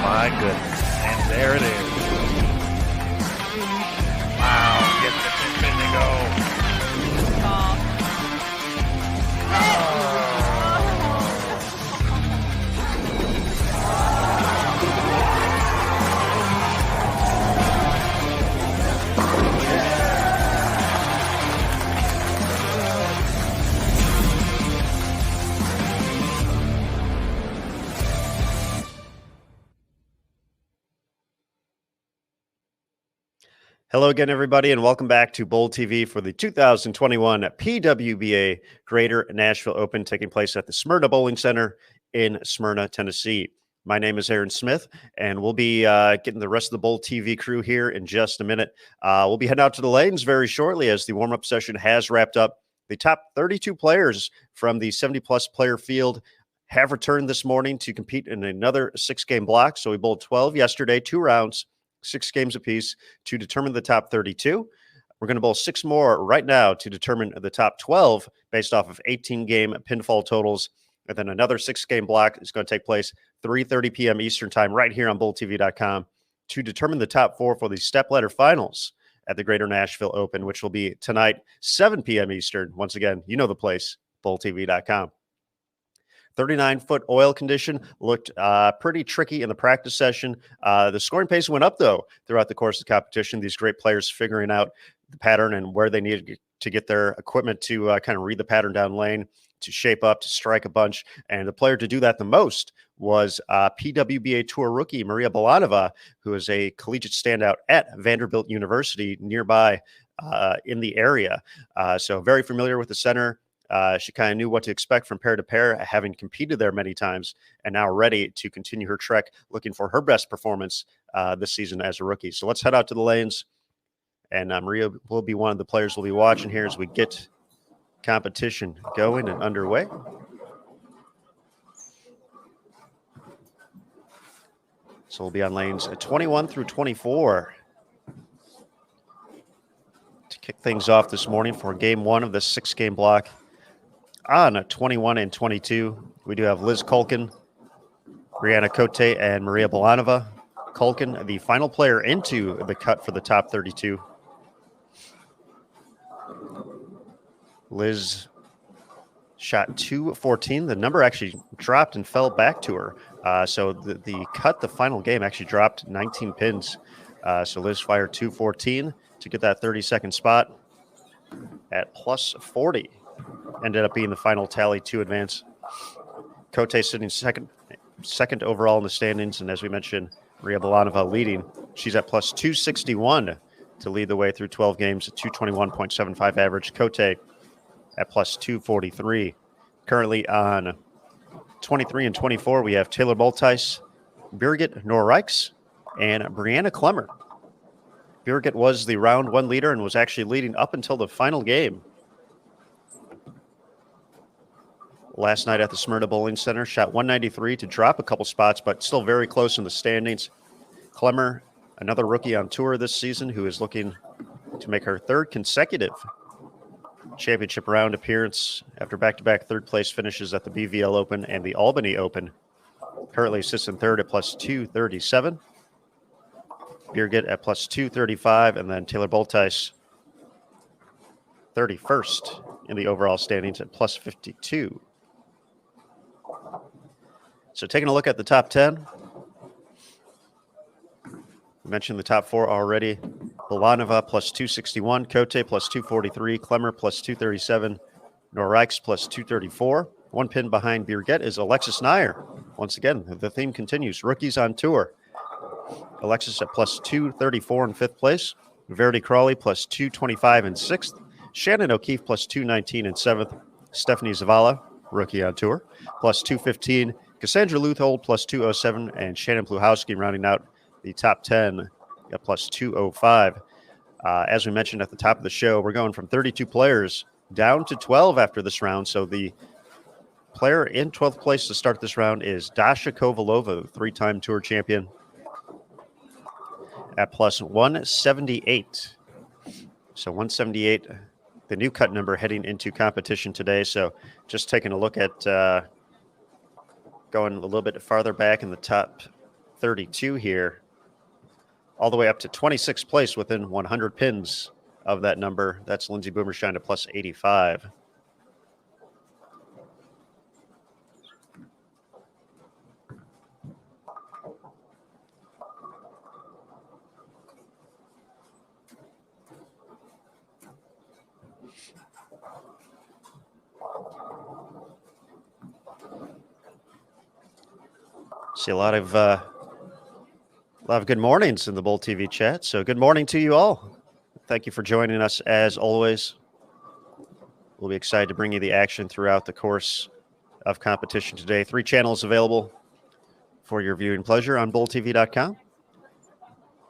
my goodness. And there it is. Wow, get the spin to go. Hello again, everybody, and welcome back to Bowl TV for the 2021 PWBA Greater Nashville Open taking place at the Smyrna Bowling Center in Smyrna, Tennessee. My name is Aaron Smith, and we'll be getting the rest of the Bowl TV crew here in just a minute. We'll be heading out to the lanes very shortly as the warm-up session has wrapped up. The top 32 players from the 70-plus player field have returned this morning to compete in another six-game block. So we bowled 12 yesterday, 2 rounds, 6 games apiece to determine the top 32. We're going to bowl 6 more right now to determine the top 12 based off of 18-game pinfall totals. And then another 6-game block is going to take place 3:30 p.m. Eastern time right here on BowlTV.com to determine the top 4 for the stepladder finals at the Greater Nashville Open, which will be tonight, 7 p.m. Eastern. Once again, you know the place, BowlTV.com. 39-foot oil condition looked pretty tricky in the practice session. The scoring pace went up, though, throughout the course of the competition. These great players figuring out the pattern and where they needed to get their equipment to kind of read the pattern down lane, to shape up, to strike a bunch. And the player to do that the most was PWBA Tour rookie Maria Bolanova, who is a collegiate standout at Vanderbilt University nearby in the area. So very familiar with the center. She kind of knew what to expect from pair to pair, having competed there many times, and now ready to continue her trek, looking for her best performance this season as a rookie. So let's head out to the lanes, and Maria will be one of the players we'll be watching here as we get competition going and underway. So we'll be on lanes 21 through 24 to kick things off this morning for game 1 of the 6-game block. On 21 and 22, we do have Liz Culkin, Brianna Cote, and Maria Bolanova. Culkin, the final player into the cut for the top 32. Liz shot 214. The number actually dropped and fell back to her. So the cut, the final game, actually dropped 19 pins. So Liz fired 214 to get that 32nd spot at plus 40. Ended up being the final tally to advance. Cote sitting second overall in the standings, and as we mentioned, Maria Bolanova leading. She's at plus 261 to lead the way through 12 games, at 221.75 average. Cote at plus 243. Currently on 23 and 24, we have Taylor Boltice, Birgit Norrijks, and Brianna Clemmer. Birgit was the round 1 leader and was actually leading up until the final game. Last night at the Smyrna Bowling Center, shot 193 to drop a couple spots, but still very close in the standings. Clemmer, another rookie on tour this season, who is looking to make her 3rd consecutive championship round appearance after back-to-back 3rd-place finishes at the BVL Open and the Albany Open. Currently sits in 3rd at plus 237. Birgit at plus 235, and then Taylor Boltice 31st in the overall standings at plus 52. So taking a look at the top 10, we mentioned the top 4 already. Bolanova plus 261, Cote plus 243, Clemmer plus 237, Norrijks plus 234. 1 pin behind Birgit is Alexis Nair. Once again, the theme continues. Rookies on tour. Alexis at plus 234 in 5th place. Verity Crawley plus 225 in 6th. Shannon O'Keefe plus 219 in 7th. Stephanie Zavala, rookie on tour, plus 215. Cassandra Luthold plus 207, and Shannon Pluhowski rounding out the top 10 at plus 205. As we mentioned at the top of the show, we're going from 32 players down to 12 after this round. So the player in 12th place to start this round is Dasha Kovalova, the 3-time tour champion, at plus 178. So 178, the new cut number heading into competition today. So just taking a look at going a little bit farther back in the top 32 here, all the way up to 26th place within 100 pins of that number. That's Lindsey Boomershine to plus 85. See a lot of good mornings in the Bull TV chat. So good morning to you all. Thank you for joining us as always. We'll be excited to bring you the action throughout the course of competition today. 3 channels available for your viewing pleasure on bulltv.com.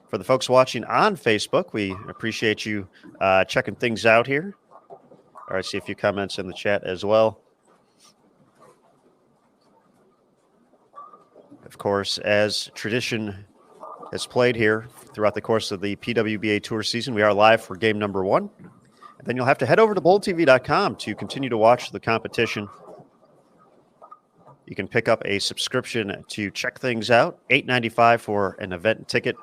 For the folks watching on Facebook, we appreciate you checking things out here. All right, see a few comments in the chat as well. Of course, as tradition has played here throughout the course of the PWBA Tour season, we are live for game number 1. And then you'll have to head over to bulltv.com to continue to watch the competition. You can pick up a subscription to check things out, $8.95 for an event ticket,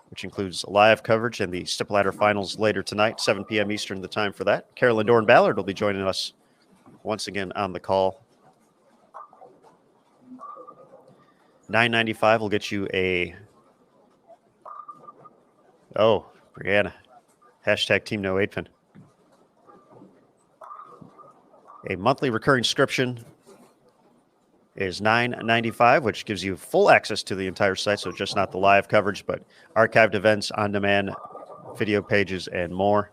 which includes live coverage and the Stip Ladder Finals later tonight, 7 p.m. Eastern, the time for that. Carolyn Dorn-Ballard will be joining us once again on the call. $9.95 will get you a... Oh, Brianna. Hashtag Team No 8 Pin. A monthly recurring subscription is $9.95, which gives you full access to the entire site, so just not the live coverage, but archived events, on-demand video pages, and more.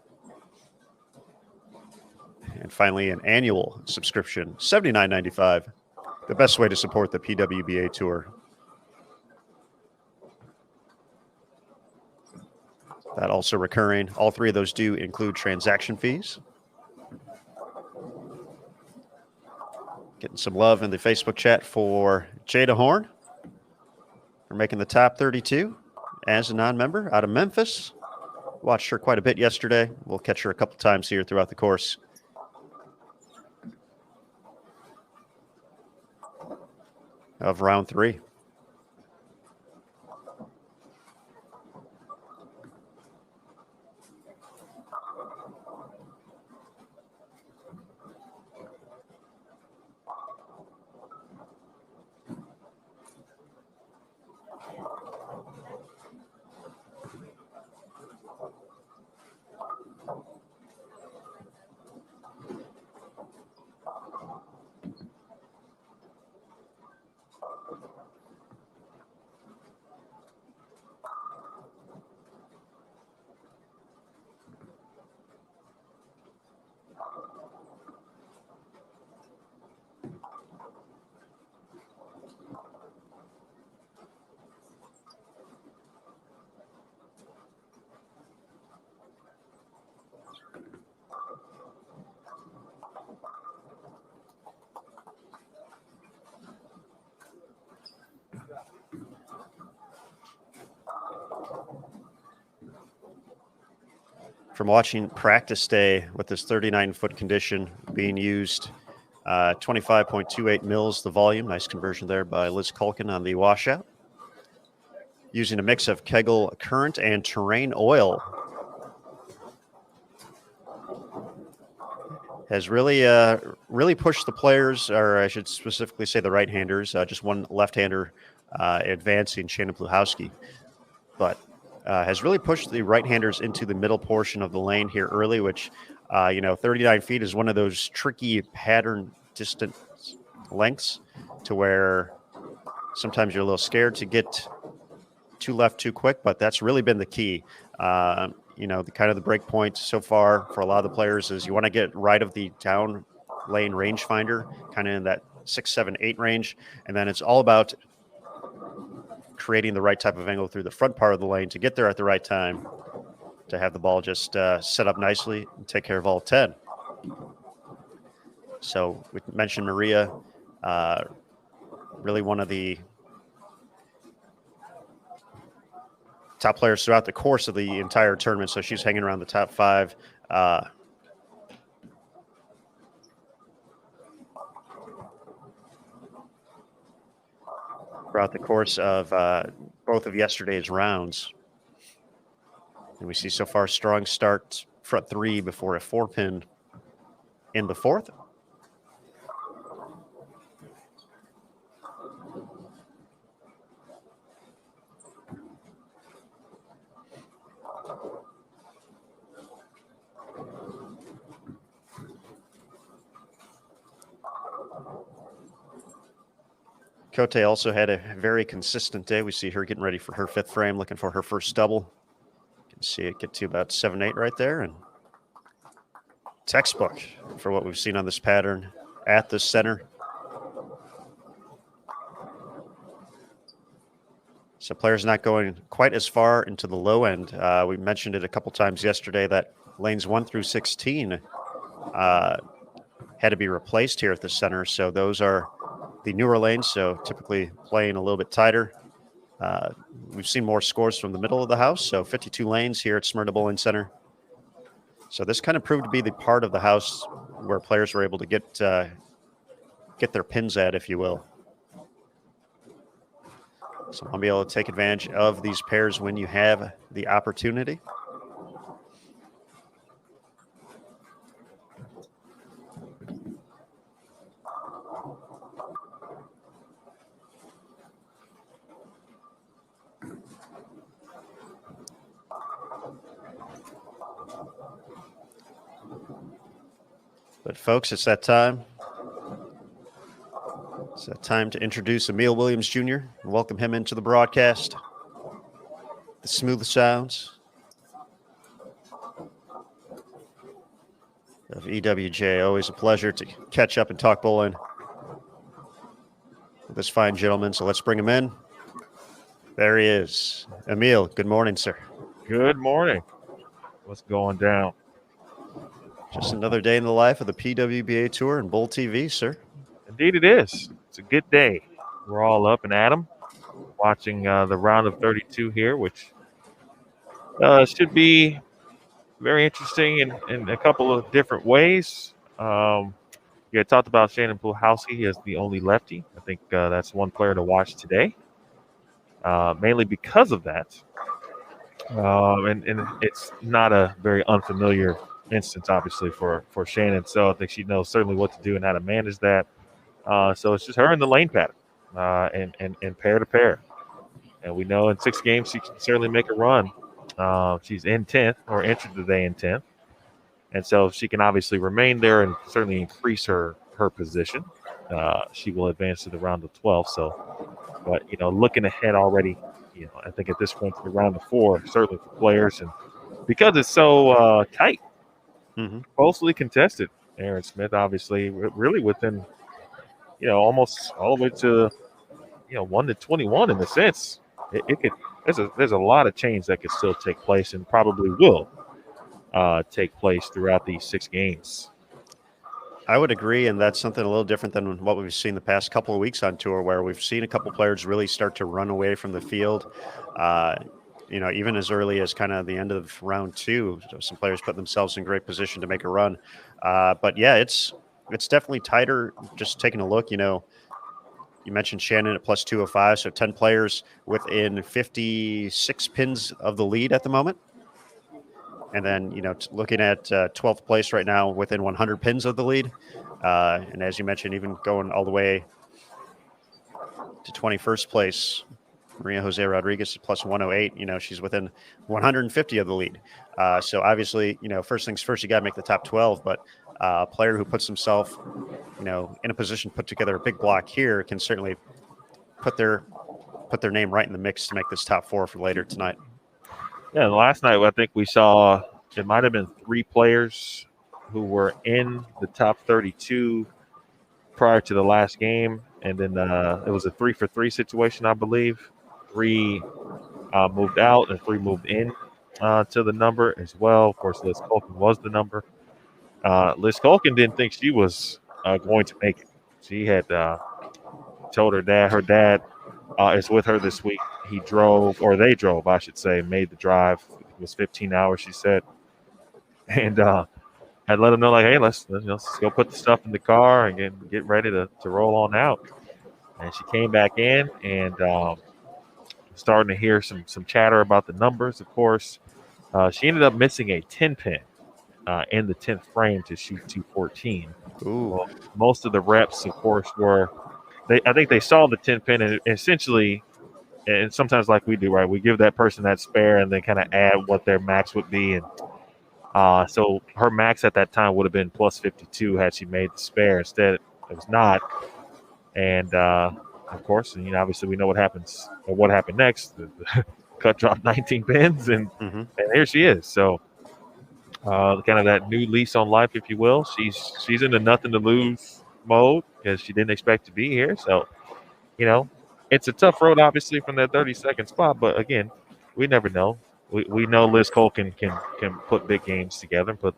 And finally, an annual subscription, $79.95, the best way to support the PWBA Tour. That also recurring. All 3 of those do include transaction fees. Getting some love in the Facebook chat for Jada Horn for making the top 32 as a non-member out of Memphis. Watched her quite a bit yesterday. We'll catch her a couple times here throughout the course of round 3. From watching practice day with this 39-foot condition being used, 25.28 mils the volume. Nice conversion there by Liz Culkin on the washout. Using a mix of Kegel Current and Terrain Oil. Has really pushed the players, or I should specifically say the right-handers. Just one left-hander advancing, Shannon Pluhowski. But has really pushed the right-handers into the middle portion of the lane here early, which, 39 feet is one of those tricky pattern distance lengths to where sometimes you're a little scared to get too left too quick, but that's really been the key. The kind of the break point so far for a lot of the players is you want to get right of the down lane rangefinder, kind of in that 6, 7, 8 range, and then it's all about creating the right type of angle through the front part of the lane to get there at the right time to have the ball just set up nicely and take care of all 10. So we mentioned Maria, really one of the top players throughout the course of the entire tournament. So she's hanging around the top 5. throughout the course of both of yesterday's rounds. And we see so far strong start front three before a 4-pin in the fourth. Cote also had a very consistent day. We see her getting ready for her fifth frame, looking for her first double. You can see it get to about 7-8 right there. And textbook for what we've seen on this pattern at the center. So players not going quite as far into the low end. We mentioned it a couple times yesterday that lanes 1 through 16 had to be replaced here at the center. So those are the newer lanes, so typically playing a little bit tighter. We've seen more scores from the middle of the house, so 52 lanes here at Smyrna Bowling Center. So this kind of proved to be the part of the house where players were able to get their pins at, if you will. So I'll be able to take advantage of these pairs when you have the opportunity. But folks, it's that time. It's that time to introduce Emil Williams Jr. and welcome him into the broadcast. The smooth sounds of EWJ. Always a pleasure to catch up and talk bowling with this fine gentleman. So let's bring him in. There he is. Emil, good morning, sir. Good morning. What's going down? Just another day in the life of the PWBA Tour and Bowl TV, sir. Indeed it is. It's a good day. We're all up and at 'em, watching the round of 32 here, which should be very interesting in a couple of different ways. Yeah, I talked about Shannon Puhalski as the only lefty. I think that's one player to watch today, mainly because of that. And it's not a very unfamiliar instance, obviously, for Shannon. So I think she knows certainly what to do and how to manage that. So it's just her in the lane pattern and pair to pair. And we know in 6 games she can certainly make a run. She's in 10th or entered today in 10th. And so she can obviously remain there and certainly increase her position. She will advance to the round of 12. So, but, looking ahead already, I think at this point to the round of 4, certainly for players. And because it's so tight, closely contested, Aaron Smith, obviously, really within, almost all the way to, 1 to 21 in a sense. It could. There's a lot of change that could still take place and probably will take place throughout these 6 games. I would agree, and that's something a little different than what we've seen the past couple of weeks on tour, where we've seen a couple players really start to run away from the field. Even as early as kind of the end of round 2, some players put themselves in great position to make a run. But yeah, it's definitely tighter. Just taking a look, you mentioned Shannon at plus 205, so 10 players within 56 pins of the lead at the moment. And then, looking at 12th place right now within 100 pins of the lead. And as you mentioned, even going all the way to 21st place, Maria Jose Rodriguez at plus 108. She's within 150 of the lead. So obviously, first things first, you got to make the top 12. But a player who puts himself, in a position to put together a big block here can certainly put their name right in the mix to make this top 4 for later tonight. Yeah, last night I think we saw it might have been 3 players who were in the top 32 prior to the last game, and then it was a 3-for-3 situation, I believe. 3 moved out and 3 moved in to the number as well. Of course, Liz Culkin was the number. Liz Culkin didn't think she was going to make it. She had told her dad is with her this week. They drove, I should say, made the drive. It was 15 hours, she said. And I'd let them know, like, hey, let's go put the stuff in the car and get ready to roll on out. And she came back in and starting to hear some chatter about the numbers. Of course, she ended up missing a 10-pin in the 10th frame to shoot 214. Ooh. Well, most of the reps, of course, were I think they saw the 10-pin and essentially, and sometimes like we do, right? We give that person that spare and then kind of add what their max would be. And so her max at that time would have been plus 52 had she made the spare. Instead, it was not. And of course, obviously we know what happens or what happened next. The cut dropped 19 pins, and here she is. So kind of that new lease on life, if you will. She's in the nothing to lose mode because she didn't expect to be here. So, it's a tough road, obviously, from that 32nd spot. But again, we never know. We know Liz Cole can put big games together and put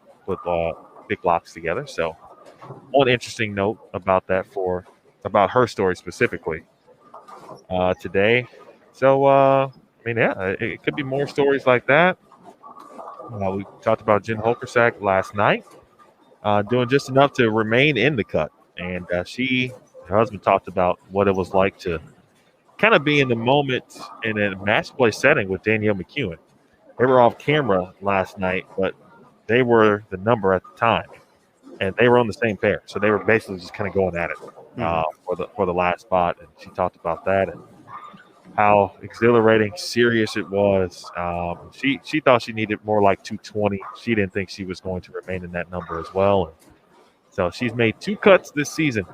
big blocks together. So, one interesting note about that about her story specifically today. So, it could be more stories like that. We talked about Jen Holkersack last night, doing just enough to remain in the cut. And her husband talked about what it was like to kind of be in the moment in a match play setting with Danielle McEwen. They were off camera last night, but they were the number at the time, and they were on the same pair. So they were basically just kind of going at it for the last spot. And she talked about that and how exhilarating, serious it was. She thought she needed more like 220. She didn't think she was going to remain in that number as well. And so she's made 2 cuts this season,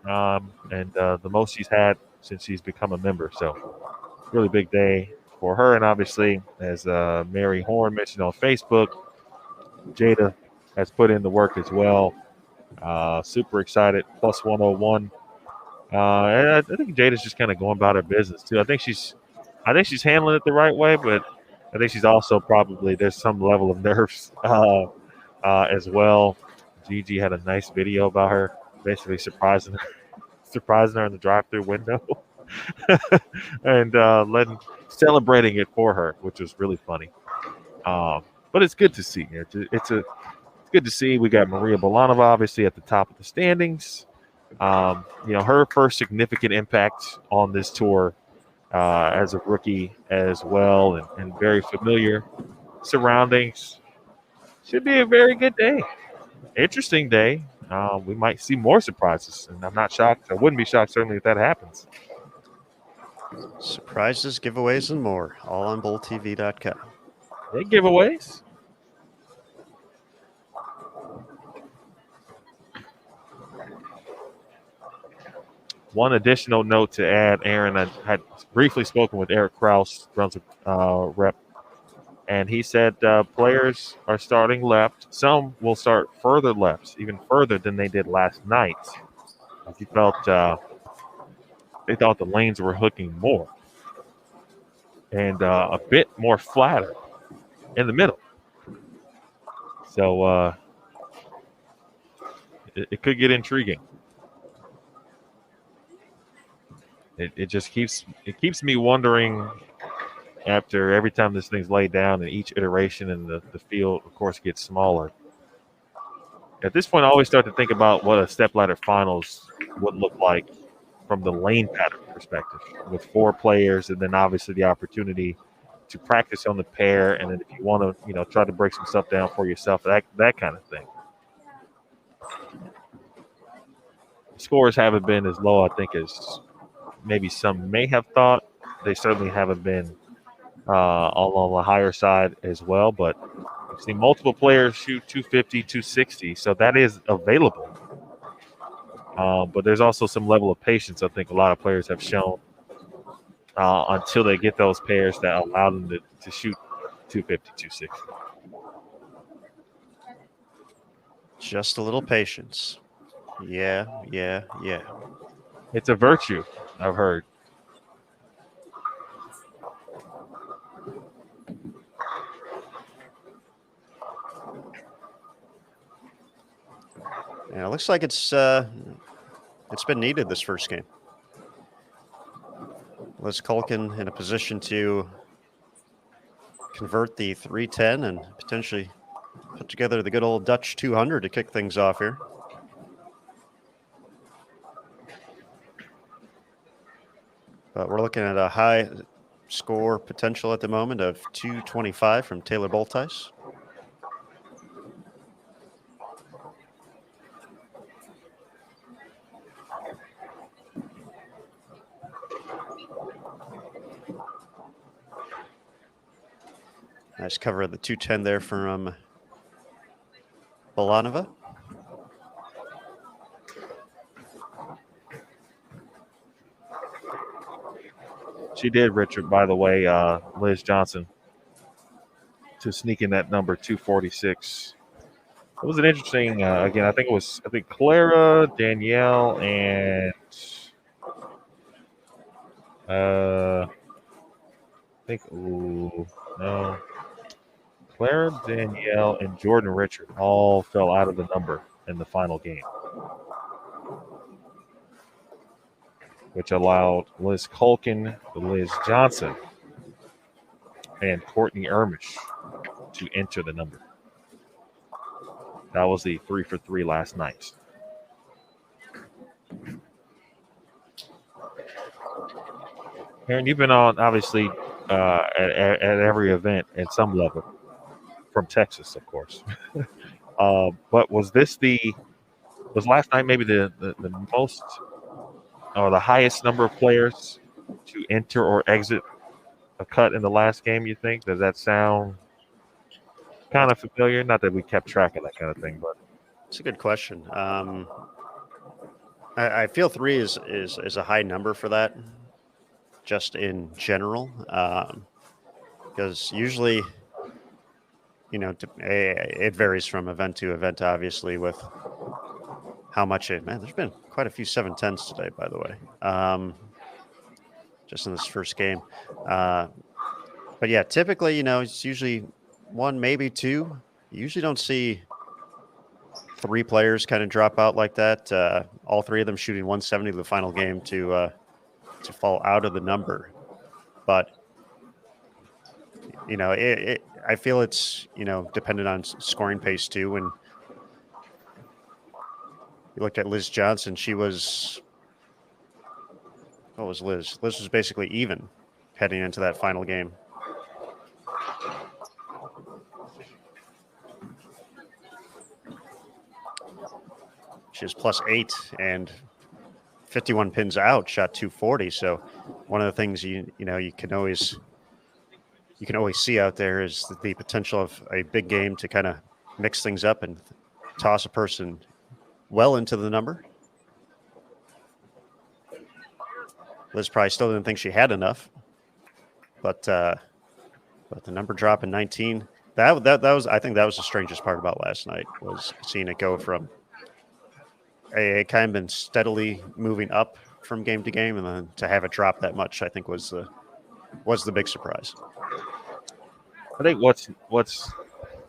and the most she's had since she's become a member. So really big day for her. And obviously, as Mary Horn mentioned on Facebook, Jada has put in the work as well. Super excited, plus 101. And I think Jada's just kind of going about her business too. I think she's handling it the right way, but I think she's also probably there's some level of nerves as well. Gigi had a nice video about her, basically surprising her in the drive-through window, and celebrating it for her, which was really funny. But it's good to see. It's good to see. We got Maria Bolanova obviously at the top of the standings. Her first significant impact on this tour as a rookie as well, and very familiar surroundings. Should be a very good day. Interesting day. We might see more surprises, and I'm not shocked. I wouldn't be shocked, certainly, if that happens. Surprises, giveaways, and more, all on BullTV.com. Hey, giveaways. One additional note to add, Aaron, I had briefly spoken with Eric Kraus, Brunswick rep, and he said players are starting left. Some will start further left, even further than they did last night. He felt they thought the lanes were hooking more and a bit more flatter in the middle. So it could get intriguing. It just keeps me wondering after every time this thing's laid down and each iteration and the field, of course, gets smaller. At this point, I always start to think about what a stepladder finals would look like from the lane pattern perspective with 4 players, and then obviously the opportunity to practice on the pair, and then if you want to, try to break some stuff down for yourself, that kind of thing. Scores haven't been as low, I think, as maybe some may have thought. They certainly haven't been all on the higher side as well, but we've seen multiple players shoot 250, 260, so that is available. But there's also some level of patience I think a lot of players have shown until they get those pairs that allow them to shoot 250, 260. Just a little patience. Yeah. It's a virtue, I've heard. Yeah, it looks like it's been needed this first game. Liz Culkin in a position to convert the 310 and potentially put together the good old Dutch 200 to kick things off here. But we're looking at a high score potential at the moment of 225 from Taylor Boltice. Nice cover of the 210 there from Balanova. She did, Richard, by the way, Liz Johnson, to sneak in that number 246. It was an interesting, again, I think Clara, Danielle, and Clara, Danielle, and Jordan Richard all fell out of the number in the final game, which allowed Liz Culkin, Liz Johnson, and Courtney Ermish to enter the number. That was the 3 for 3 last night. Aaron, you've been on, obviously, at every event at some level, from Texas, of course. But was last night maybe the most or the highest number of players to enter or exit a cut in the last game, you think? Does that sound kind of familiar? Not that we kept track of that kind of thing, but it's a good question. I feel 3 is a high number for that, just in general, because usually, it varies from event to event, obviously, with how much there's been quite a few 710s today, by the way, just in this first game. But yeah, typically, it's usually 1, maybe 2. You usually don't see 3 players kind of drop out like that. All 3 of them shooting 170 to the final game to fall out of the number. But I feel it's dependent on scoring pace too. When you looked at Liz Johnson, what was Liz? Liz was basically even heading into that final game. She was +8 and 51 pins out, shot 240. So one of the things you can always see out there is the potential of a big game to kind of mix things up and toss a person well into the number. Liz probably still didn't think she had enough, but the number drop in 19. That was, I think that was the strangest part about last night, was seeing it go from it kind of been steadily moving up from game to game, and then to have it drop that much, I think was the big surprise. I think what's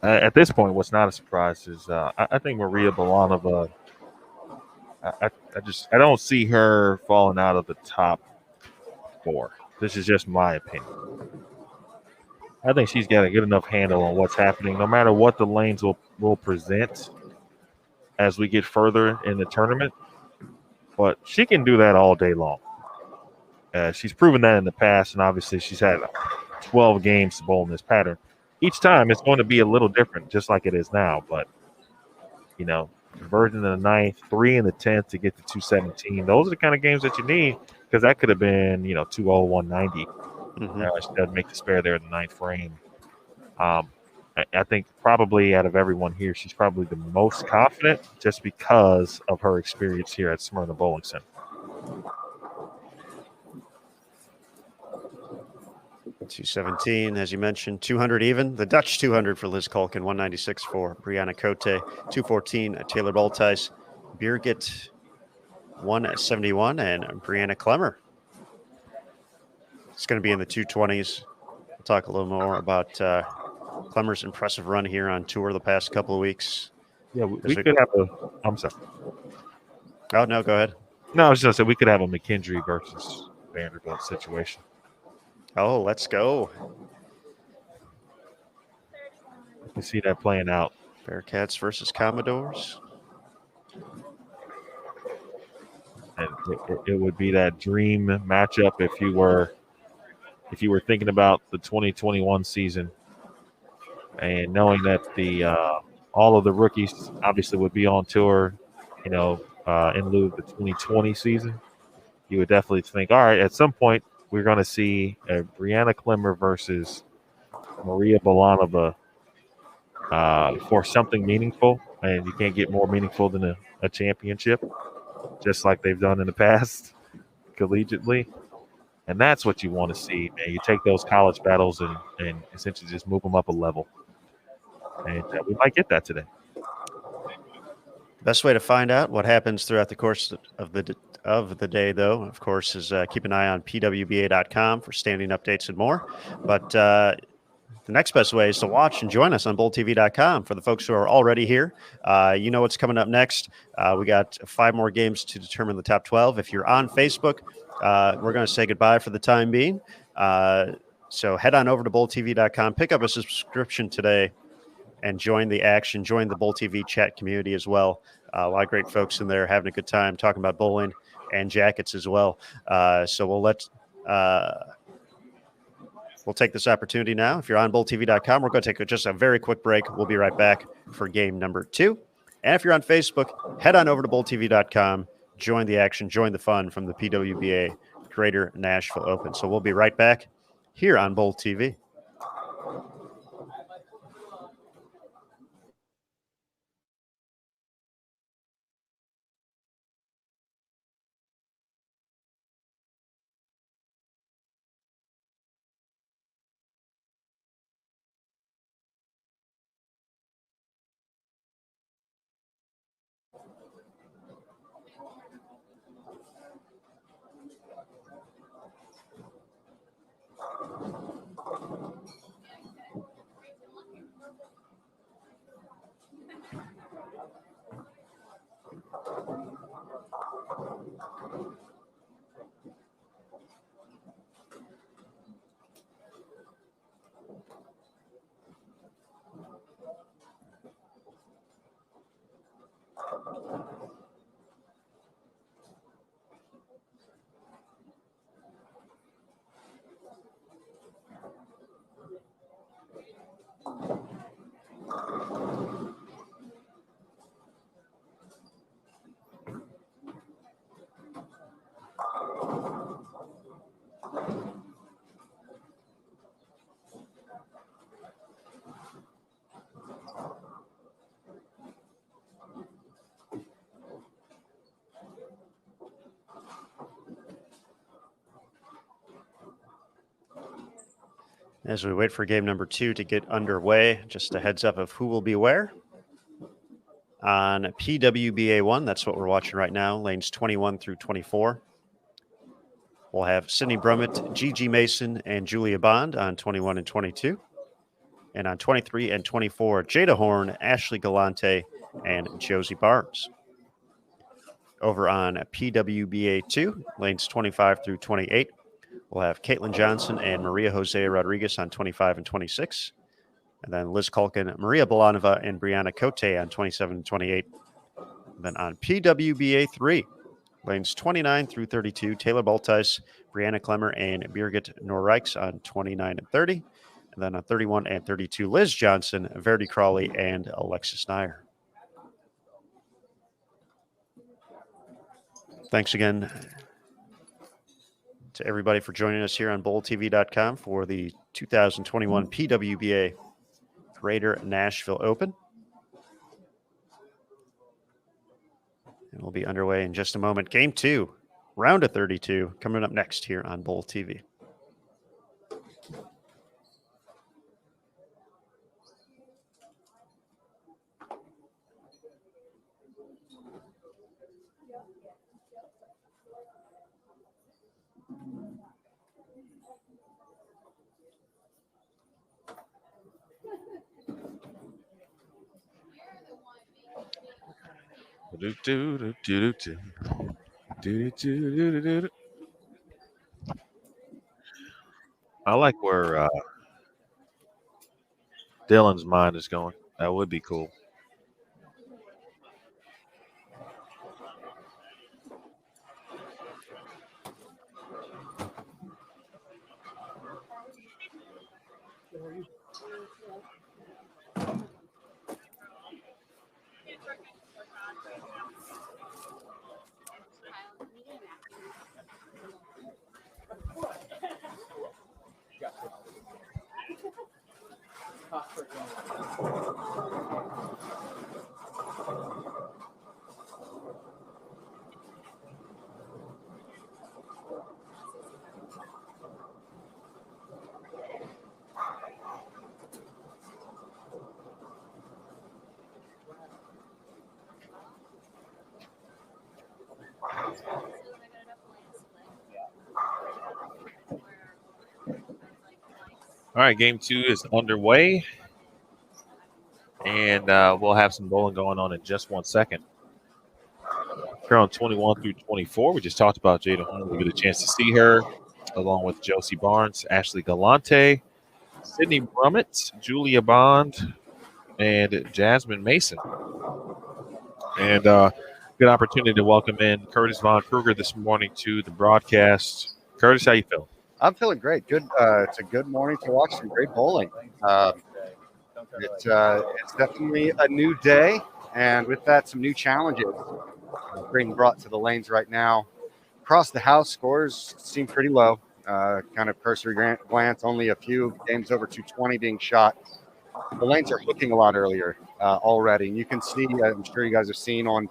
at this point, what's not a surprise is I think Maria Balanova. I don't see her falling out of the top 4. This is just my opinion. I think she's got a good enough handle on what's happening, no matter what the lanes will present as we get further in the tournament. But she can do that all day long. She's proven that in the past, and obviously she's had 12 games to bowl in this pattern. Each time it's going to be a little different, just like it is now. But, converting in the 9th, 3 in the 10th to get to 217, those are the kind of games that you need, because that could have been, 2-0, 190. Instead, make the spare there in the 9th frame. I think probably out of everyone here, she's probably the most confident just because of her experience here at Smyrna Bowling Center. .217, as you mentioned, 200 even. The Dutch 200 for Liz Culkin, 196 for Brianna Cote, 214 Taylor Boltice, Birgit 171, and Brianna Clemmer. It's going to be in the 220s. We'll talk a little more about Clemmer's impressive run here on tour the past couple of weeks. Yeah, we could have a. I'm sorry. Oh, no, go ahead. No, I was just going to say we could have a McKendree versus Vanderbilt situation. Oh, let's go. You can see that playing out. Bearcats versus Commodores. and it would be that dream matchup if you were thinking about the 2021 season, and knowing that the all of the rookies obviously would be on tour, in lieu of the 2020 season. You would definitely think, all right, at some point we're going to see a Brianna Klimmer versus Maria Balanova for something meaningful, and you can't get more meaningful than a championship, just like they've done in the past collegiately. And that's what you want to see, man. You take those college battles and essentially just move them up a level. And we might get that today. Best way to find out what happens throughout the course of the day, though, of course, is keep an eye on PWBA.com for standing updates and more. But the next best way is to watch and join us on BoldTV.com. For the folks who are already here, you know what's coming up next. We got 5 more games to determine the top 12. If you're on Facebook, we're going to say goodbye for the time being. So head on over to BoldTV.com, pick up a subscription today, and join the action. Join the Bowl TV chat community as well. A lot of great folks in there having a good time talking about bowling and jackets as well. So we'll take this opportunity now. If you're on BowlTV.com, we're going to take just a very quick break. We'll be right back for game number 2. And if you're on Facebook, head on over to BowlTV.com, join the action, join the fun from the PWBA Greater Nashville Open. So we'll be right back here on Bowl TV. As we wait for game number 2 to get underway, just a heads up of who will be where. On PWBA 1, that's what we're watching right now, lanes 21 through 24. We'll have Sydney Brummett, Gigi Mason, and Julia Bond on 21 and 22. And on 23 and 24, Jada Horn, Ashley Galante, and Josie Barnes. Over on PWBA 2, lanes 25 through 28, we'll have Caitlin Johnson and Maria Jose Rodriguez on 25 and 26. And then Liz Culkin, Maria Balanova, and Brianna Cote on 27 and 28. And then on PWBA 3, lanes 29 through 32, Taylor Baltais, Brianna Klemmer, and Birgit Norreichs on 29 and 30. And then on 31 and 32, Liz Johnson, Verdi Crawley, and Alexis Nair. Thanks again to everybody for joining us here on BowlTV.com for the 2021 PWBA Greater Nashville Open. And we'll be underway in just a moment. Game 2, round of 32, coming up next here on Bowl TV. I like where Dylan's mind is going. That would be cool. All right, game 2 is underway, and we'll have some bowling going on in just 1 second. Here on 21 through 24, we just talked about Jada Horn. We get a chance to see her, along with Josie Barnes, Ashley Galante, Sydney Brummett, Julia Bond, and Jasmine Mason. And good opportunity to welcome in Curtis Von Kruger this morning to the broadcast. Curtis, how you feeling? I'm feeling great. Good. It's a good morning to watch some great bowling. It's definitely a new day, and with that, some new challenges being brought to the lanes right now. Across the house, scores seem pretty low. Kind of cursory glance, only a few games over 220 being shot. The lanes are hooking a lot earlier already, and you can see. I'm sure you guys have seen on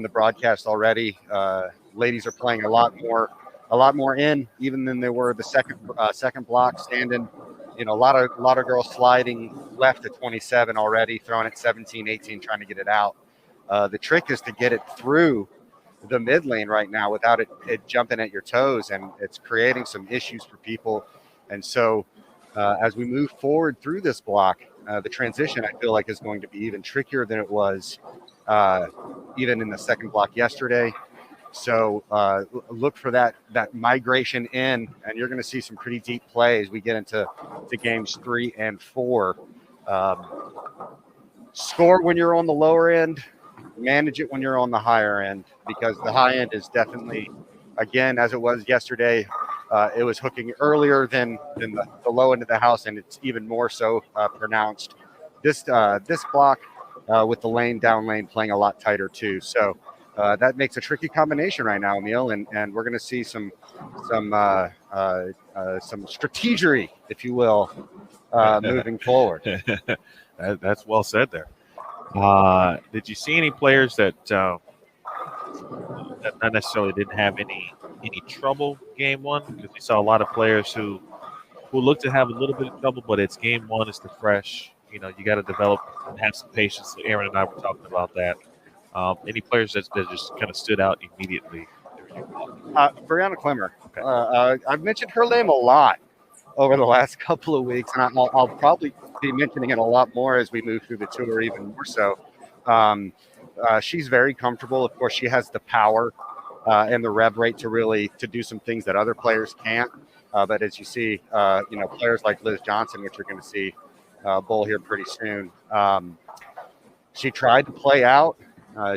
the broadcast already. Ladies are playing a lot more in even than they were the second block, standing. A lot of girls sliding left at 27 already, throwing at 17, 18, trying to get it out. The trick is to get it through the mid lane right now without it jumping at your toes, and it's creating some issues for people. And so as we move forward through this block, the transition I feel like is going to be even trickier than it was even in the second block yesterday. So look for that migration in, and you're going to see some pretty deep plays. We get into games 3 and 4. Score when you're on the lower end, manage it when you're on the higher end, because the high end is definitely, again, as it was yesterday, it was hooking earlier than the low end of the house, and it's even more so pronounced. This block with the down lane playing a lot tighter too. So that makes a tricky combination right now, Emil, and we're going to see some strategery, if you will, moving forward. That's well said there. Did you see any players that not necessarily didn't have any trouble game 1? Because we saw a lot of players who look to have a little bit of trouble, but it's game 1, it's the fresh. You got to develop and have some patience. Aaron and I were talking about that. Any players that just kind of stood out immediately? Brianna Clemmer. Okay. I've mentioned her name a lot over the last couple of weeks, and I'll probably be mentioning it a lot more as we move through the tour, even more so. She's very comfortable. Of course, she has the power and the rev rate to do some things that other players can't. But as you see, players like Liz Johnson, which you're going to see bowl here pretty soon. She tried to play out.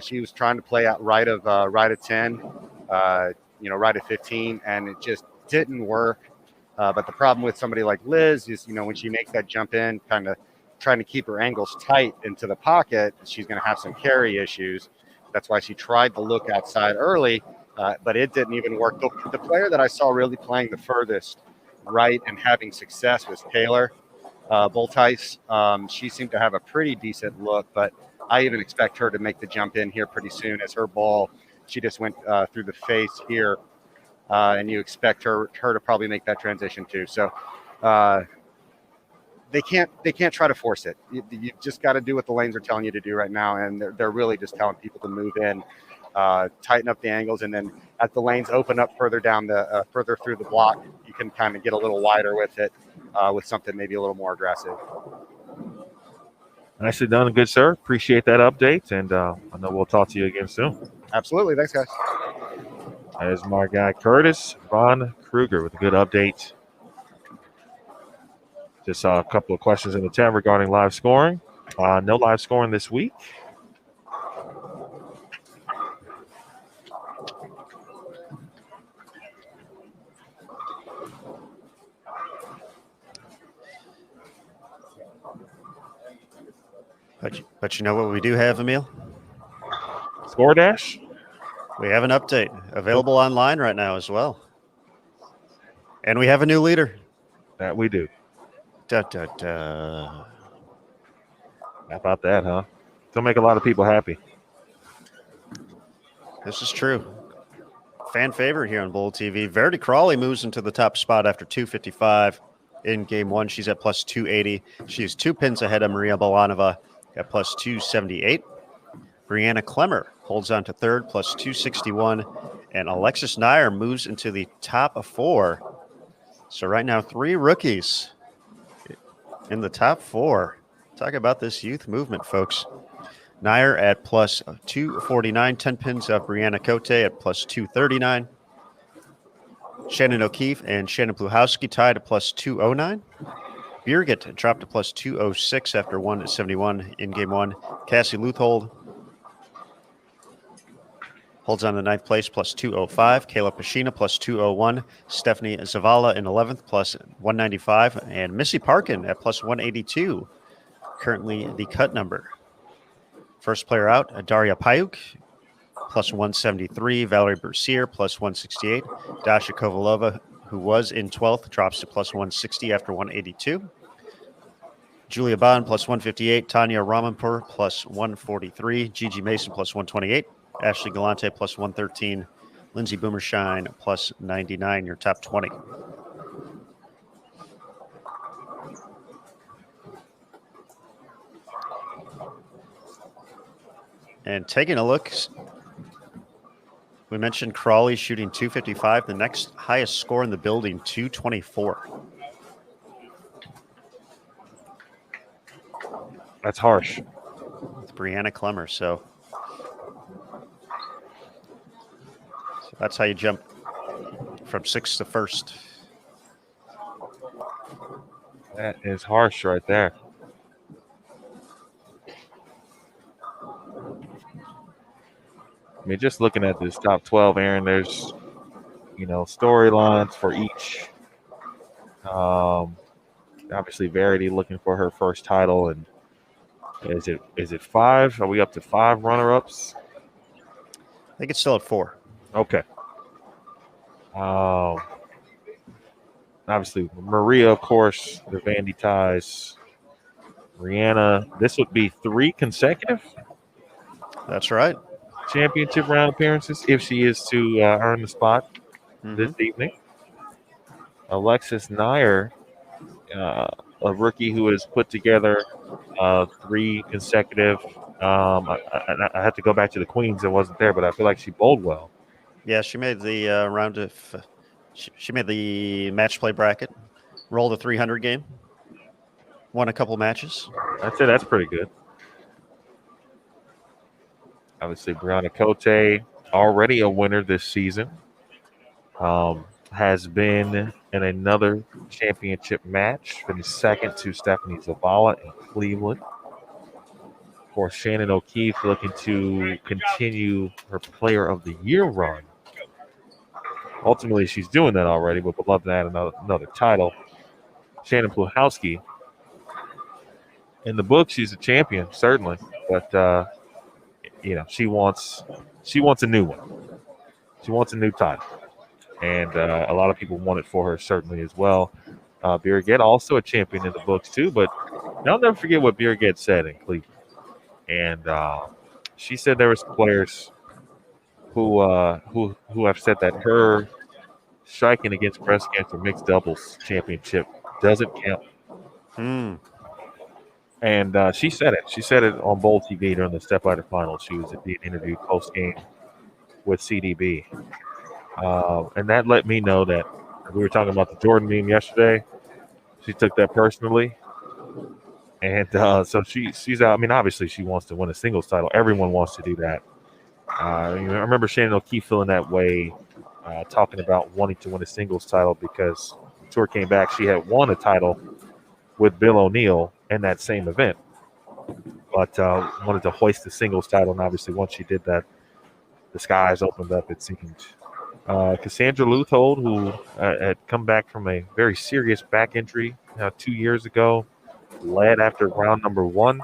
She was trying to play out right of 10, right at 15, and it just didn't work. But the problem with somebody like Liz is, when she makes that jump in, kind of trying to keep her angles tight into the pocket, she's going to have some carry issues. That's why she tried to look outside early, but it didn't even work. The player that I saw really playing the furthest right and having success was Taylor Boltice. She seemed to have a pretty decent look, but I even expect her to make the jump in here pretty soon as her ball. She just went through the face here, and you expect her to probably make that transition too. So they can't try to force it. You just got to do what the lanes are telling you to do right now, and they're really just telling people to move in, tighten up the angles, and then as the lanes open up further down further through the block, you can kind of get a little wider with it, with something maybe a little more aggressive. Nicely done, good sir. Appreciate that update, and I know we'll talk to you again soon. Absolutely, thanks, guys. There's my guy Curtis Von Kruger with a good update. Just saw a couple of questions in the chat regarding live scoring. No live scoring this week. But you know what we do have, Emil? Score dash? We have an update available online right now as well. And we have a new leader. That we do. Da, da, da. How about that, huh? It'll make a lot of people happy. This is true. Fan favorite here on Bull TV. Verity Crawley moves into the top spot after 255 in game one. She's at plus 280. She is 2 pins ahead of Maria Bolanova at plus 278. Brianna Klemmer holds on to third, plus 261. And Alexis Nair moves into the top of 4. So right now, 3 rookies in the top 4. Talk about this youth movement, folks. Nair at plus 249, 10 pins of Brianna Cote at plus 239. Shannon O'Keefe and Shannon Pluhowski tied at plus 209. Birgit dropped to plus 206 after 171 in game one. Cassie Luthold holds on to 9th place, plus 205. Kayla Pashina, plus 201. Stephanie Zavala in 11th, plus 195. And Missy Parkin at plus 182, currently the cut number. First player out, Daria Payuk, plus 173. Valerie Bercier, plus 168. Dasha Kovalova, who was in 12th, drops to plus 160 after 182. Julia Bond, plus 158. Tanya Ramanpur, plus 143. Gigi Mason, plus 128. Ashley Galante, plus 113. Lindsay Boomershine, plus 99, your top 20. And taking a look, we mentioned Crawley shooting 255. The next highest score in the building, 224. That's harsh. With Brianna Klemmer, so that's how you jump from 6th to 1st. That is harsh right there. I mean, just looking at this top 12, Aaron, there's, storylines for each. Obviously, Verity looking for her first title. And is it 5? Are we up to 5 runner-ups? I think it's still at 4. Okay. Obviously, Maria, of course, the Vandy ties. Rihanna, this would be 3 consecutive That's right. championship round appearances if she is to earn the spot this evening. Alexis Nair, a rookie who has put together 3 consecutive. I had to go back to the Queens. It wasn't there, but I feel like she bowled well. Yeah, she made the round of. She made the match play bracket, rolled a 300 game, won a couple matches. I'd say that's pretty good. Obviously, Brianna Cote, already a winner this season, has been in another championship match, finished second to Stephanie Zavala in Cleveland. Of course, Shannon O'Keefe looking to continue her Player of the Year run. Ultimately, she's doing that already, but would love to add another title. Shannon Pluhowski. In the book, she's a champion, certainly, but she wants a new one. She wants a new title, and a lot of people want it for her, certainly as well. Birgit, also a champion in the books too, but I'll never forget what Birgit said in Cleveland, and she said there were some players who have said that her striking against breast cancer mixed doubles championship doesn't count. And she said it. She said it on Bowl TV during the Step Ladder Finals. She was being interviewed post game with CDB, and that let me know that we were talking about the Jordan meme yesterday. She took that personally, and so she's out. I mean, obviously, she wants to win a singles title. Everyone wants to do that. I remember Shannon O'Keefe feeling that way, talking about wanting to win a singles title because the tour came back. She had won a title with Bill O'Neill in that same event, but wanted to hoist the singles title. And obviously, once she did that, the skies opened up, it seemed. Cassandra Luthold, who had come back from a very serious back injury 2 years ago, led after round number 1.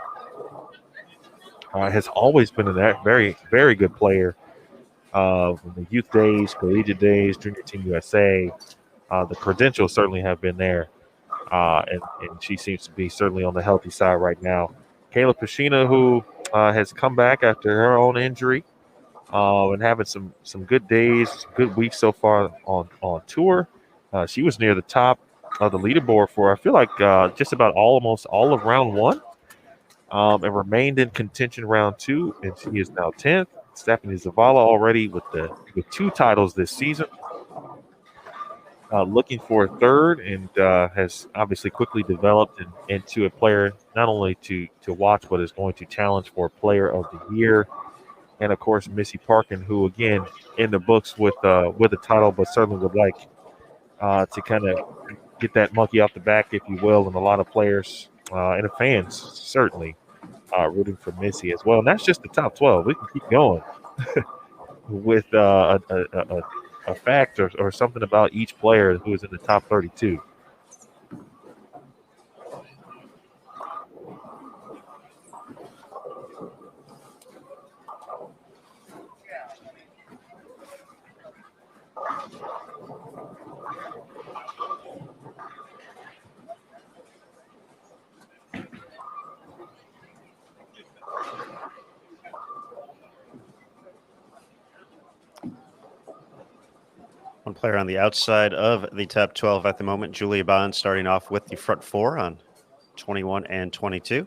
has always been a very, very good player. From the youth days, collegiate days, junior team USA, the credentials certainly have been there. And she seems to be certainly on the healthy side right now. Kayla Pashina, who has come back after her own injury and having some good days, good weeks so far on tour. She was near the top of the leaderboard for, I feel like, just about almost all of round one, and remained in contention round two, and she is now 10th. Stephanie Zavala already with 2 titles this season. Looking for a third, and has obviously quickly developed into a player not only to watch, but is going to challenge for Player of the Year. And of course, Missy Parkin, who again in the books with a title, but certainly would like to kind of get that monkey off the back, if you will, and a lot of players and the fans certainly rooting for Missy as well. And that's just the top 12. We can keep going with a fact or something about each player who is in the top 32. One player on the outside of the top 12 at the moment, Julia Bond, starting off with the front 4 on 21 and 22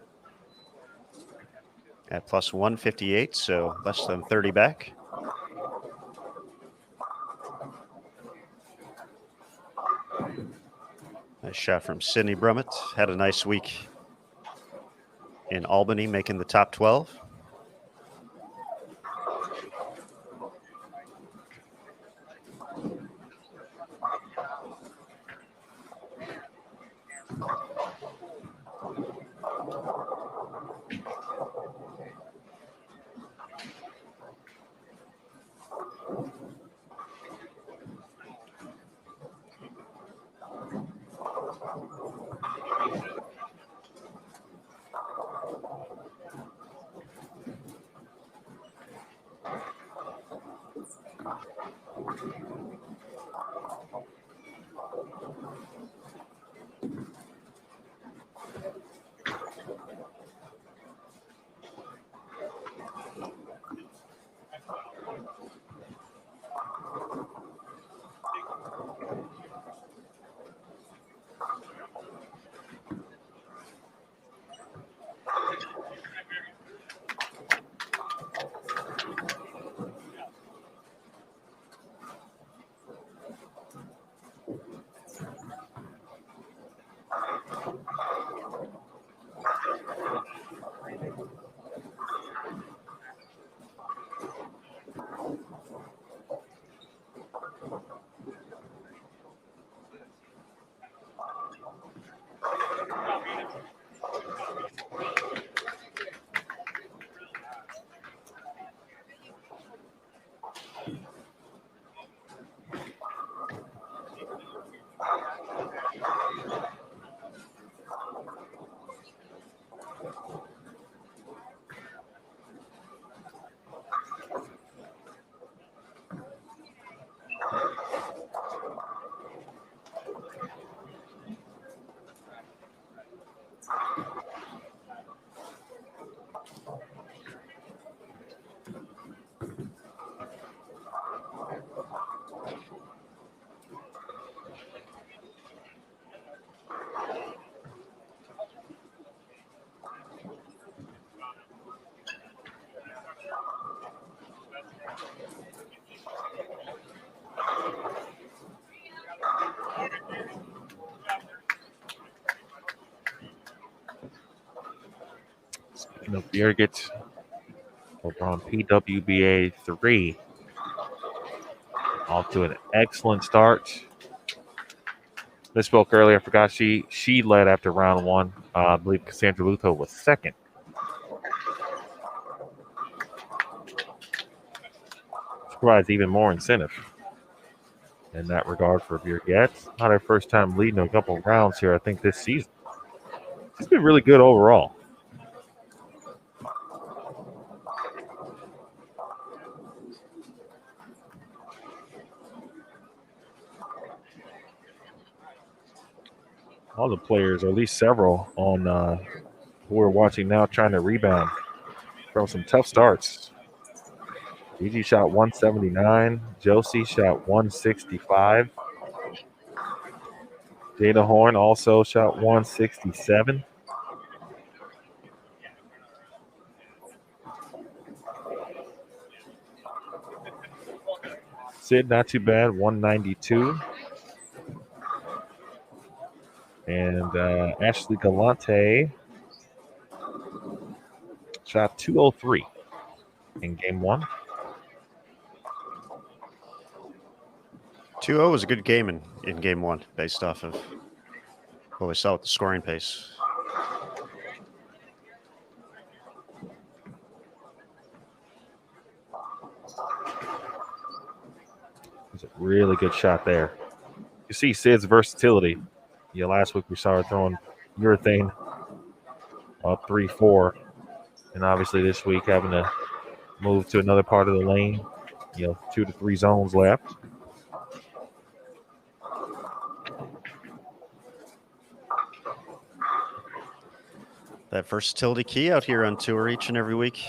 at plus 158, so less than 30 back. Nice shot from Sydney Brummett. Had a nice week in Albany, making the top 12. Speaking of Birgit, over on PWBA 3, off to an excellent start. Misspoke earlier. I forgot she led after round 1. I believe Cassandra Lutho was second. This provides even more incentive in that regard for Birgit. Not her first time leading a couple of rounds here, I think, this season. She's been really good overall. all the players, or at least several, on who we're watching now, trying to rebound from some tough starts. Gigi shot 179. Josie shot 165. Jada Horn also shot 167. Sid, not too bad, 192. And Ashley Galante shot 203 in game one. 2-0 was a good game in game one, based off of what we saw with the scoring pace. It was a really good shot there. You see Sid's versatility. Yeah, last week we saw her throwing urethane up 3-4. And obviously this week having to move to another part of the lane. 2 to 3 zones left. That versatility key out here on tour each and every week.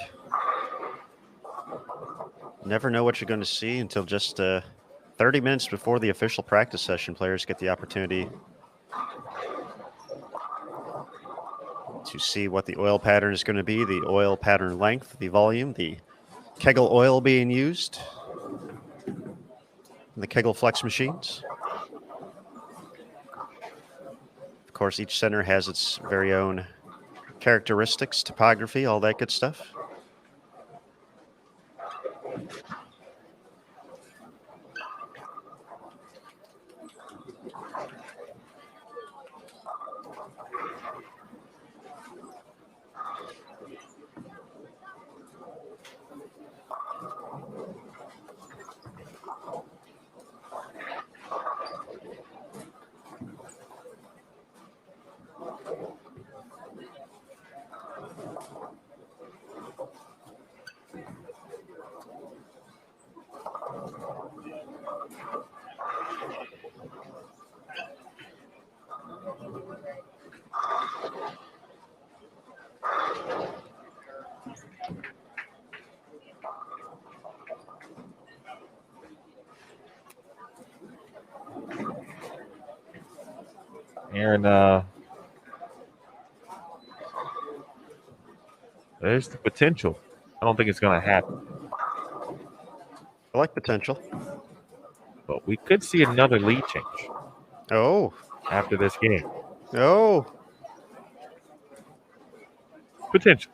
Never know what you're going to see until just 30 minutes before the official practice session. Players get the opportunity to see what the oil pattern is going to be, the oil pattern length, the volume, the Kegel oil being used, and the Kegel flex machines. Of course, each center has its very own characteristics, topography, all that good stuff. Aaron, there's the potential. I don't think it's going to happen. I like potential. But we could see another lead change. Oh. After this game. Oh. Potential.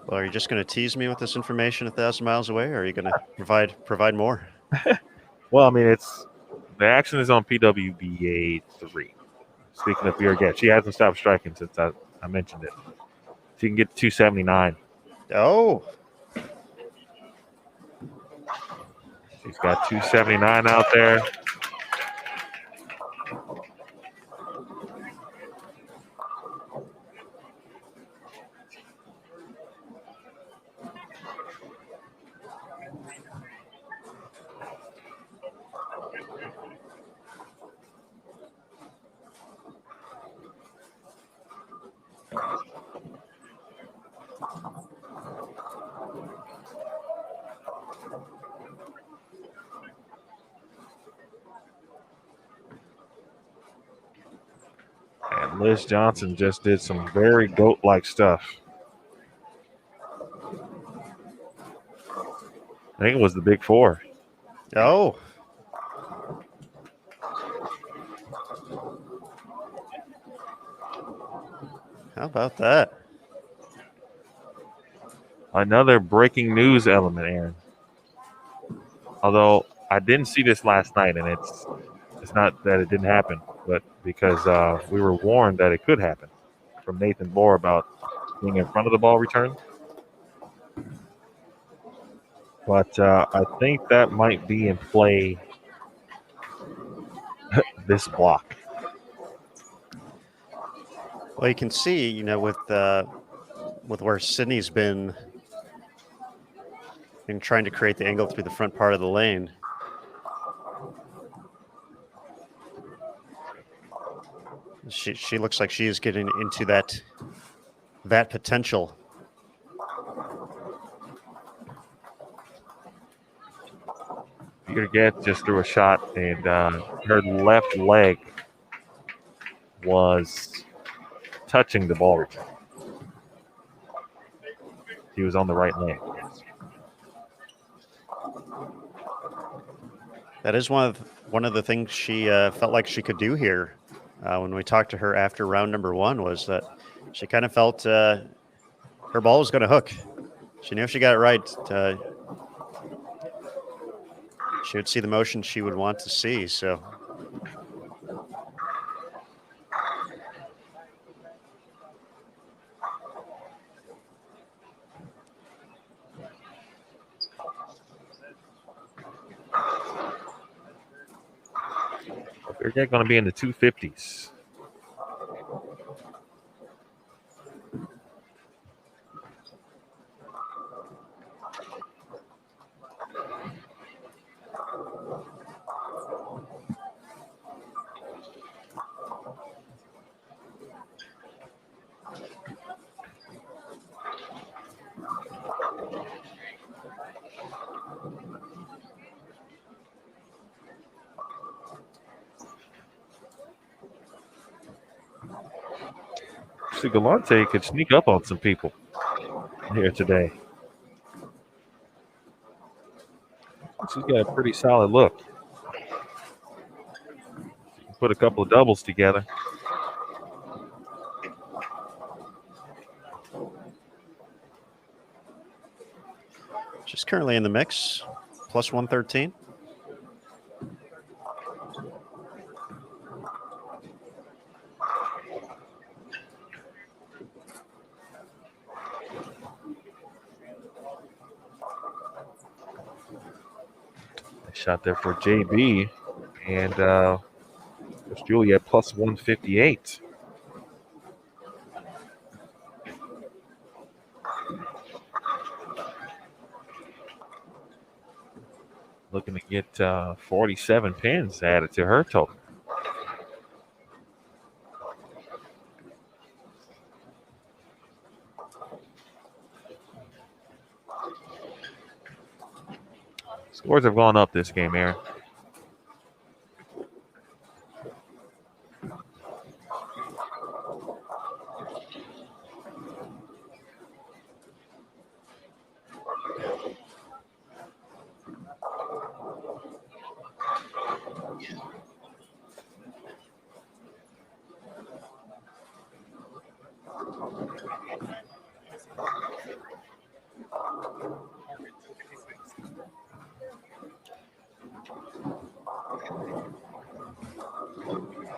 Well, are you just going to tease me with this information 1,000 miles away, or are you going to provide more? Well, I mean, the action is on PWBA 3. Speaking of Beer Gat, she hasn't stopped striking since I mentioned it. She can get to 279. Oh. She's got 279 out there. And Liz Johnson just did some very GOAT-like stuff. I think it was the Big Four. Oh. How about that? Another breaking news element, Aaron. Although I didn't see this last night, and it's not that it didn't happen, but because we were warned that it could happen from Nathan Bohr about being in front of the ball return. But I think that might be in play this block. Well, you can see, with where Sydney's been and trying to create the angle through the front part of the lane. She looks like she is getting into that potential. Peter Getz just threw a shot, and her left leg was touching the ball return. He was on the right leg. That is one of the things she felt like she could do here. When we talked to her after round number 1, was that she kind of felt her ball was going to hook. She knew if she got it right, she would see the motion she would want to see. So They're going to be in the 250s. Galante could sneak up on some people here today. She's got a pretty solid look. She can put a couple of doubles together. She's currently in the mix, plus 113. Shot there for JB, and there's Julie at plus 158. Looking to get 47 pins added to her total. Scores have gone up this game, Aaron.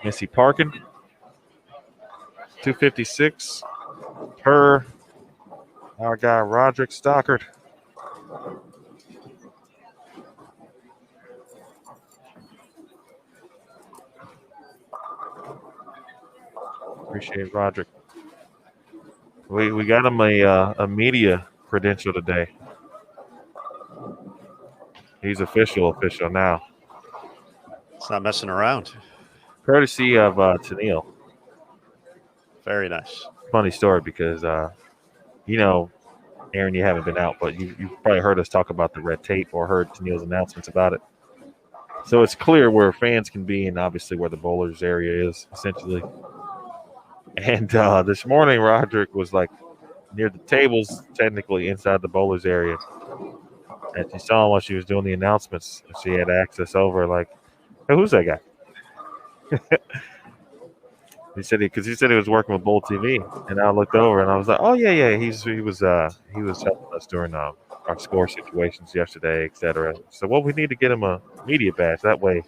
Missy Parkin, 256. Her, our guy Roderick Stockard. Appreciate Roderick. We got him a media credential today. He's official now. It's not messing around. Courtesy of Tennille. Very nice. Funny story because, Aaron, you haven't been out, but you've probably heard us talk about the red tape or heard Tennille's announcements about it. So it's clear where fans can be and obviously where the bowlers area is, essentially. And this morning, Roderick was like near the tables, technically inside the bowlers area. And she saw him while she was doing the announcements. She had access over, like, hey, who's that guy? He said he was working with Bowl TV, and I looked over and I was like, oh yeah, he was helping us during our score situations yesterday, etc. So we need to get him a media badge. That way,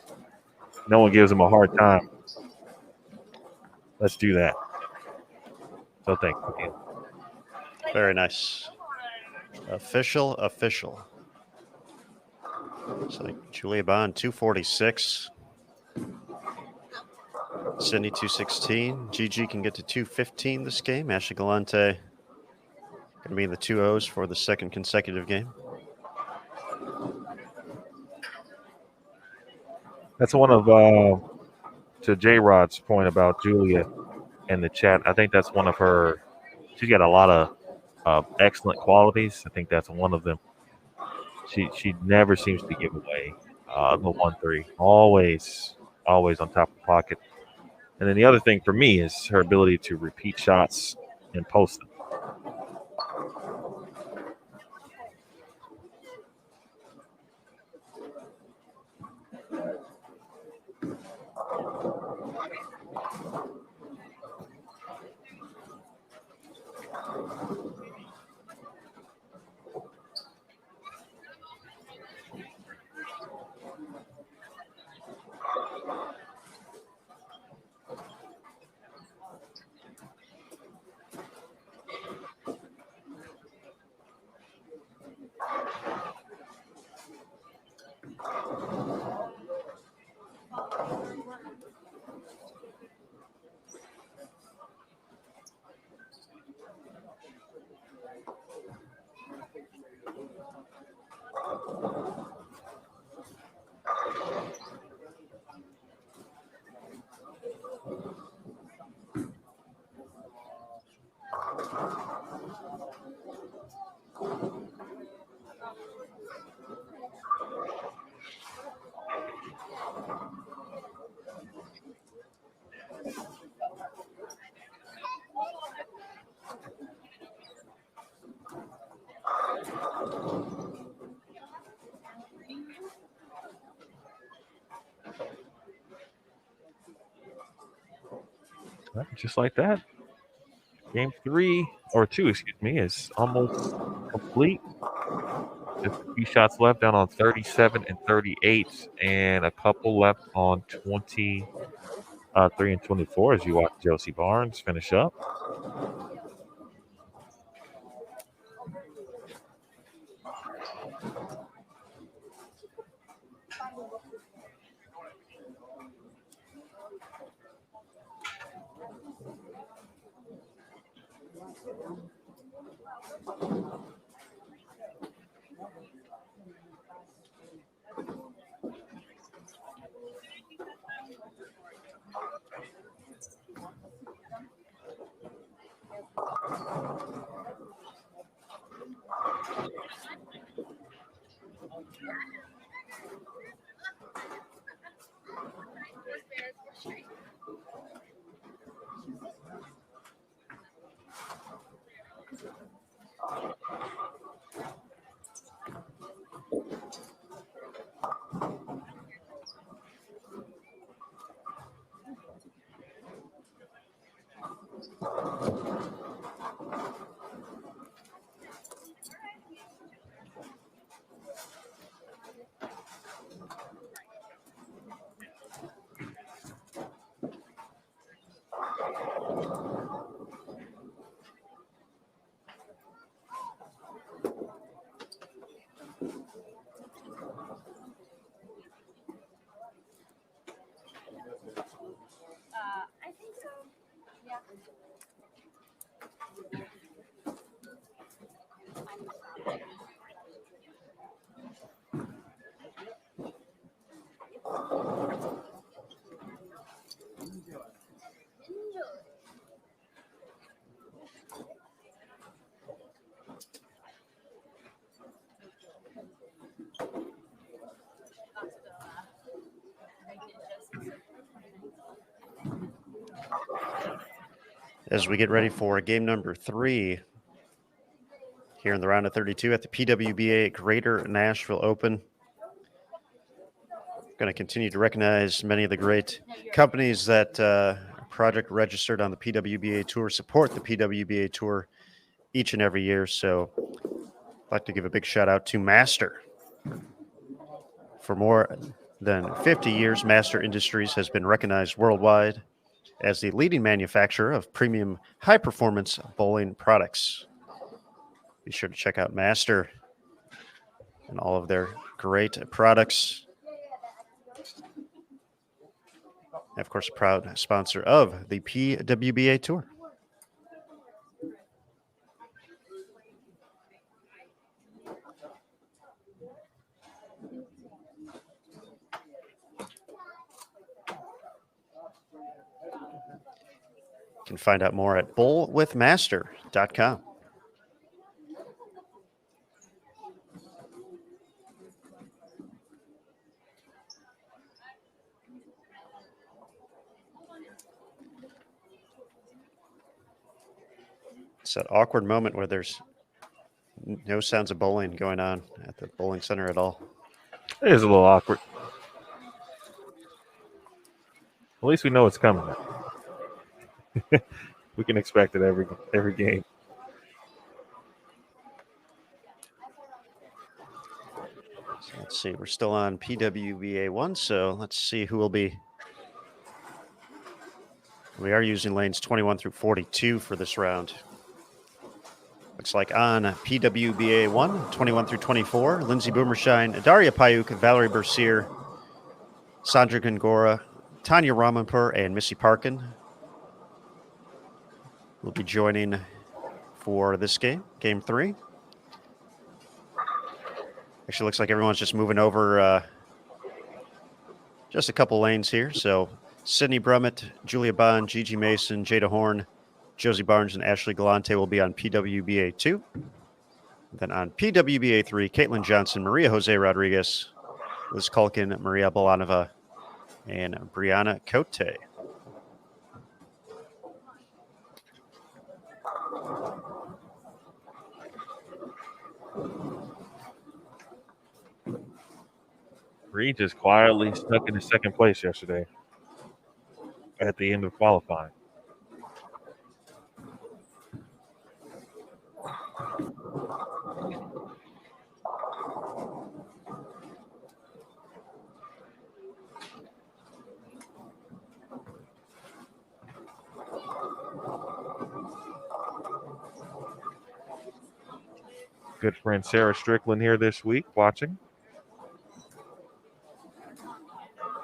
no one gives him a hard time. Let's do that. So thank you. Very nice. Official. It's like Julia Bond, 246. Sydney, 216. Gigi can get to 215 this game. Ashley Galante going to be in the 2-0s for the second consecutive game. That's one of to J Rod's point about Julia in the chat. I think that's one of her. She's got a lot of excellent qualities. I think that's one of them. She never seems to give away the 1-3. Always on top of the pocket. And then the other thing for me is her ability to repeat shots and post them. Just like that. Game 3 or 2, excuse me, is almost complete. Just a few shots left down on 37 and 38, and a couple left on 23 and 24 as you watch Josie Barnes finish up. I think so. Yeah. As we get ready for game number 3 here in the round of 32 at the PWBA Greater Nashville Open. Going to continue to recognize many of the great companies that project registered on the PWBA Tour, support the PWBA Tour each and every year. So I'd like to give a big shout out to Master. For more than 50 years, Master Industries has been recognized worldwide as the leading manufacturer of premium high-performance bowling products. Be sure to check out Master and all of their great products. And of course, a proud sponsor of the PWBA Tour. can find out more at bowlwithmaster.com. It's that awkward moment where there's no sounds of bowling going on at the bowling center at all. It is a little awkward. At least we know it's coming. We can expect it every game. So let's see. We're still on PWBA 1, so let's see who will be. We are using lanes 21 through 42 for this round. Looks like on PWBA 1, 21 through 24, Lindsay Boomershine, Daria Payuk, Valerie Bercier, Sandra Gongora, Tanya Ramanpur, and Missy Parkin will be joining for this game, Game 3. Actually, looks like everyone's just moving over just a couple lanes here. So Sydney Brummett, Julia Bond, Gigi Mason, Jada Horn, Josie Barnes, and Ashley Galante will be on PWBA 2. Then on PWBA 3, Caitlin Johnson, Maria Jose Rodriguez, Liz Culkin, Maria Bolanova, and Brianna Cote. Reed just quietly stuck in second place yesterday at the end of qualifying. Good friend Sarah Strickland here this week watching.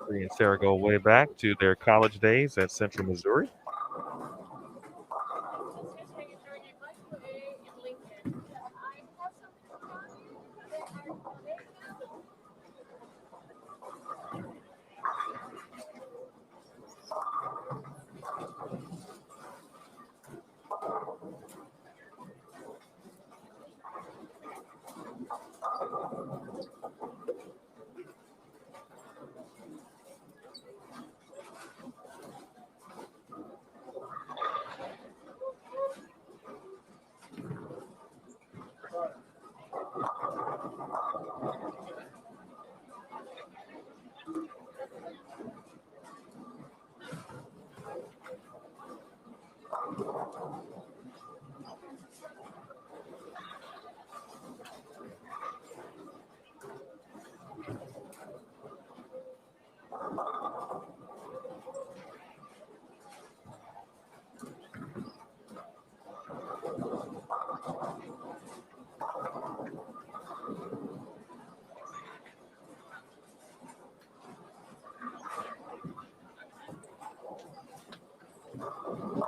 Bree and Sarah go way back to their college days at Central Missouri.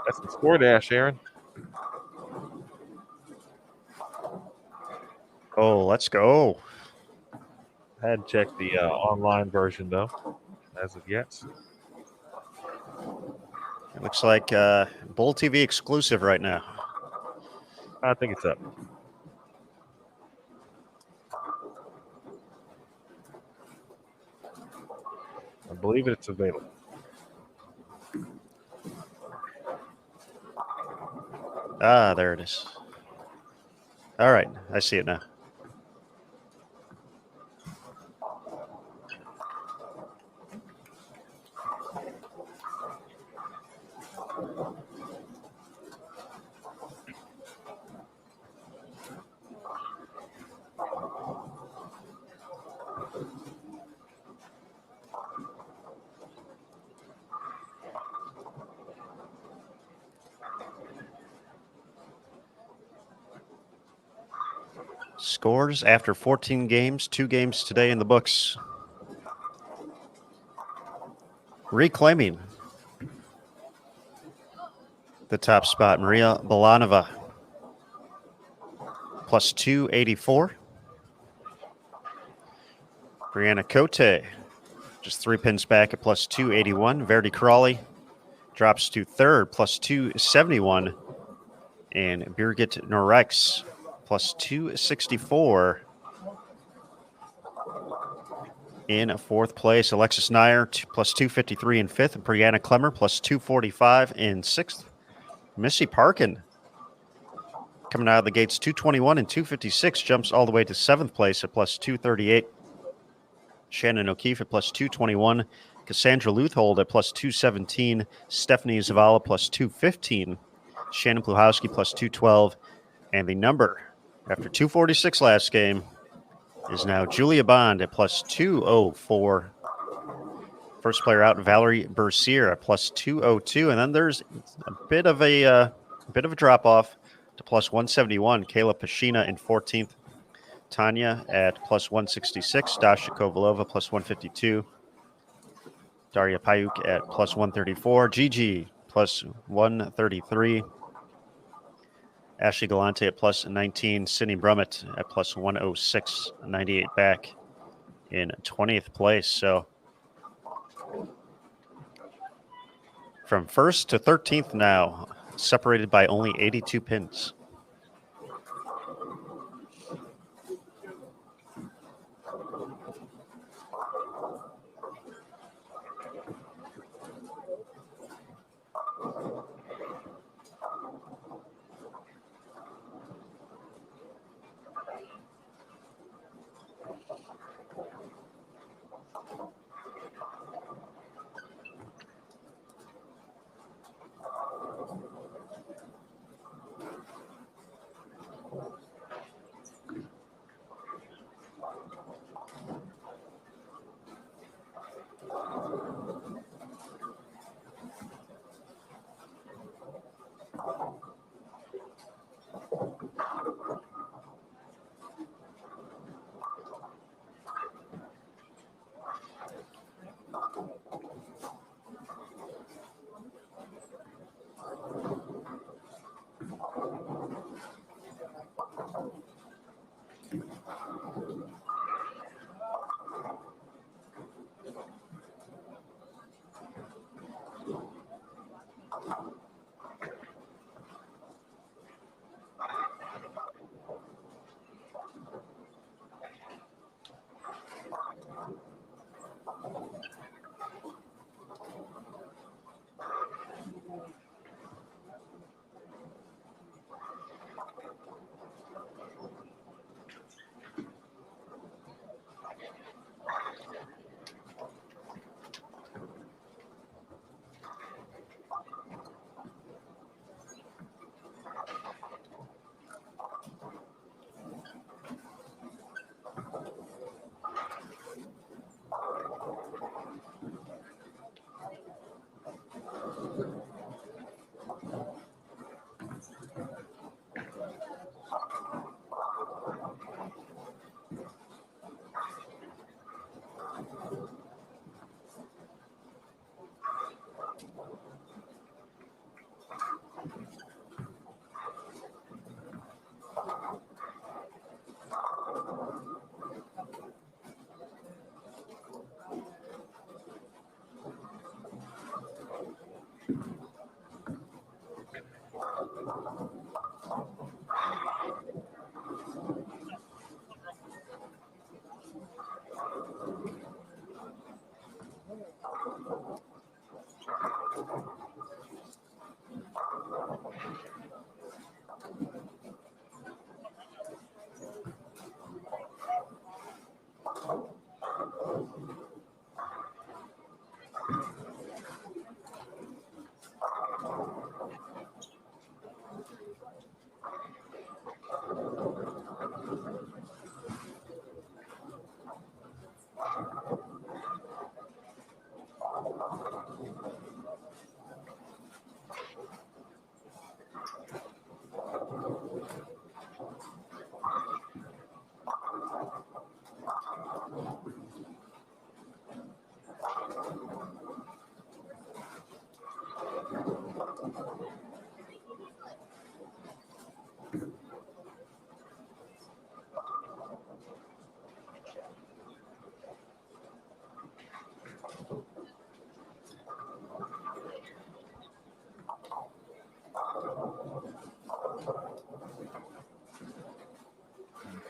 That's the score dash, Aaron. Oh, let's go. I hadn't checked the online version, though, as of yet. It looks like Bowl TV exclusive right now. I think it's up. I believe it's available. Ah, there it is. All right, I see it now. Scores after 14 games, 2 games today in the books. Reclaiming the top spot, Maria Bolanova, plus 284. Brianna Cote, just 3 pins back at plus 281. Verdi Crawley, drops to third, plus 271. And Birgit Norex, plus 264. In fourth place, Alexis Nyer, plus 253 in fifth. And Brianna Clemmer, plus 245 in sixth. Missy Parkin, coming out of the gates, 221 and 256, jumps all the way to seventh place at plus 238. Shannon O'Keefe at plus 221. Cassandra Luthold at plus 217. Stephanie Zavala plus 215. Shannon Pluhowski plus 212. And the number after 246 last game is now Julia Bond at plus 204. First player out, Valerie Bercier at plus 202. And then there's a bit of a drop off to plus 171. Kayla Pashina in 14th. Tanya at plus 166. Dasha Kovalova plus 152. Daria Payuk at plus 134. Gigi plus 133. Ashley Galante at plus 19. Sydney Brummett at plus 106. 98 back in 20th place. So from first to 13th now, separated by only 82 pins.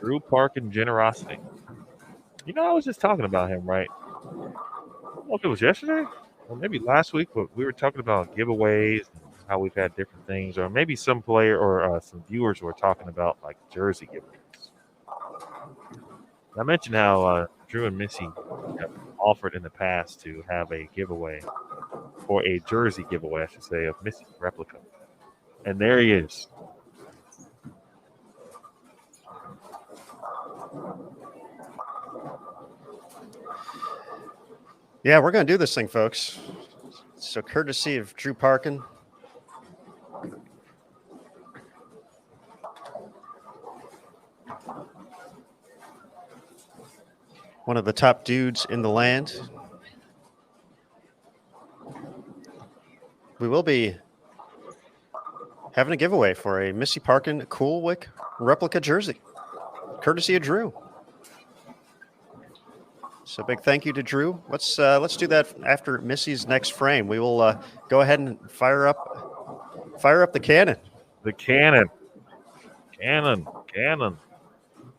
Drew Parkin generosity. You know, I was just talking about him, right? I don't know if it was yesterday or maybe last week, but we were talking about giveaways and how we've had different things, or maybe some player or some viewers were talking about like jersey giveaways. I mentioned how Drew and Missy have offered in the past to have a giveaway, or a jersey giveaway, I should say, of Missy's replica. And there he is. Yeah, we're going to do this thing, folks. So, courtesy of Drew Parkin. One of the top dudes in the land. We will be having a giveaway for a Missy Parkin Coolwick replica jersey, courtesy of Drew. So big thank you to Drew. Let's do that after Missy's next frame. We will go ahead and fire up the cannon. The cannon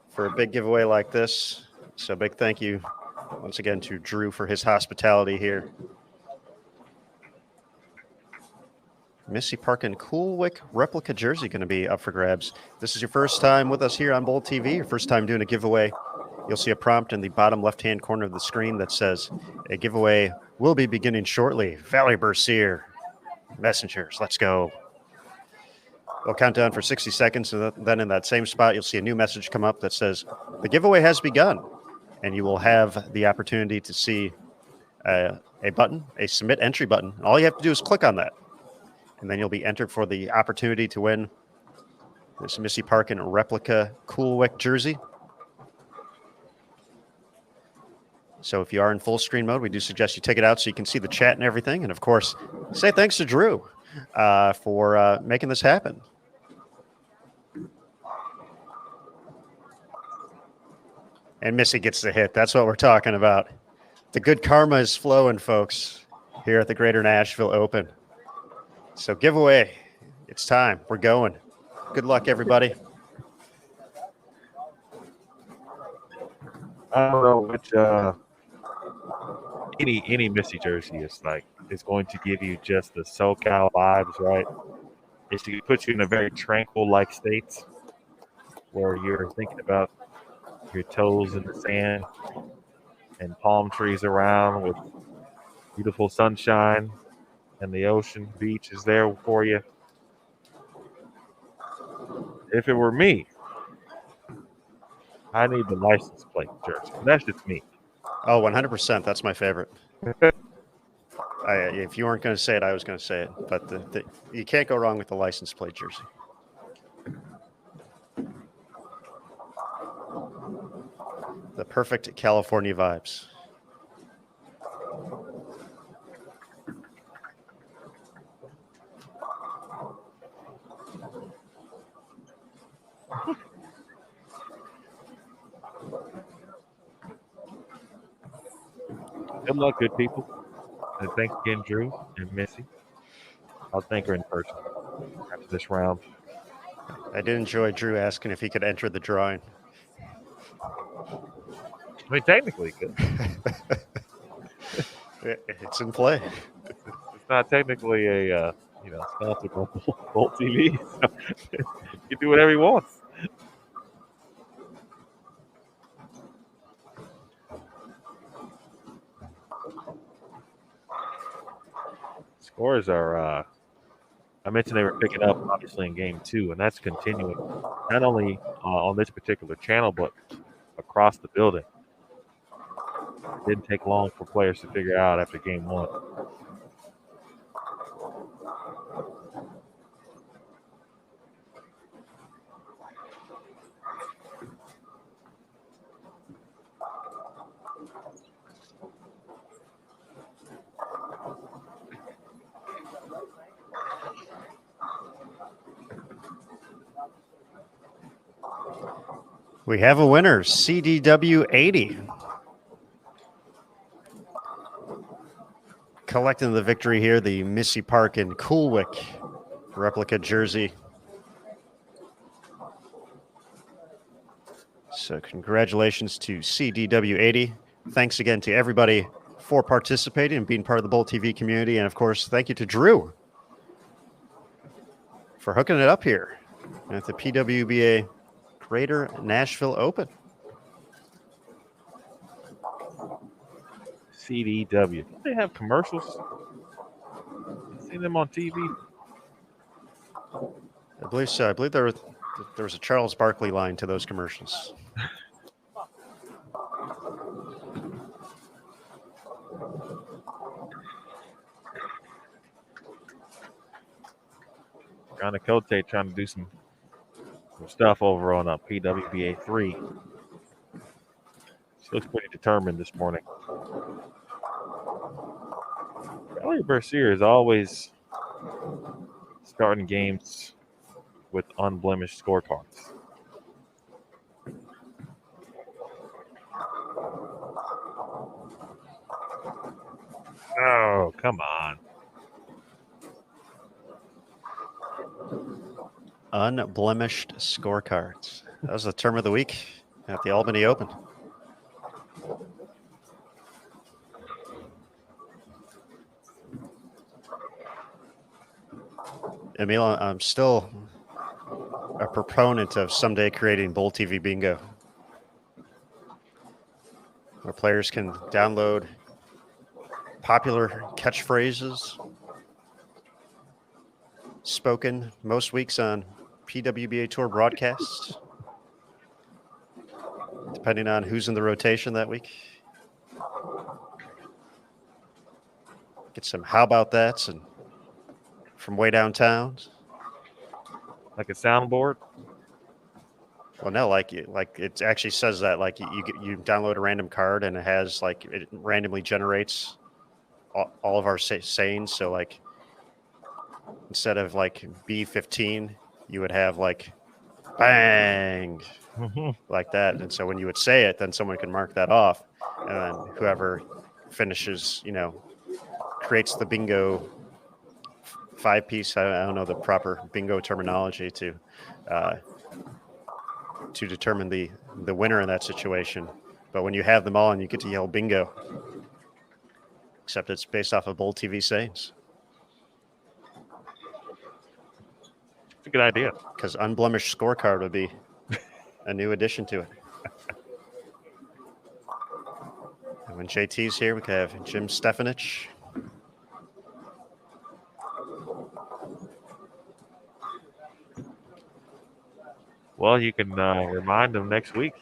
For a big giveaway like this. So big thank you once again to Drew for his hospitality here. Missy Parkin Coolwick replica jersey going to be up for grabs. This is your first time with us here on Bold TV, your first time doing a giveaway. You'll see a prompt in the bottom left-hand corner of the screen that says, a giveaway will be beginning shortly. Valley Bercier, messengers, let's go. We'll count down for 60 seconds, and then in that same spot, you'll see a new message come up that says, the giveaway has begun. And you will have the opportunity to see a button, a submit entry button. All you have to do is click on that. And then you'll be entered for the opportunity to win this Missy Parkin replica Coolwick jersey. So if you are in full screen mode, we do suggest you take it out so you can see the chat and everything. And, of course, say thanks to Drew for making this happen. And Missy gets the hit. That's what we're talking about. The good karma is flowing, folks, here at the Greater Nashville Open. So giveaway, it's time. We're going. Good luck, everybody. I don't know which any Missy jersey is like. It's going to give you just the SoCal vibes, right? It's to put you in a very tranquil-like state where you're thinking about your toes in the sand and palm trees around with beautiful sunshine and the ocean beach is there for you. If it were me, I need the license plate jersey. That's just me. Oh, 100%. That's my favorite. If you weren't going to say it, I was going to say it. But you can't go wrong with the license plate jersey. The perfect California vibes. Good luck, good people. And thanks again, Drew and Missy. I'll thank her in person after this round. I did enjoy Drew asking if he could enter the drawing. I mean, technically, good. It's in play. It's not technically a sponsored by Bolt TV. So you can do whatever he wants. Scores are, I mentioned they were picking up, obviously, in Game 2, and that's continuing not only on this particular channel, but across the building. It didn't take long for players to figure out after Game 1. We have a winner, CDW 80. Collecting the victory here, the Missy Parkin Coolwick replica jersey. So congratulations to CDW80. Thanks again to everybody for participating and being part of the Bowl TV community. And, of course, thank you to Drew for hooking it up here at the PWBA Greater Nashville Open. CDW. Don't they have commercials? I've seen them on TV. I believe so. I believe there was a Charles Barkley line to those commercials. Brianna Cote trying to do some stuff over on PWBA 3. She looks pretty determined this morning. Valerie Bercier is always starting games with unblemished scorecards. Oh, come on. Unblemished scorecards. That was the term of the week at the Albany Open. Emil, I'm still a proponent of someday creating Bowl TV Bingo, where players can download popular catchphrases spoken most weeks on PWBA Tour broadcasts, depending on who's in the rotation that week. Get some how about that's and from way downtown. Like a soundboard? Well, no, like it actually says that you download a random card and it has it randomly generates all of our sayings. So instead of B15, you would have bang like that. And so when you would say it, then someone can mark that off, and then whoever finishes, creates the bingo 5-piece. I don't know the proper bingo terminology to determine the winner in that situation. But when you have them all and you get to yell bingo, except it's based off of Bowl TV sayings. It's a good idea. Because unblemished scorecard would be a new addition to it. And when JT's here, we could have Jim Stefanich. Well, you can remind them next week.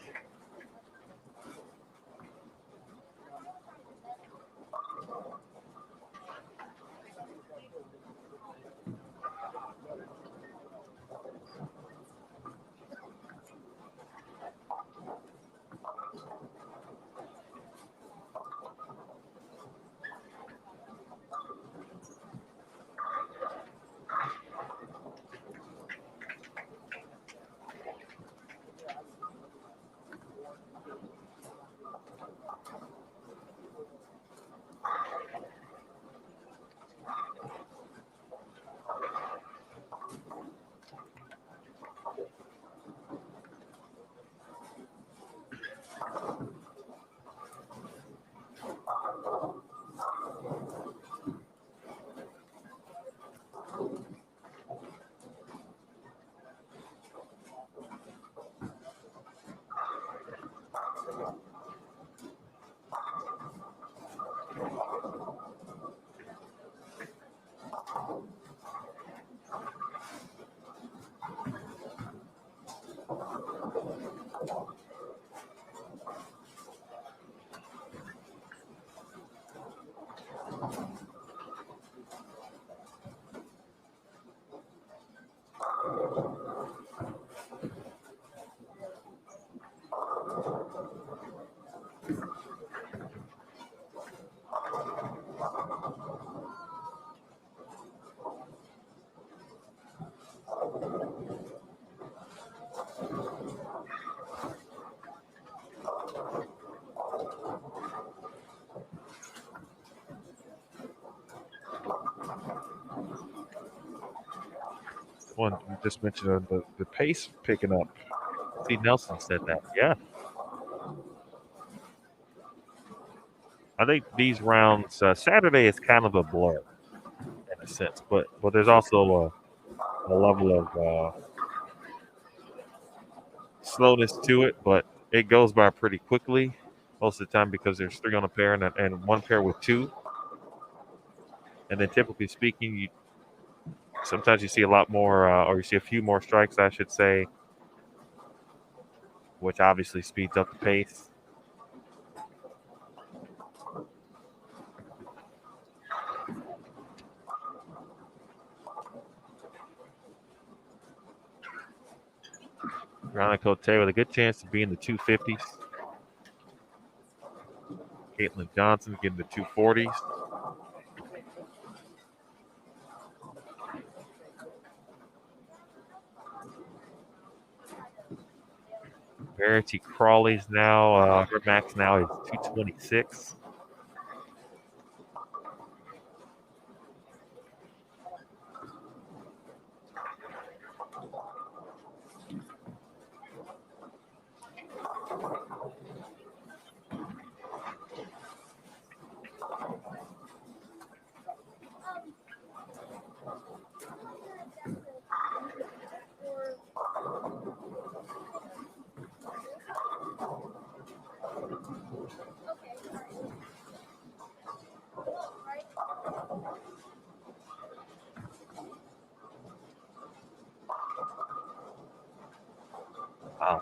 one you just mentioned the pace picking up. See, Nelson said that. Yeah. I think these rounds, Saturday is kind of a blur in a sense, but there's also a level of slowness to it, but it goes by pretty quickly most of the time because there's 3 on a pair and one pair with 2. And then typically speaking, sometimes you see a lot more, or you see a few more strikes, I should say, which obviously speeds up the pace. Veronica Cote with a good chance to be in the 250s. Caitlin Johnson getting the 240s. Verity Crawley's now, her max now is 226. Wow.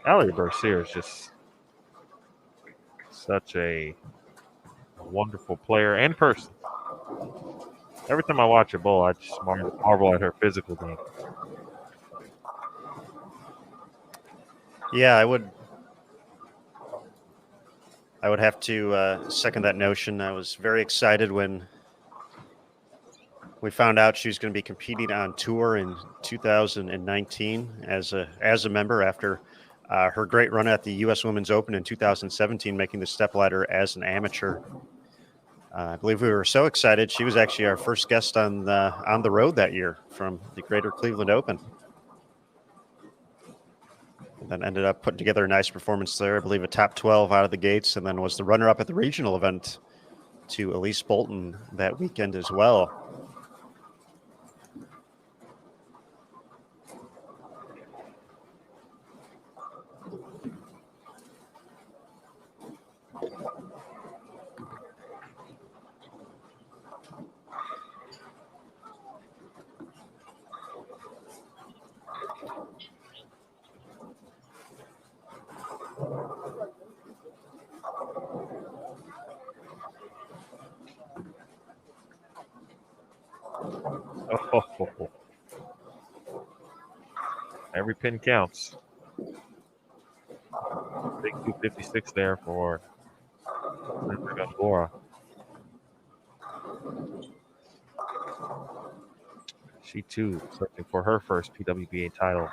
Allie Bercier is just such a wonderful player and person. Every time I watch her bowl, I just marvel at her physical game. Yeah, I would have to second that notion. I was very excited when we found out she was going to be competing on tour in 2019 as a member after her great run at the U.S. Women's Open in 2017, making the stepladder as an amateur. I believe we were so excited. She was actually our first guest on the road that year from the Greater Cleveland Open. And then ended up putting together a nice performance there. I believe a top 12 out of the gates, and then was the runner-up at the regional event to Elise Bolton that weekend as well. Oh, every pin counts. Big 256 there for Gongora. She too searching for her first PWBA title.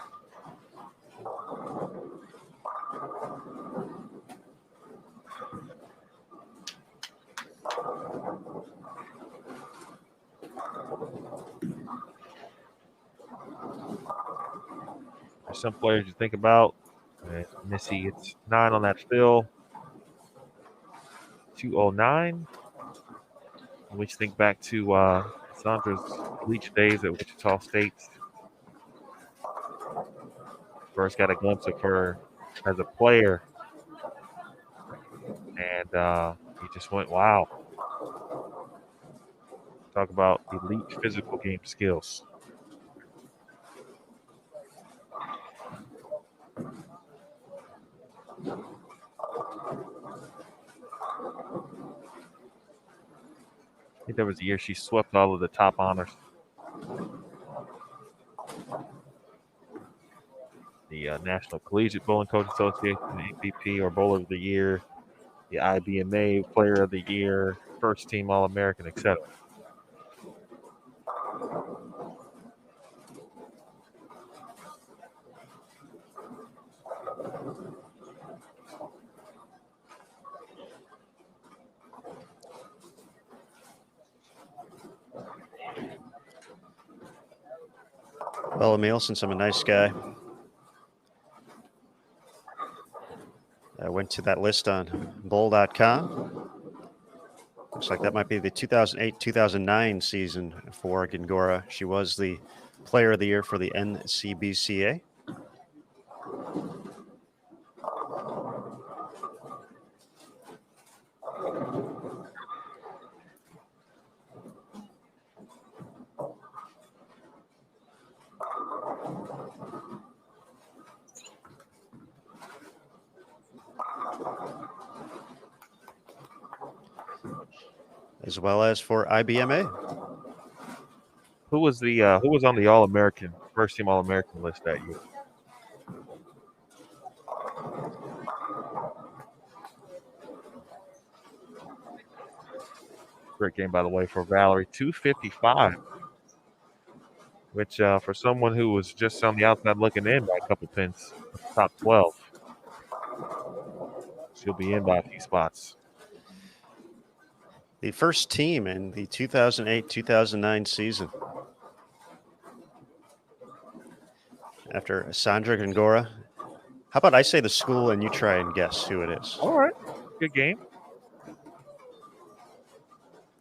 There's some players you think about. Missy, it's 9 on that fill. 209. And we just think back to Sandra's Leach days at Wichita State. First got a glimpse of her as a player. And he just went, wow. Talk about elite physical game skills. I think there was a year she swept all of the top honors. The National Collegiate Bowling Coach Association, MVP or Bowler of the Year, the IBMA Player of the Year, First Team All-American, etc. Well, Emil, since I'm a nice guy, I went to that list on bowl.com. Looks like that might be the 2008-2009 season for Gingora. She was the player of the year for the NCBCA. As well as for IBMA. Who was on the All-American first team All-American list that year? Great game, by the way, for Valerie. 255, which for someone who was just on the outside looking in by a couple pins, top 12. She'll be in by a few spots. The first team in the 2008-2009 season. After Sandra Gongora. How about I say the school and you try and guess who it is? All right. Good game.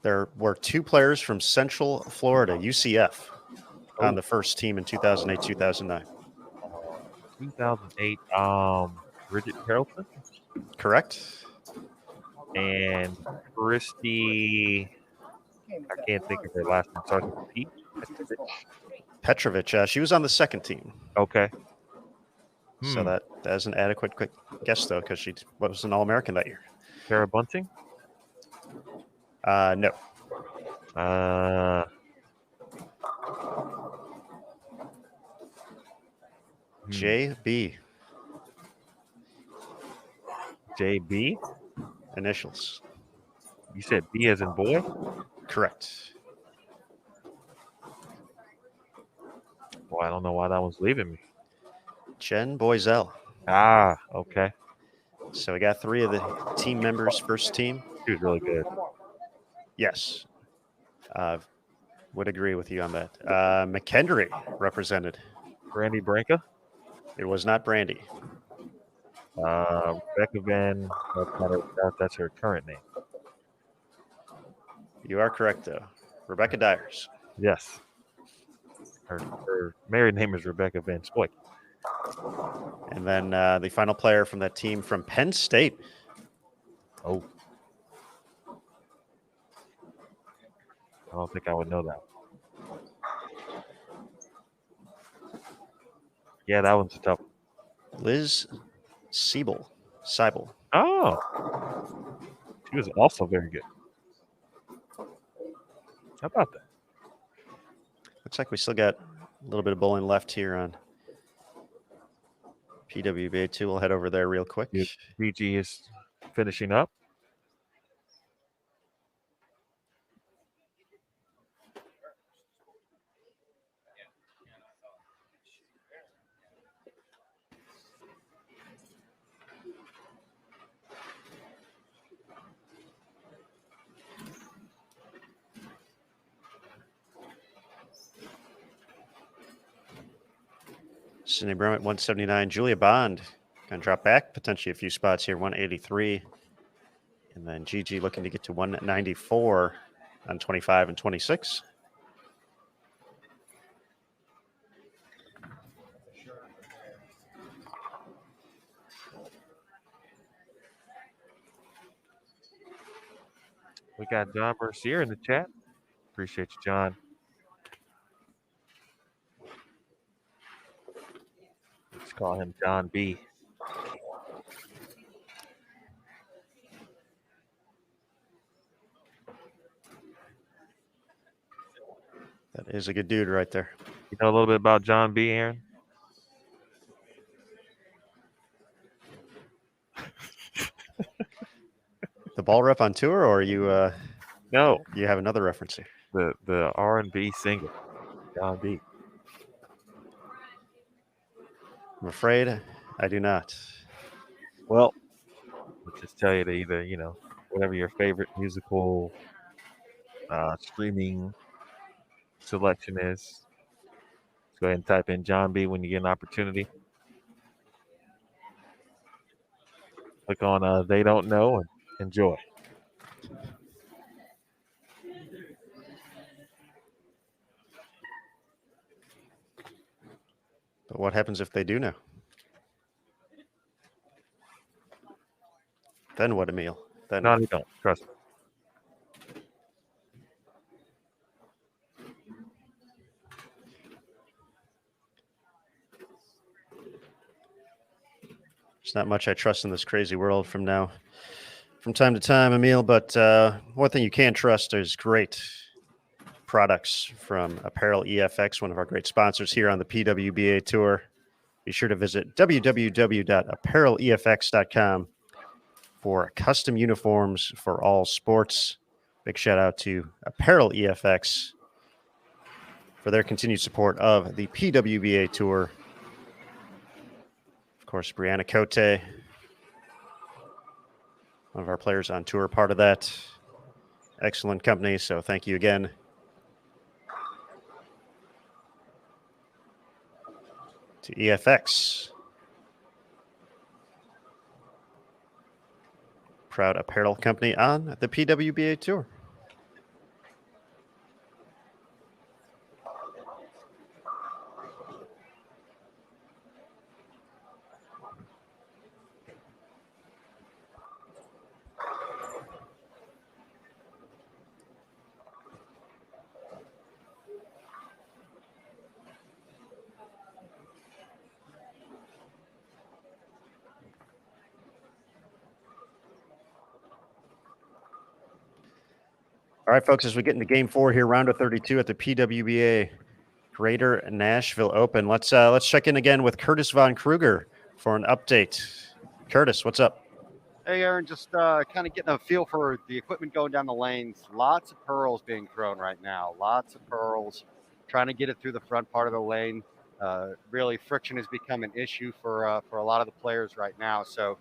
There were two players from Central Florida, UCF, on the first team in 2008-2009. 2008, Bridget Harrelson Correct? and Christy. I can't think of her last name. Starts with a P. Petrovic. She was on the second team. Okay. So that is an adequate quick guess, though, because she was an All-American that year. Sarah Bunting? No. JB. JB? Initials. You said B as in boy? Correct. Boy, I don't know why that one's leaving me. Jen Boisel. Ah, okay. So we got three of the team members, first team. She was really good. Yes. Would agree with you on that. McKendry represented. Brandy Branca? It was not Brandy. Rebecca Van, that's her current name. You are correct, though. Rebecca Dyers. Yes. Her married name is Rebecca Van Spoik. And then the final player from that team from Penn State. Oh. I don't think I would know that. Yeah, that one's tough. Liz Seibel. Oh. She was also very good. How about that? Looks like we still got a little bit of bowling left here on PWBA 2. We'll head over there real quick. BG is finishing up. Sydney Brum at 179. Julia Bond going to drop back potentially a few spots here, 183. And then Gigi looking to get to 194 on 25 and 26. We got John Mercier in the chat. Appreciate you, John. Let's call him John B. That is a good dude right there. You know a little bit about John B., Aaron? The ball rep on tour, or you? No. You have another reference here. The R&B singer, John B. I'm afraid I do not. Well, let's just tell you to either, whatever your favorite musical streaming selection is, Go ahead and type in John B when you get an opportunity. Click on They Don't Know and enjoy. But what happens if they do know? Then what, Emil? Then No, they don't. Trust me. there's not much I trust in this crazy world from time to time, Emil. But one thing you can trust is great products from Apparel EFX, one of our great sponsors here on the PWBA Tour. Be sure to visit www.apparelefx.com for custom uniforms for all sports. Big shout out to Apparel EFX for their continued support of the PWBA Tour. Of course, Brianna Cote, one of our players on tour, part of that. Excellent company, so thank you again. To EFX. Proud apparel company on the PWBA Tour. All right, folks, as we get into game 4 here, round of 32 at the PWBA Greater Nashville Open. Let's check in again with Curtis Von Kruger for an update. Curtis, what's up? Hey, Aaron, just kind of getting a feel for the equipment going down the lanes. Lots of pearls being thrown right now. Lots of pearls, trying to get it through the front part of the lane. Really, friction has become an issue for a lot of the players right now. So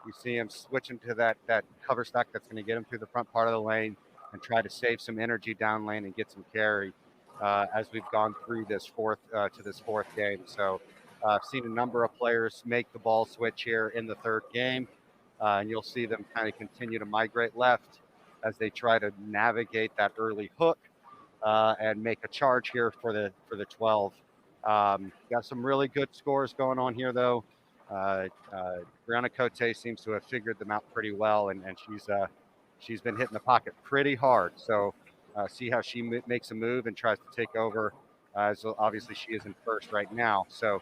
you see them switching to that cover stock that's going to get them through the front part of the lane and try to save some energy down lane and get some carry as we've gone through this fourth game. So I've seen a number of players make the ball switch here in the third game. And you'll see them kind of continue to migrate left as they try to navigate that early hook and make a charge here for the 12. Got some really good scores going on here, though. Brianna Cote seems to have figured them out pretty well, and she's been hitting the pocket pretty hard. So see how she makes a move and tries to take over. So obviously she is in first right now. So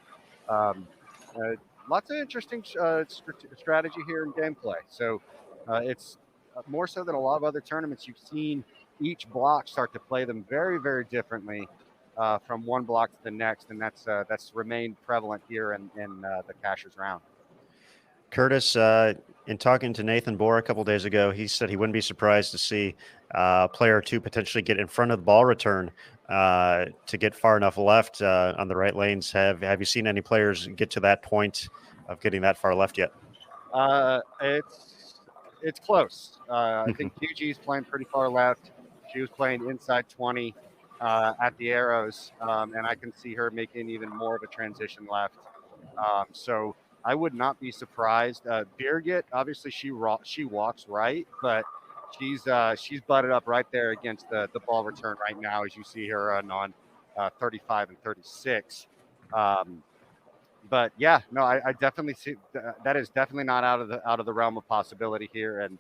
lots of interesting strategy here in gameplay. So it's more so than a lot of other tournaments. You've seen each block start to play them very, very differently from one block to the next, and that's remained prevalent here in the Cashers round. Curtis, in talking to Nathan Bohr a couple days ago, he said he wouldn't be surprised to see a player or two potentially get in front of the ball return to get far enough left on the right lanes. Have you seen any players get to that point of getting that far left yet? It's close. I think QG's playing pretty far left. She was playing inside 20 at the arrows, and I can see her making even more of a transition left. So I would not be surprised. Birgit, obviously she walks right, but she's butted up right there against the ball return right now, as you see her on 35 and 36. But yeah, no, I definitely see that is definitely not out of the realm of possibility here, and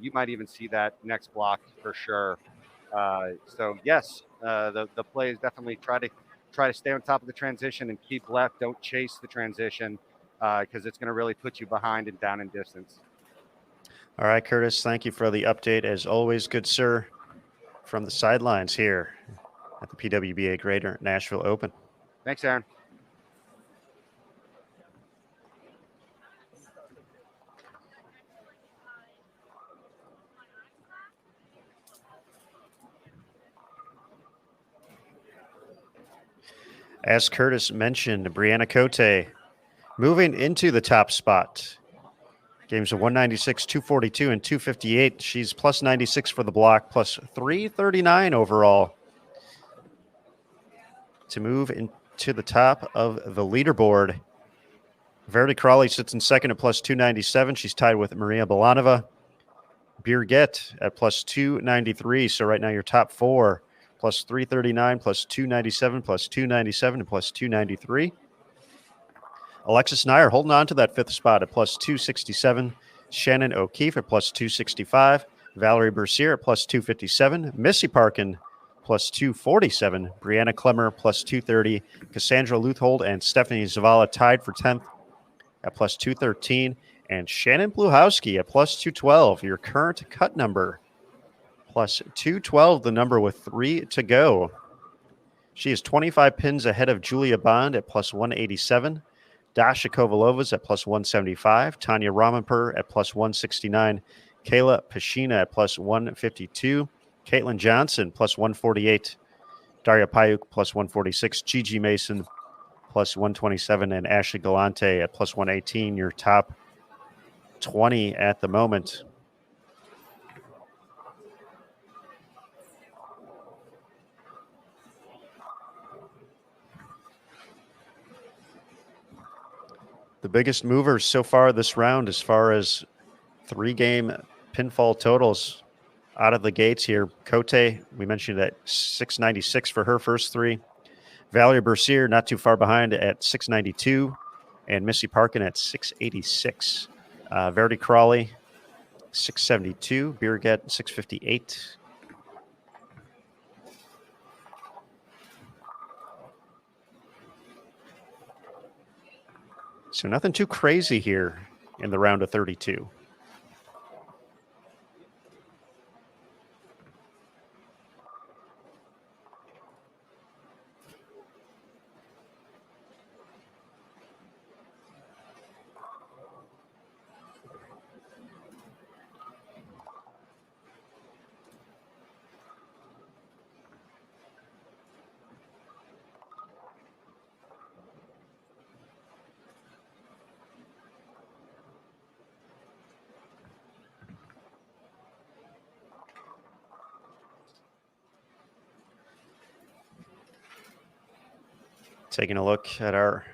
you might even see that next block for sure. So yes, the play is definitely try to stay on top of the transition and keep left. Don't chase the transition because it's going to really put you behind and down in distance. All right, Curtis, thank you for the update. As always, good sir, from the sidelines here at the PWBA Greater Nashville Open. Thanks, Aaron. As Curtis mentioned, Brianna Cote moving into the top spot. Games of 196, 242, and 258. She's plus 96 for the block, plus 339 overall to move to the top of the leaderboard. Verity Crawley sits in second at plus 297. She's tied with Maria Belanova. Birgit at plus 293. So right now your top four, plus 339, plus 297, plus 297, and plus 293. Alexis Nyer holding on to that fifth spot at plus 267. Shannon O'Keefe at plus 265. Valerie Bercier at plus 257. Missy Parkin plus 247. Brianna Clemmer plus 230. Cassandra Luthold and Stephanie Zavala tied for 10th at plus 213. And Shannon Bluhowski at plus 212. Your current cut number, plus 212, the number with 3 to go. She is 25 pins ahead of Julia Bond at plus 187. Dasha Kovalova's at plus 175. Tanya Ramaper at plus 169. Kayla Pashina at plus 152. Caitlin Johnson plus 148. Daria Payuk plus 146. Gigi Mason plus 127. And Ashley Galante at plus 118. Your top 20 at the moment. The biggest movers so far this round, as far as 3-game pinfall totals out of the gates here. Cote, we mentioned at 696 for her first 3. Valerie Bercier not too far behind at 692. And Missy Parkin at 686. Verity Crawley, 672. Birgit, 658. So nothing too crazy here in the round of 32. Taking a look at our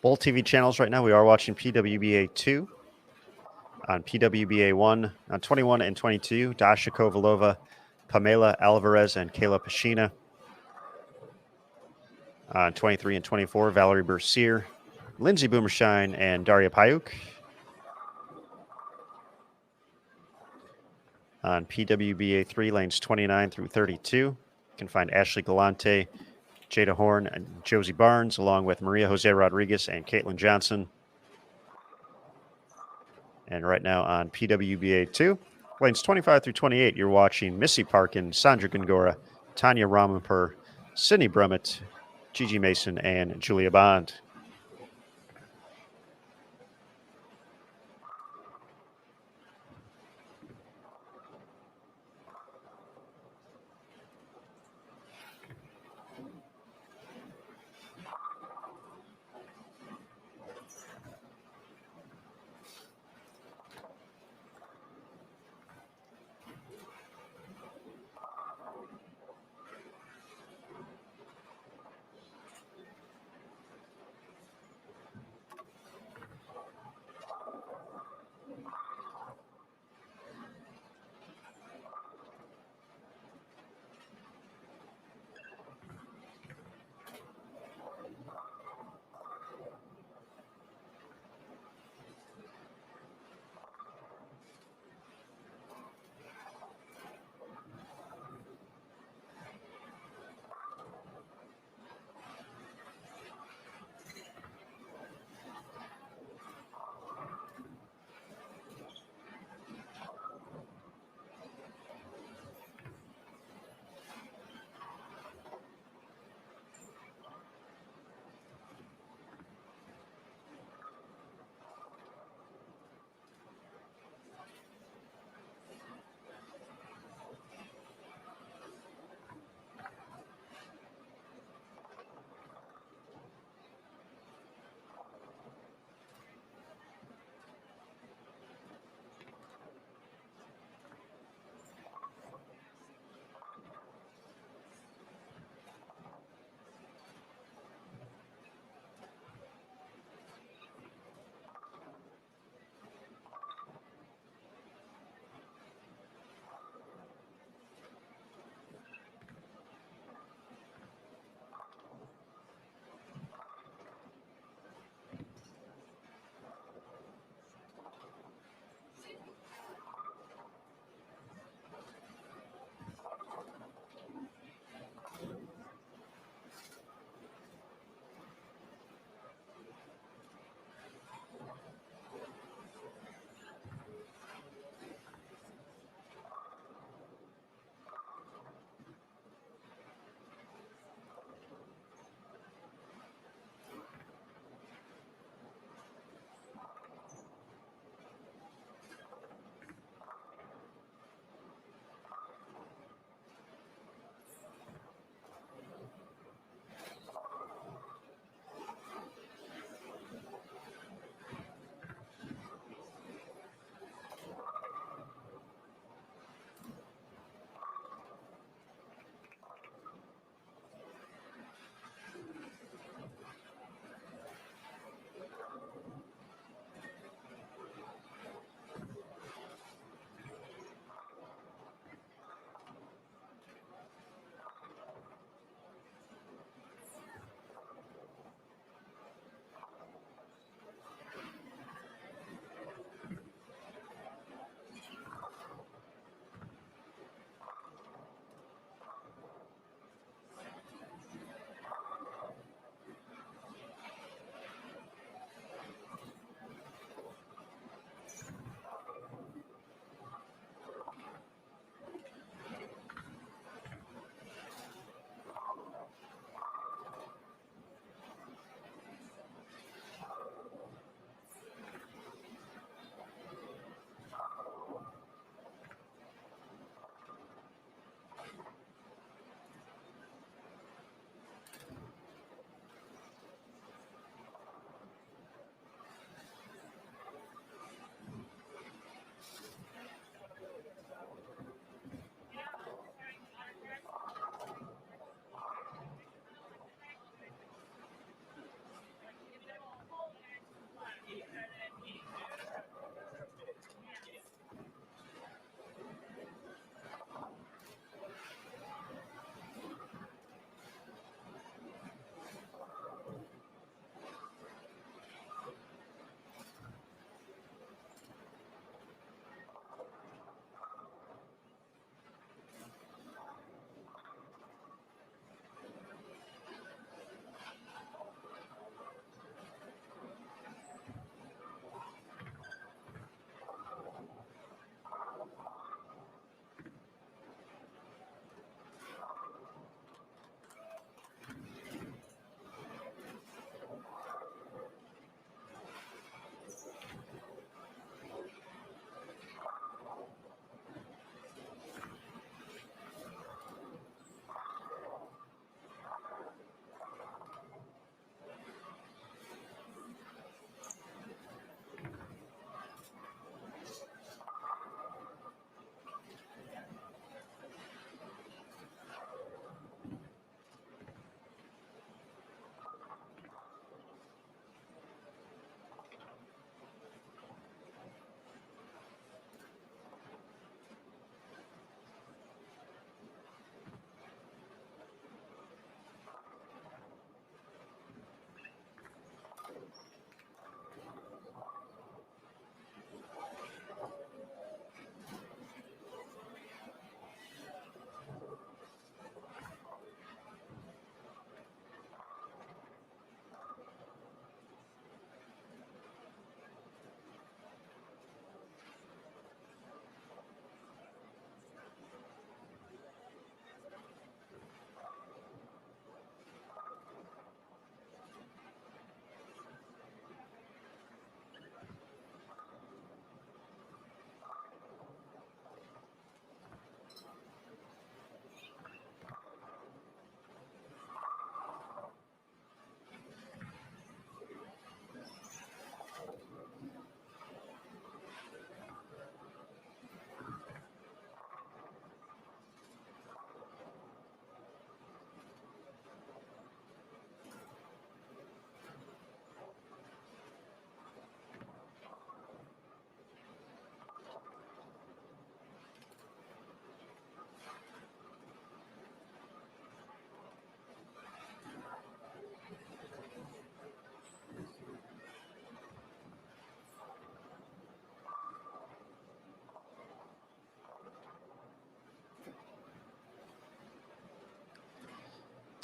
Bowl TV channels right now, we are watching PWBA 2. On PWBA 1, on 21 and 22, Dasha Kovalova, Pamela Alvarez, and Kayla Pashina. On 23 and 24, Valerie Bercier, Lindsay Boomershine, and Daria Payuk. On PWBA 3, lanes 29 through 32, you can find Ashley Galante, Jada Horn, and Josie Barnes, along with Maria Jose Rodriguez and Caitlin Johnson. And right now on PWBA 2, lanes 25 through 28, you're watching Missy Parkin, Sandra Gongora, Tanya Ramaper, Sydney Brummett, Gigi Mason, and Julia Bond.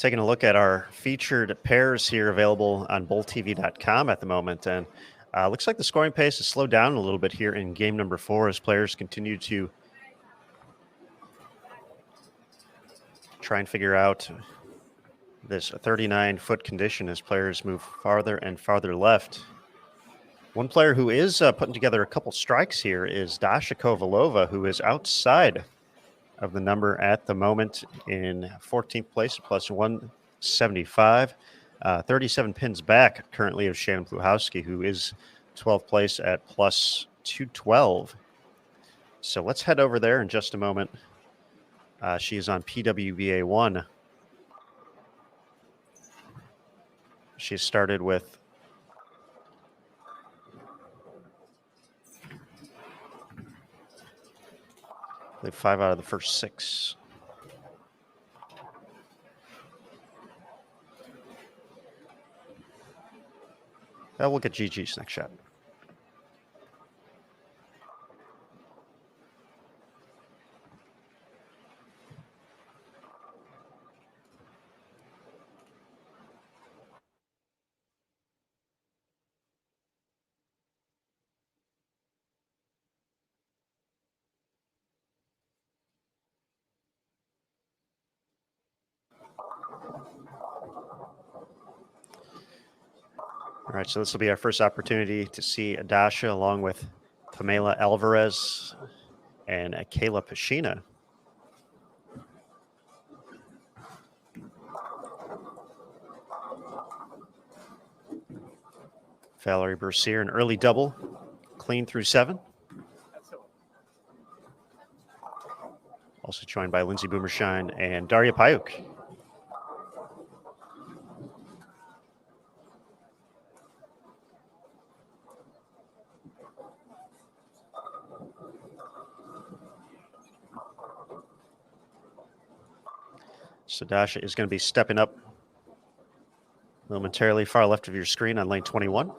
taking a look at our featured pairs here available on BowlTV.com at the moment. And looks like the scoring pace has slowed down a little bit here in game number 4 as players continue to try and figure out this 39-foot condition as players move farther and farther left. One player who is putting together a couple strikes here is Dasha Kovalova, who is outside of the number at the moment in 14th place, plus 175. 37 pins back currently of Shannon Pluhowski, who is 12th place at plus 212. So let's head over there in just a moment. She is on PWBA 1. She started with I believe 5 out of the first 6. We'll get GG's next shot. All right, so this will be our first opportunity to see Dasha along with Pamela Alvarez and Kayla Pashina. Valerie Bercier, an early double, clean through 7. Also joined by Lindsay Boomershine and Daria Payuk. So Dasha is going to be stepping up momentarily far left of your screen on lane 21.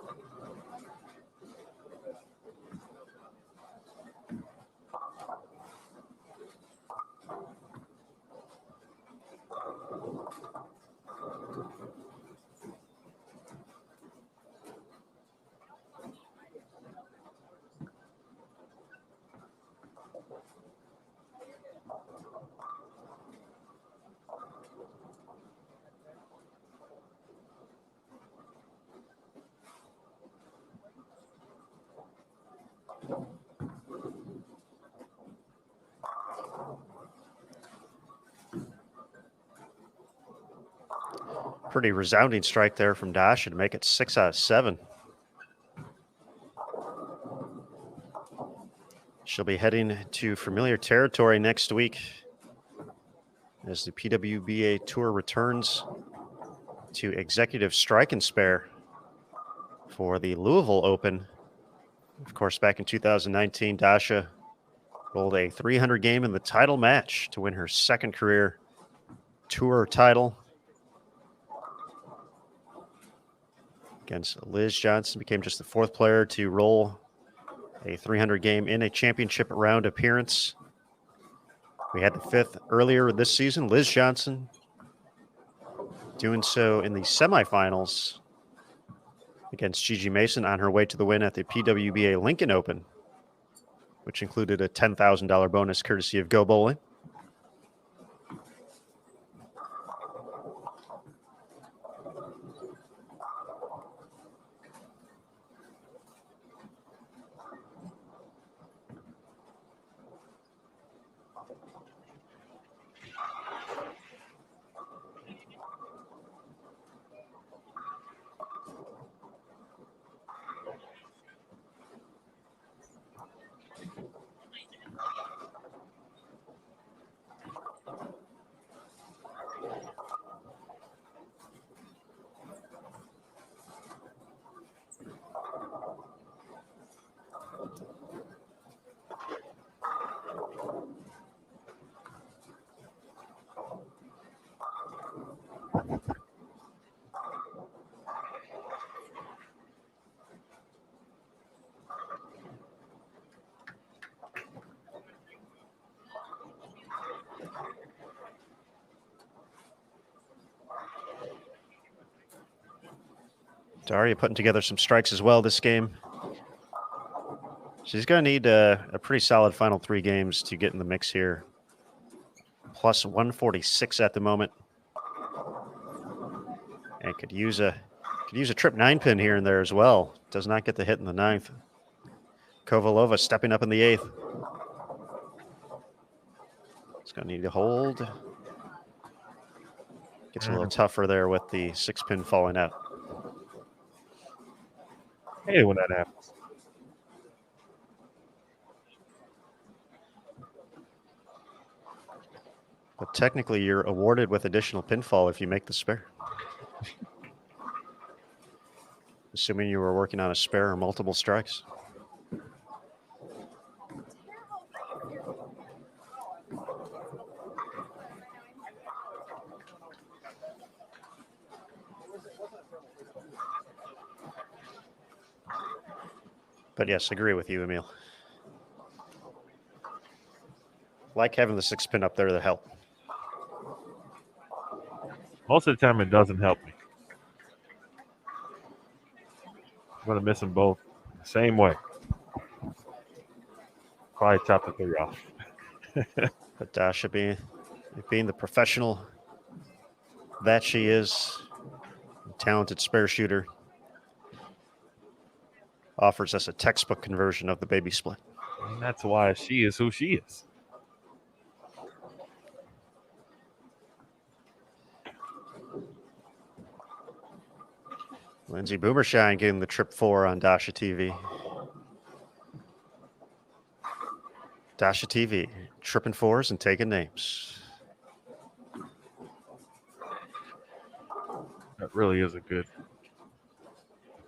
Pretty resounding strike there from Dasha to make it 6 out of 7. She'll be heading to familiar territory next week as the PWBA Tour returns to executive strike and spare for the Louisville Open. Of course, back in 2019, Dasha rolled a 300 game in the title match to win her second career tour title. Against Liz Johnson, became just the 4th player to roll a 300 game in a championship round appearance. We had the 5th earlier this season, Liz Johnson, doing so in the semifinals against Gigi Mason on her way to the win at the PWBA Lincoln Open, which included a $10,000 bonus courtesy of Go Bowling. Daria putting together some strikes as well this game. She's going to need a pretty solid final 3 games to get in the mix here. Plus 146 at the moment. And could use a trip 9-pin here and there as well. Does not get the hit in the 9th. Kovalova stepping up in the 8th. It's going to need to hold. Gets a little tougher there with the 6-pin falling out. Hey, when that happens. But technically, you're awarded with additional pinfall if you make the spare. Assuming you were working on a spare or multiple strikes. But yes, agree with you, Emil. Like having the 6-pin up there to help. Most of the time, it doesn't help me. I'm going to miss them both the same way. Probably top the 3 off. But Dasha being the professional that she is, talented spare shooter, offers us a textbook conversion of the baby split. And that's why she is who she is. Lindsay Boomershine getting the trip 4 on Dasha TV. Dasha TV, tripping 4s and taking names. That really is a good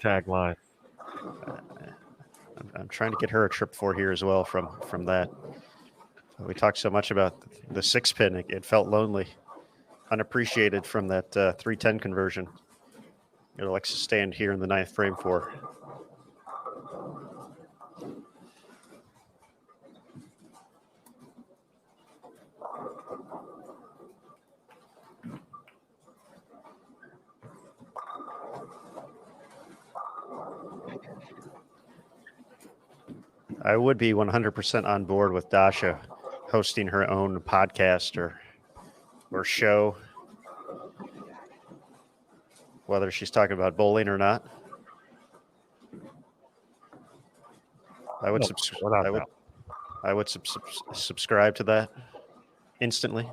tagline. I'm trying to get her a trip 4 here as well from that. We talked so much about the 6-pin. It felt lonely, unappreciated from that 310 conversion. It likes to stand here in the 9th frame for. I would be 100% on board with Dasha hosting her own podcast or show, whether she's talking about bowling or not. I would subscribe to that instantly.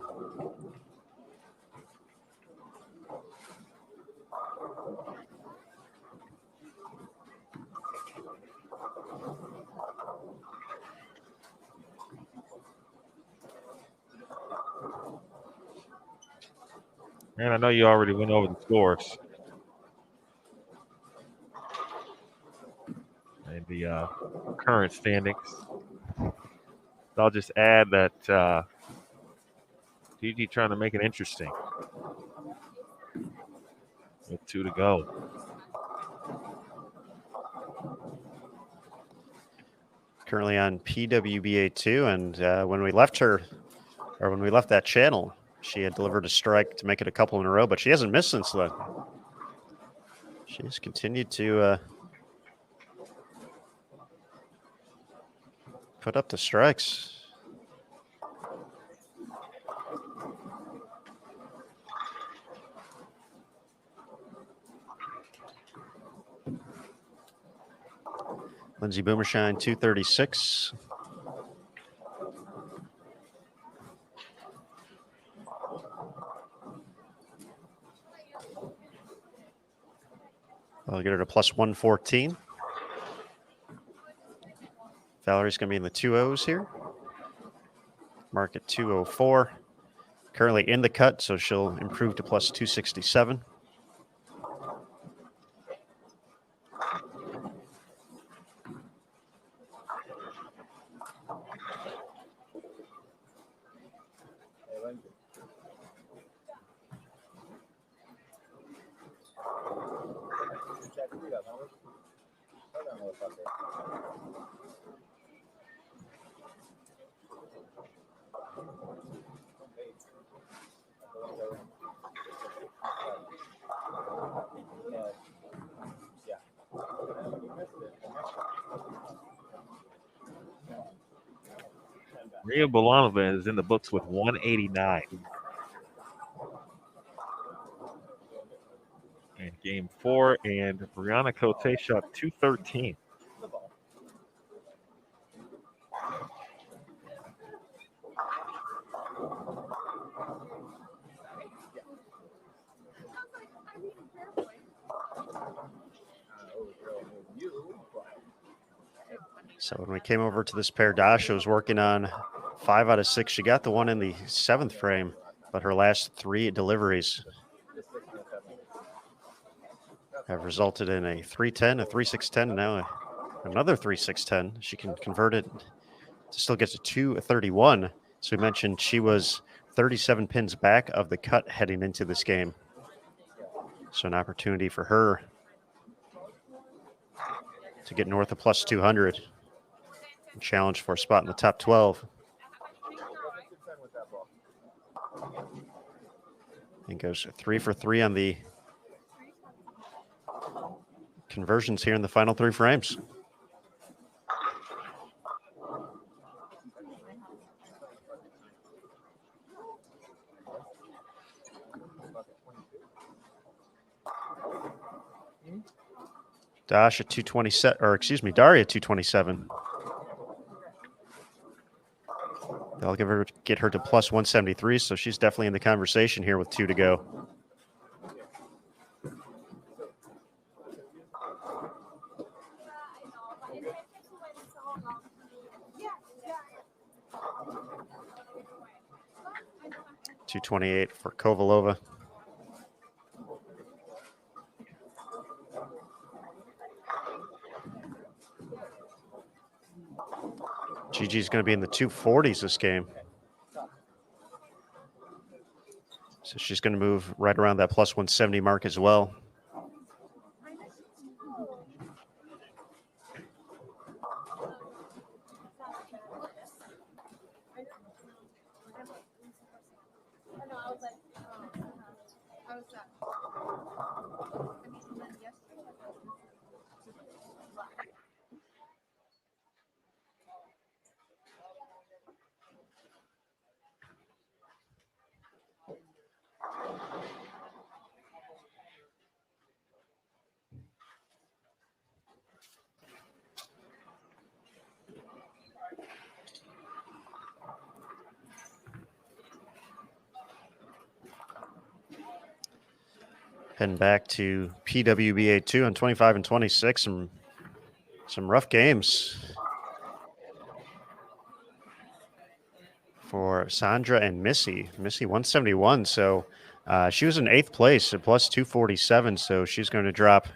Man, I know you already went over the scores. And the current standings. I'll just add that Gigi trying to make it interesting. With 2 to go. Currently on PWBA 2, and when we left that channel, she had delivered a strike to make it a couple in a row, but she hasn't missed since then. She has continued to put up the strikes. Lindsay Boomershine, 236. I'll get her to plus 114. Valerie's going to be in the 2-0s here. Mark at 204. Currently in the cut, so she'll improve to plus 267. Maria Bolanova is in the books with 189. In game 4, and Brianna Cote shot 213. So when we came over to this pair, Dasha was working on 5 out of 6. She got the one in the 7th frame, but her last 3 deliveries have resulted in a 310, a 3610, and now another 3610. She can convert it to still get to 231. So we mentioned she was 37 pins back of the cut heading into this game. So an opportunity for her to get north of plus 200. Challenge for a spot in the top 12. And goes 3 for 3 on the conversions here in the final 3 frames. Dasha 227, or excuse me, Daria 227. They'll get her to plus 173, so she's definitely in the conversation here with 2 to go. $228 for Kovalova. Gigi's going to be in the 240s this game. So she's going to move right around that plus 170 mark as well. Heading back to PWBA 2 on 25 and 26. Some rough games for Sandra and Missy. Missy 171. So she was in 8th place at plus 247. So she's going to drop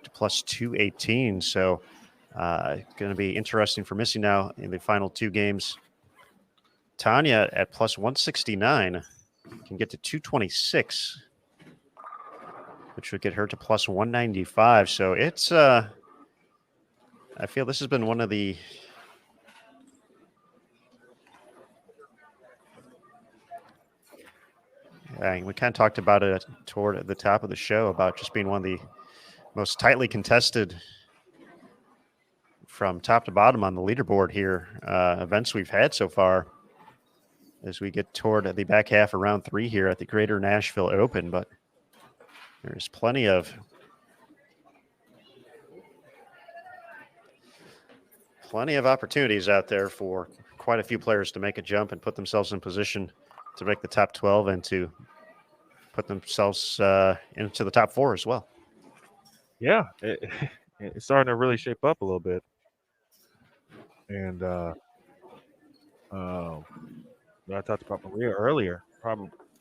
to plus 218. So going to be interesting for Missy now in the final 2 games. Tanya at plus 169 can get to 226. Which would get her to plus 195. So it's, I feel this has been one of the we kind of talked about it toward the top of the show about just being one of the most tightly contested from top to bottom on the leaderboard here events we've had so far as we get toward the back half of round 3 here at the Greater Nashville Open. But there's plenty of opportunities out there for quite a few players to make a jump and put themselves in position to make the top 12 and to put themselves into the top 4 as well. Yeah, it's starting to really shape up a little bit. And I talked about Maria earlier,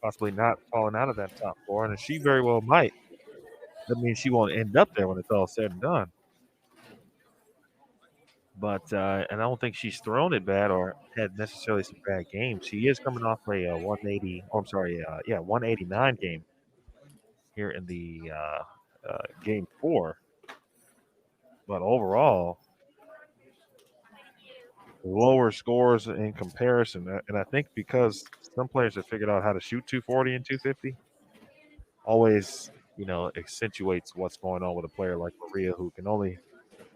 possibly not falling out of that top 4, and she very well might. That means she won't end up there when it's all said and done. But and I don't think she's thrown it bad or had necessarily some bad games. She is coming off a 180. Oh, I'm sorry, 189 game here in the game 4. But overall, lower scores in comparison, and I think because some players have figured out how to shoot 240 and 250, always accentuates what's going on with a player like Maria, who can only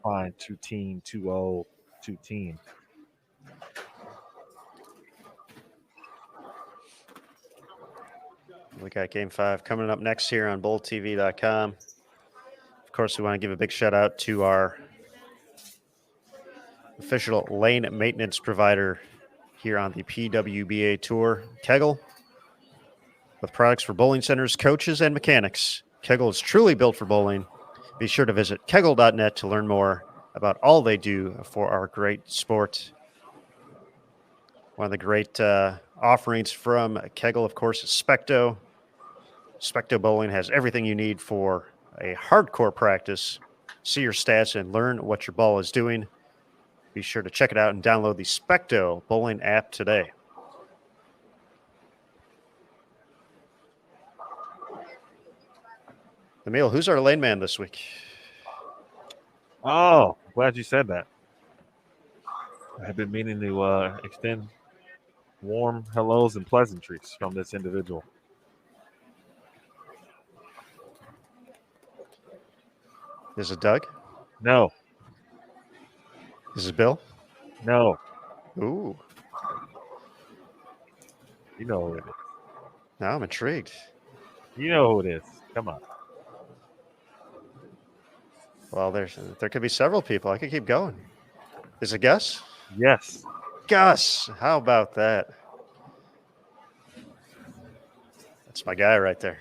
find 2-10, 2-0, 2-10. We got Game 5 coming up next here on BowlTV.com. Of course, we want to give a big shout out to our official lane maintenance provider here on the PWBA Tour, Kegel. With products for bowling centers, coaches, and mechanics, Kegel is truly built for bowling. Be sure to visit kegel.net to learn more about all they do for our great sport. One of the great offerings from Kegel, of course, is Specto. Specto Bowling has everything you need for a hardcore practice. See your stats and learn what your ball is doing. Be sure to check it out and download the Specto Bowling app today. Emil, who's our lane man this week? Oh, glad you said that. I've been meaning to extend warm hellos and pleasantries from this individual. Is it Doug? No, Is it Bill? no. Ooh, You know who it is. now I'm intrigued. You know who it is. Come on. Well, there could be several people. I could keep going. Is it Gus? Yes. Gus, how about that? That's my guy right there.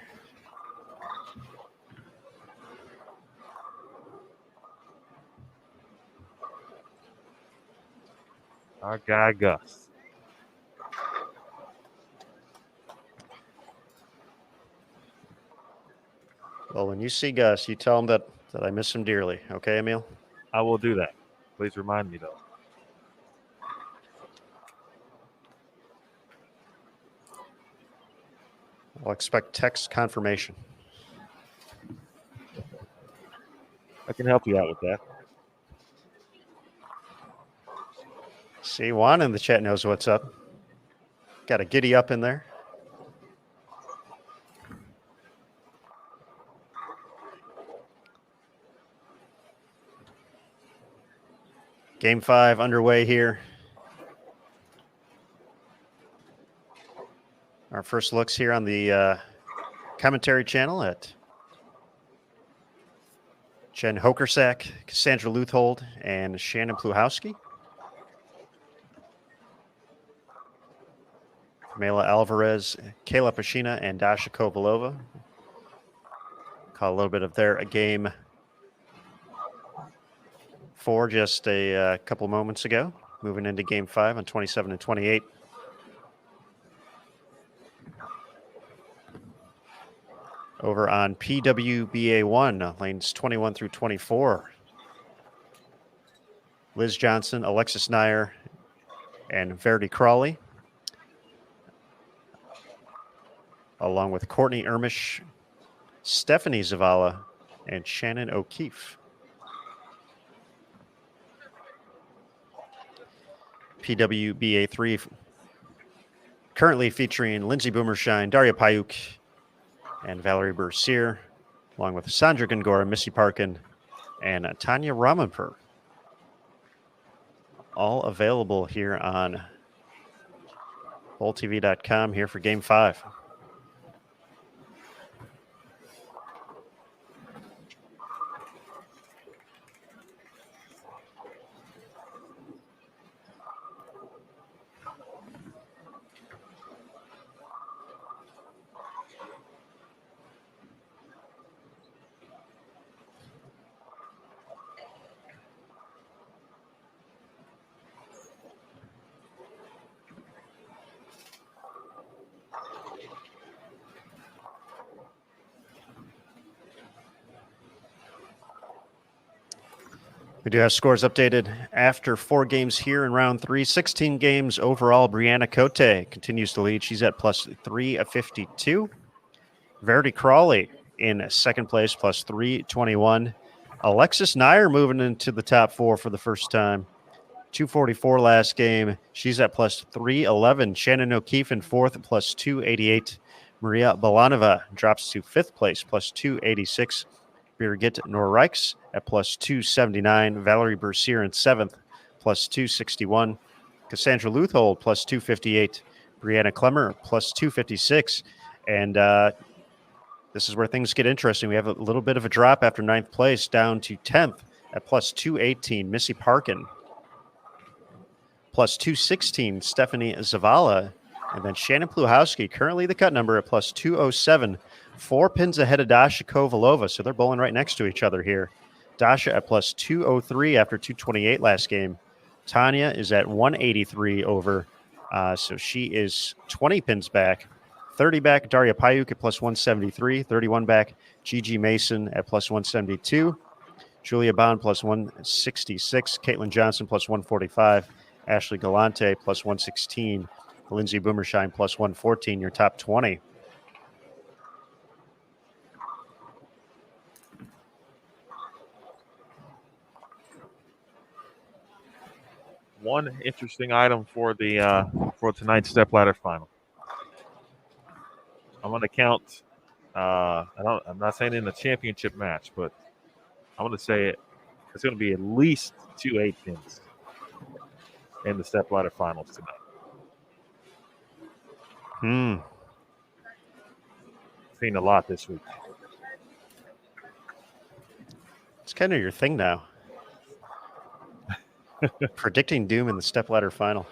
Our guy Gus. Well, when you see Gus, you tell him that I miss him dearly. Okay, Emil? I will do that. Please remind me, though. I'll expect text confirmation. I can help you out with that. See, Juan in the chat knows what's up. Got a giddy up in there. Game 5 underway here. Our first looks here on the commentary channel at Jen Hokersack, Cassandra Luthold, and Shannon Pluhowski. Mela Alvarez, Kayla Pashina, and Dasha Kovalova. Caught a little bit of their game 4 just a couple moments ago. Moving into game 5 on 27 and 28. Over on PWBA 1, lanes 21 through 24. Liz Johnson, Alexis Nair, and Verity Crawley, along with Courtney Ermish, Stephanie Zavala, and Shannon O'Keefe. PWBA 3 currently featuring Lindsay Boomershine, Daria Payuk, and Valerie Bercier, along with Sandra Gongora, Missy Parkin, and Tanya Ramanpur. All available here on BowlTV.com here for Game 5. We do have scores updated after 4 games here in round 3. 16 games overall. Brianna Cote continues to lead. She's at plus 352. Verity Crawley in second place, plus 321. Alexis Nair moving into the top 4 for the first time. 244 last game. She's at plus 311. Shannon O'Keefe in fourth, plus 288. Maria Balanova drops to fifth place, plus 286. Birgit Norreichs at plus 279. Valerie Bercier in seventh, plus 261. Cassandra Luthold, plus 258. Brianna Clemmer, plus 256. And this is where things get interesting. We have a little bit of a drop after 9th place down to 10th at plus 218, Missy Parkin. Plus 216, Stephanie Zavala. And then Shannon Pluhowski, currently the cut number at plus 207, 4 pins ahead of Dasha Kovalova. So they're bowling right next to each other here. Dasha at plus 203 after 228 last game. Tanya is at 183 over. So she is 20 pins back. 30 back, Daria Payuk at plus 173. 31 back, Gigi Mason at plus 172. Julia Bond plus 166. Caitlin Johnson plus 145. Ashley Galante plus 116. Lindsay Boomershine plus 114. Your top 20. One interesting item for tonight's stepladder final. I'm going to count. I'm not saying in the championship match, but I'm going to say it's going to be at least 2 8-pins in the stepladder finals tonight. Seen a lot this week. It's kind of your thing now. Predicting doom in the stepladder final.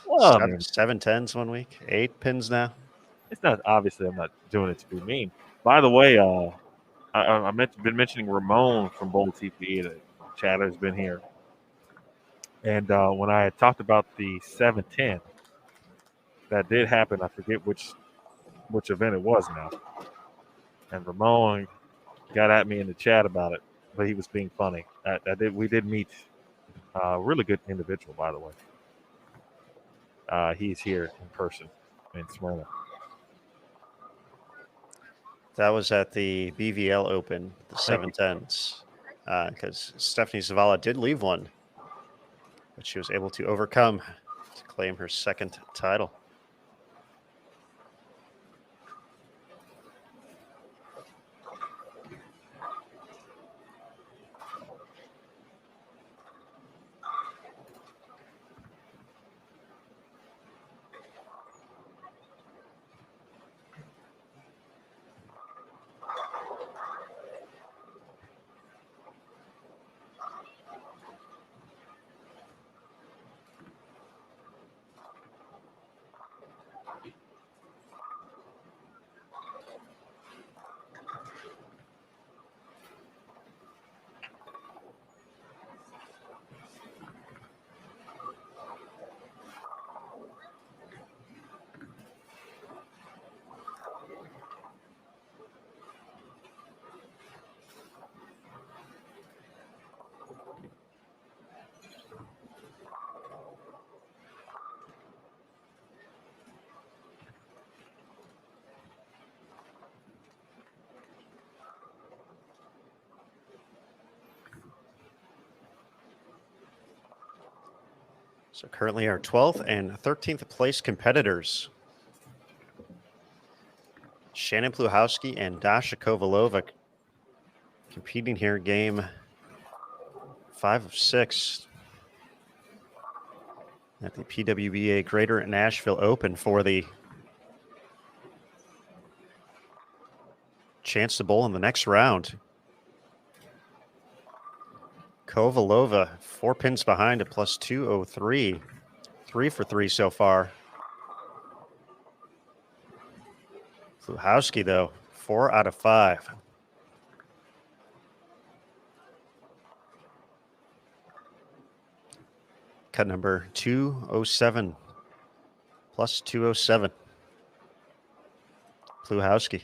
Well, 7-10s 1 week, 8 pins now. It's not, obviously I'm not doing it to be mean. By the way, I've been mentioning Ramon from Bold TV. The chatter's been here. And when I had talked about the 7-10, that did happen. I forget which event it was now. And Ramon got at me in the chat about it, but he was being funny. We did meet a really good individual, by the way. He's here in person in Smyrna. That was at the BVL Open, the 7-10s, because Stephanie Zavala did leave one, but she was able to overcome to claim her second title. So currently our 12th and 13th place competitors, Shannon Pluhowski and Dasha Kovalova, competing here game 5 of 6 at the PWBA Greater Nashville Open for the chance to bowl in the next round. Kovalova, 4 pins behind at plus 203. 3 for 3 so far. Pluhowski, though, 4 out of 5. Cut number 207. Plus 207. Pluhowski.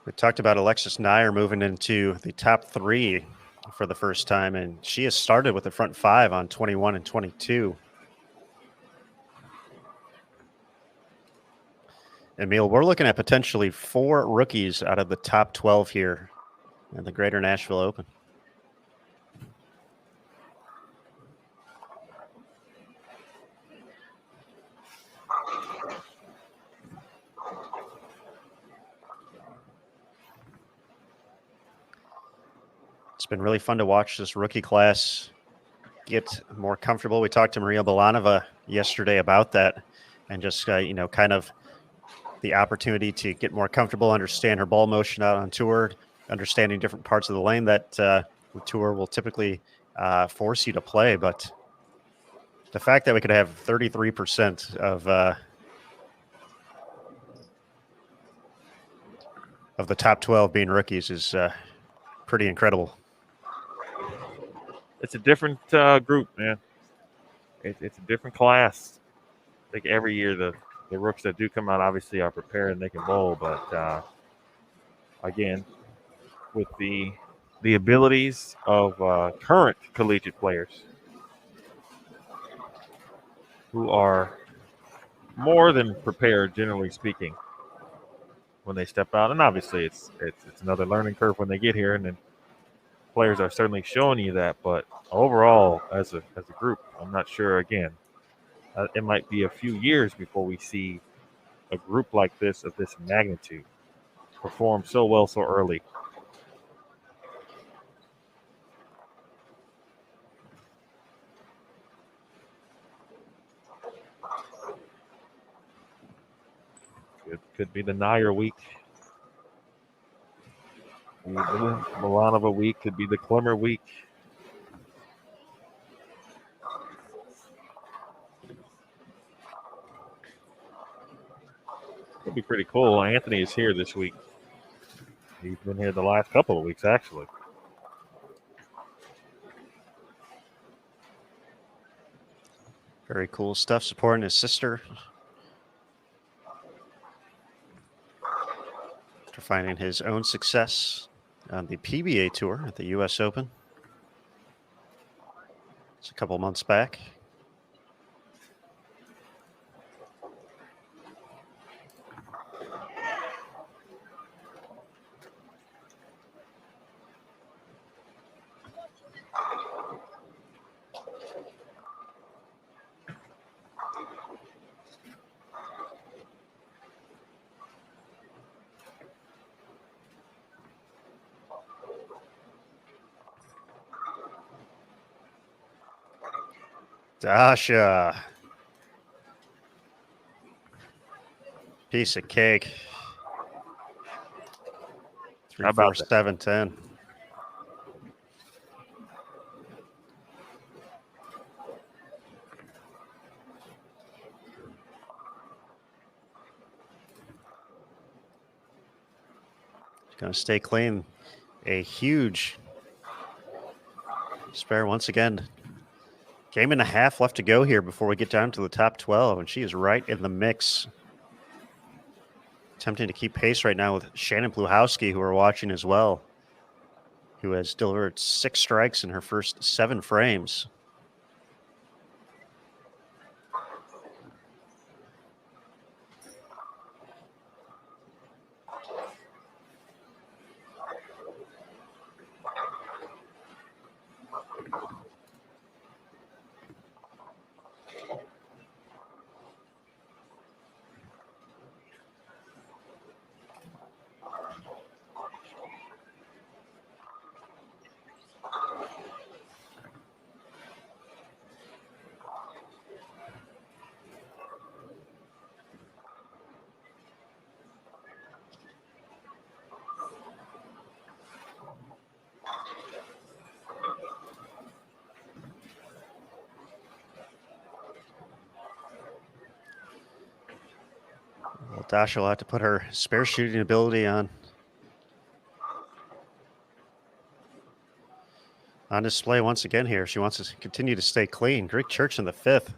We talked about Alexis Nyer moving into the top 3 for the first time, and she has started with the front five on 21 and 22. Emil, we're looking at potentially 4 rookies out of the top 12 here in the Greater Nashville Open. It's been really fun to watch this rookie class get more comfortable. We talked to Maria Balanova yesterday about that, and just, kind of the opportunity to get more comfortable, understand her ball motion out on tour, understanding different parts of the lane that the tour will typically force you to play. But the fact that we could have 33% of the top 12 being rookies is pretty incredible. It's a different group, man. It's a different class. I think every year the rooks that do come out obviously are prepared and they can bowl, but again, with the abilities of current collegiate players who are more than prepared, generally speaking, when they step out, and obviously it's another learning curve when they get here, and then players are certainly showing you that. But overall, as a group, I'm not sure. Again, it might be a few years before we see a group like this of this magnitude perform so well so early. Could be the Nair week. The Milanova week. Could be the Klemmer week. Could be pretty cool. Anthony is here this week. He's been here the last couple of weeks, actually. Very cool stuff, supporting his sister. After finding his own success on the PBA Tour at the U.S. Open. It's a couple months back. Dasha. Piece of cake. How about 3, 4, 7, 10. Going to stay clean. A huge spare once again. Game and a half left to go here before we get down to the top 12, and she is right in the mix. Attempting to keep pace right now with Shannon Pluhowski, who we're watching as well, who has delivered 6 strikes in her first 7 frames. Well, Dasha will have to put her spare shooting ability on display once again here. She wants to continue to stay clean. Greek Church in the 5th.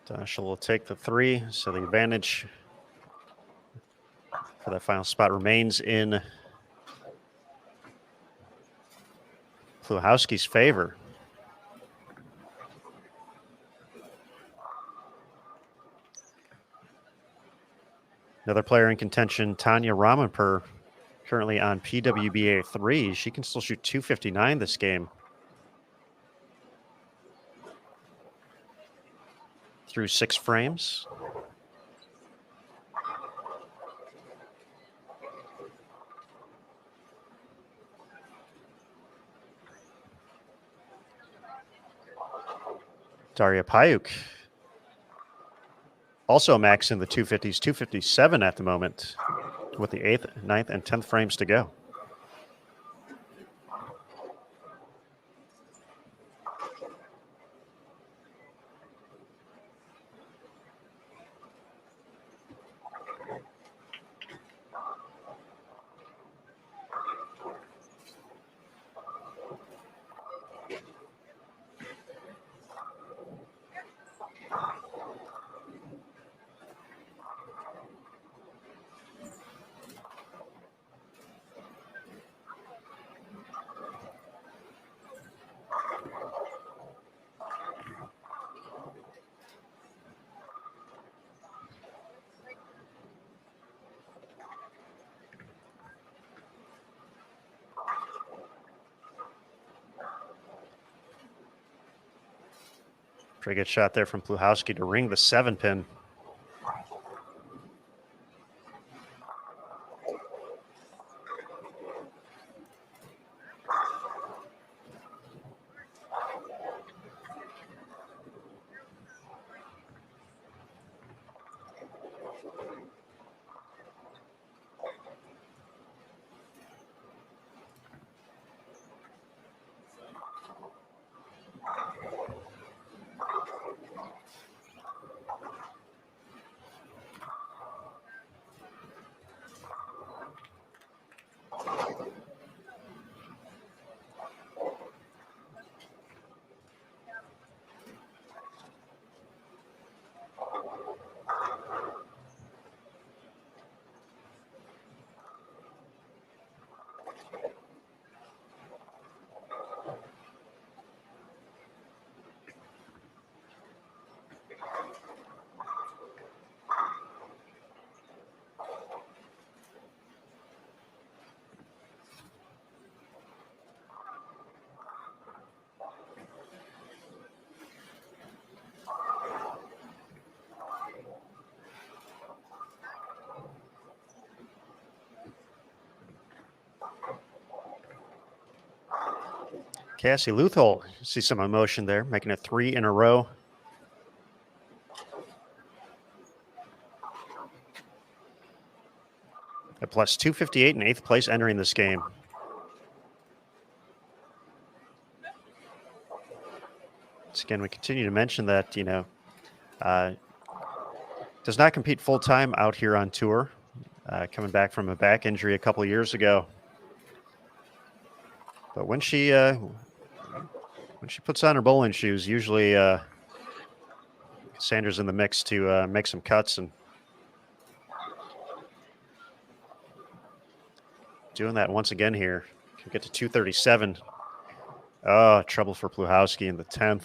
Dasha will take the 3, so the advantage for that final spot remains in Pluhowski's favor. Another player in contention, Tanya Ramaper, currently on PWBA 3. She can still shoot 259 this game. Through 6 frames. Daria Payuk, also max in the 250s, 257 at the moment, with the 8th, 9th, and 10th frames to go. Pretty good shot there from Pluhowski to ring the 7-pin. Cassie Luthol, see some emotion there, making it 3 in a row. A plus 258 in 8th place entering this game. Once again, we continue to mention that, does not compete full-time out here on tour, coming back from a back injury a couple years ago. But when she puts on her bowling shoes, usually Sandra's in the mix to make some cuts, and doing that once again here. Can get to 237. Oh, trouble for Pluhowski in the 10th.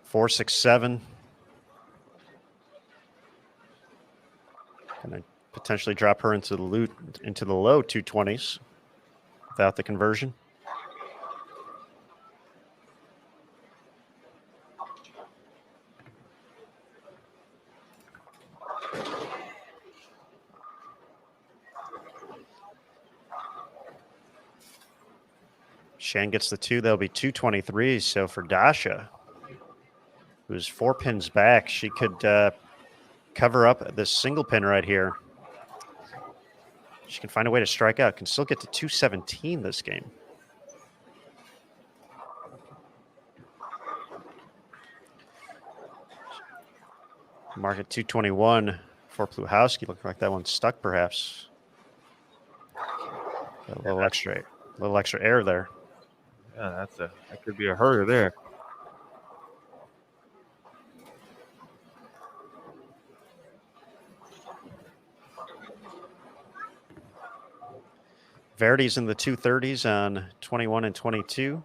Four, 6, 7. Gonna potentially drop her into the low 220s without the conversion. Shan gets the 2. That'll be 223. So for Dasha, who's 4 pins back, she could cover up this single pin right here. She can find a way to strike out. Can still get to 217 this game. Mark at 221 for Pluhowski. Looking like that one's stuck, perhaps. A little extra air there. Yeah, that could be a hurter there. Verity's in the 230s on 21 and 22.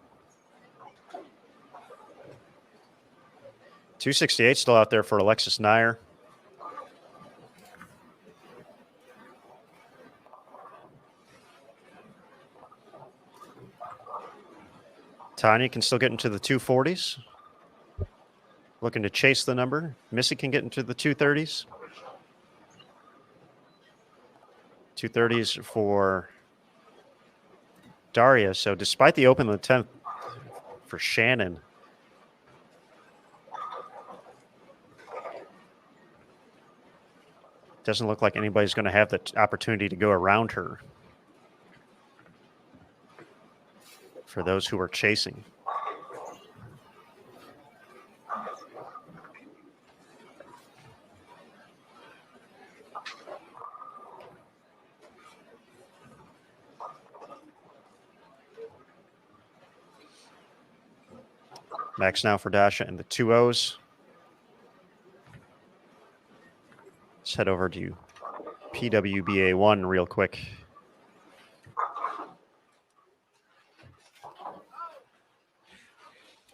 268 still out there for Alexis Nair. Tanya can still get into the 240s. Looking to chase the number. Missy can get into the 230s. 230s for Daria. So despite the open in the 10th for Shannon, doesn't look like anybody's going to have the opportunity to go around her for those who are chasing. Max now for Dasha and the 2-0s. Let's head over to PWBA 1 real quick.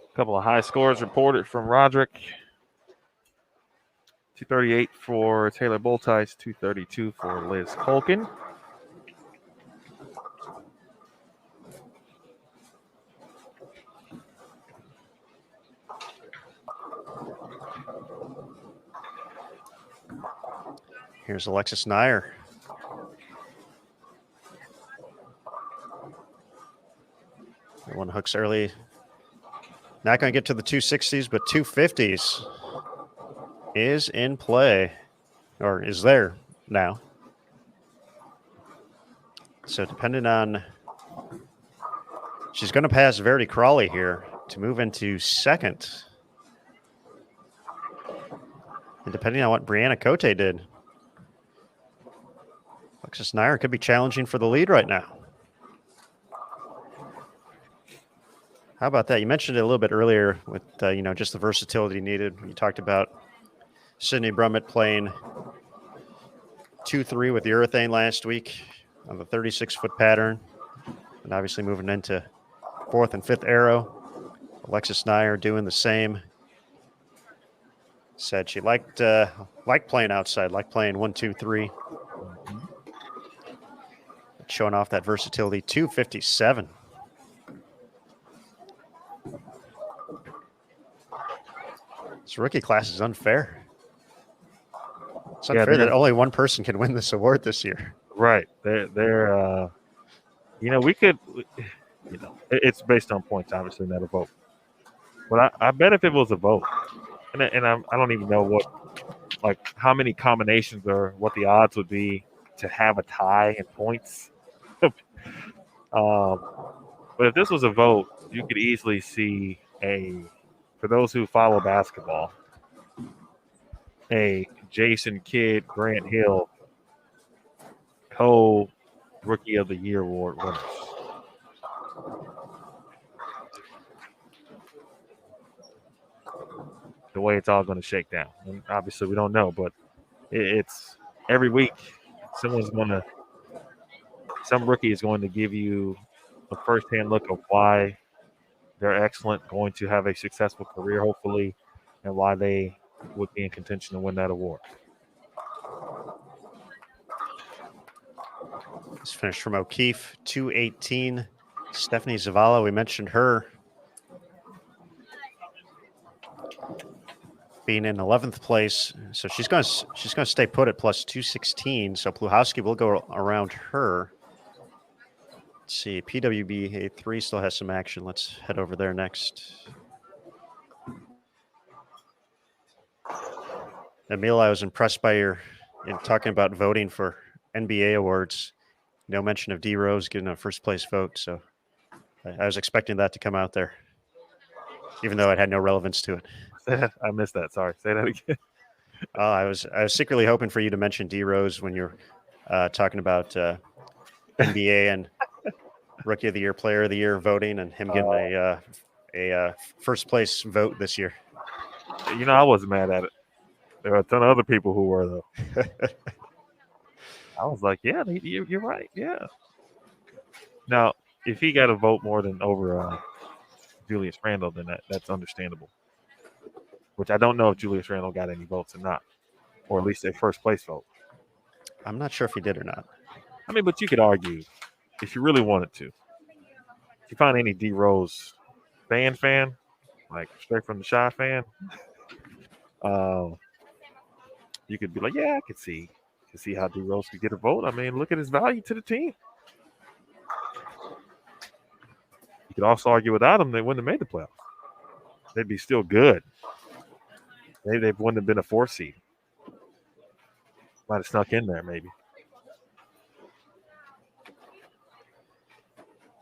A couple of high scores reported from Roderick. 238 for Taylor Boltice, 232 for Liz Colkin. Here's Alexis Nair. One hooks early. Not going to get to the 260s, but 250s is in play, or is there now. So depending on, she's going to pass Verity Crawley here to move into second. And depending on what Brianna Cote did, Alexis Nair could be challenging for the lead right now. How about that? You mentioned it a little bit earlier with, just the versatility needed. You talked about Sydney Brummett playing 2-3 with the urethane last week on the 36-foot pattern, and obviously moving into 4th and 5th arrow. Alexis Nair doing the same. Said she liked playing outside, liked playing 1-2-3. Showing off that versatility. 257. This rookie class is unfair. It's unfair that only one person can win this award this year. Right. They're we could, it's based on points, obviously, not a vote. But I bet if it was a vote, and I don't even know how many combinations or what the odds would be to have a tie in points. But if this was a vote, you could easily see for those who follow basketball, a Jason Kidd, Grant Hill co-Rookie of the Year award winners. The way it's all going to shake down. And obviously we don't know, but it's every week some rookie is going to give you a first-hand look of why they're excellent, going to have a successful career, hopefully, and why they would be in contention to win that award. This finish from O'Keefe, 218. Stephanie Zavala, we mentioned her being in 11th place, so she's going to stay put at plus 216. So Pluhowski will go around her. Let's see, PWBA 3 still has some action. Let's head over there next. Emil, I was impressed by in talking about voting for NBA awards. No mention of D Rose getting a first place vote, so I was expecting that to come out there, even though it had no relevance to it. I missed that. Sorry. Say that again. I was secretly hoping for you to mention D Rose when you're talking about NBA and Rookie of the Year, Player of the Year voting, and him getting a first place vote this year. I wasn't mad at it. There were a ton of other people who were, though. I was like, yeah, you're right. Yeah. Now, if he got a vote more than over Julius Randle, then that's understandable. Which I don't know if Julius Randle got any votes or not, or at least a first place vote. I'm not sure if he did or not. I mean, but you could argue if you really wanted to. If you find any D Rose fan, like straight from the Shy fan, you could be like, yeah, I could see how D Rose could get a vote. I mean, look at his value to the team. You could also argue without him, they wouldn't have made the playoffs. They'd be still good. They wouldn't have been a 4 seed. Might have snuck in there, maybe.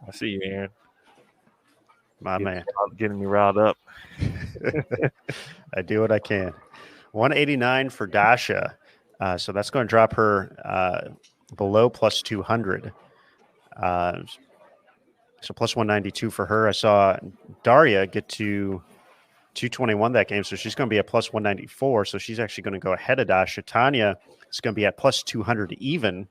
I see you, Aaron. My man. Getting me riled up. I do what I can. 189 for Dasha. So that's going to drop her below plus 200. So plus 192 for her. I saw Daria get to 221 that game, so she's going to be at plus 194. So she's actually going to go ahead of Dasha. Tanya is going to be at plus 200 even.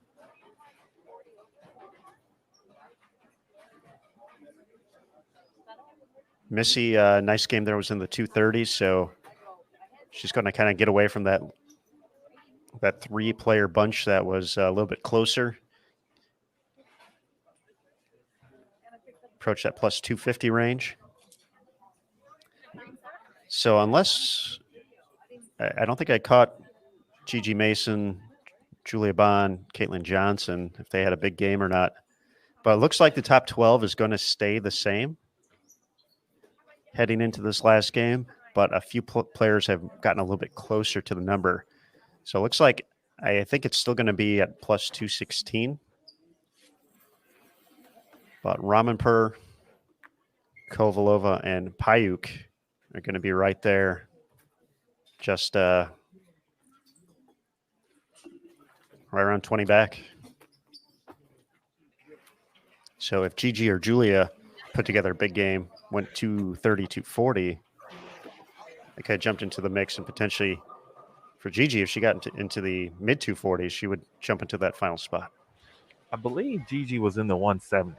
Missy, nice game there, was in the 230s, so she's going to kind of get away from that 3-player bunch that was a little bit closer. Approach that plus 250 range. So unless I don't think I caught Gigi Mason, Julia Bond, Caitlin Johnson, if they had a big game or not. But it looks like the top 12 is going to stay the same heading into this last game, but a few players have gotten a little bit closer to the number. So it looks like I think it's still going to be at plus 216. But Ramanpur, Kovalova, and Payuk are going to be right there, just right around 20 back. So if Gigi or Julia put together a big game, went 230, 240, they kind of jumped into the mix, and potentially for Gigi, if she got into the mid 240s, she would jump into that final spot. I believe Gigi was in the 170s.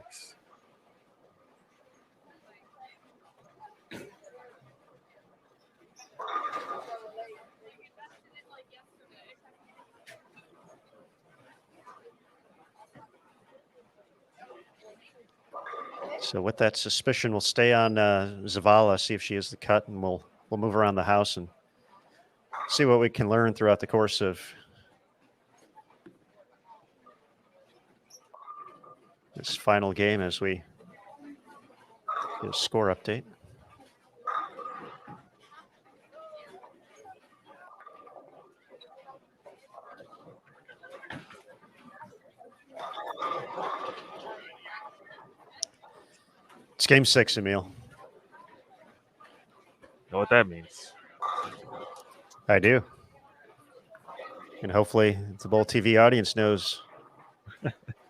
So with that suspicion, we'll stay on Zavala, see if she is the cut, and we'll move around the house and see what we can learn throughout the course of this final game as we get a score update. It's game 6, Emil. Know what that means? I do. And hopefully the Bowl TV audience knows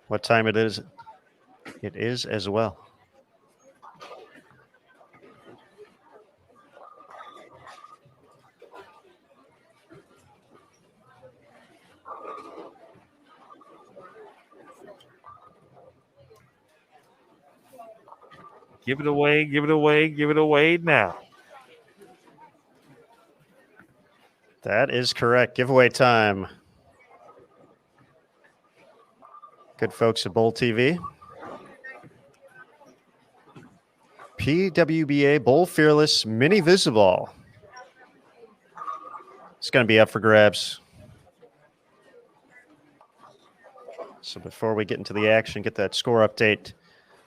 what time it is. It is as well. Give it away, give it away, give it away now. That is correct. Giveaway time. Good folks at Bowl TV. PWBA Bowl Fearless Mini Visiball. It's going to be up for grabs. So before we get into the action, get that score update,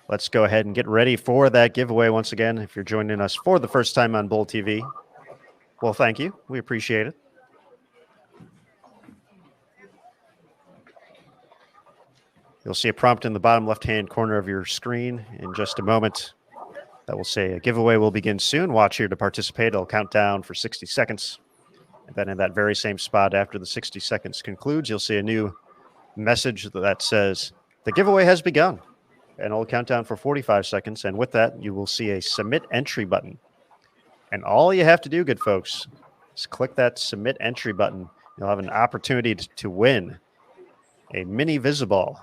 let's go ahead and get ready for that giveaway once again. If you're joining us for the first time on Bowl TV, well, thank you. We appreciate it. You'll see a prompt in the bottom left-hand corner of your screen in just a moment that will say a giveaway will begin soon. Watch here to participate. It'll count down for 60 seconds. And then in that very same spot after the 60 seconds concludes, you'll see a new message that says the giveaway has begun. and I'll count down for 45 seconds. And with that, you will see a submit entry button. And all you have to do, good folks, is click that submit entry button. You'll have an opportunity to win a mini Visiball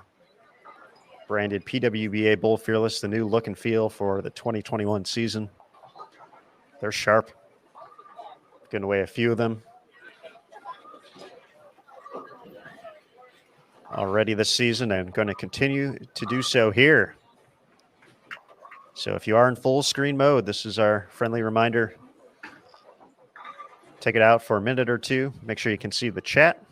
branded PWBA Bull Fearless, the new look and feel for the 2021 season. They're sharp. Giving away a few of them already this season and going to continue to do so here. So if you are in full screen mode, this is our friendly reminder. Take it out for a minute or two. Make sure you can see the chat.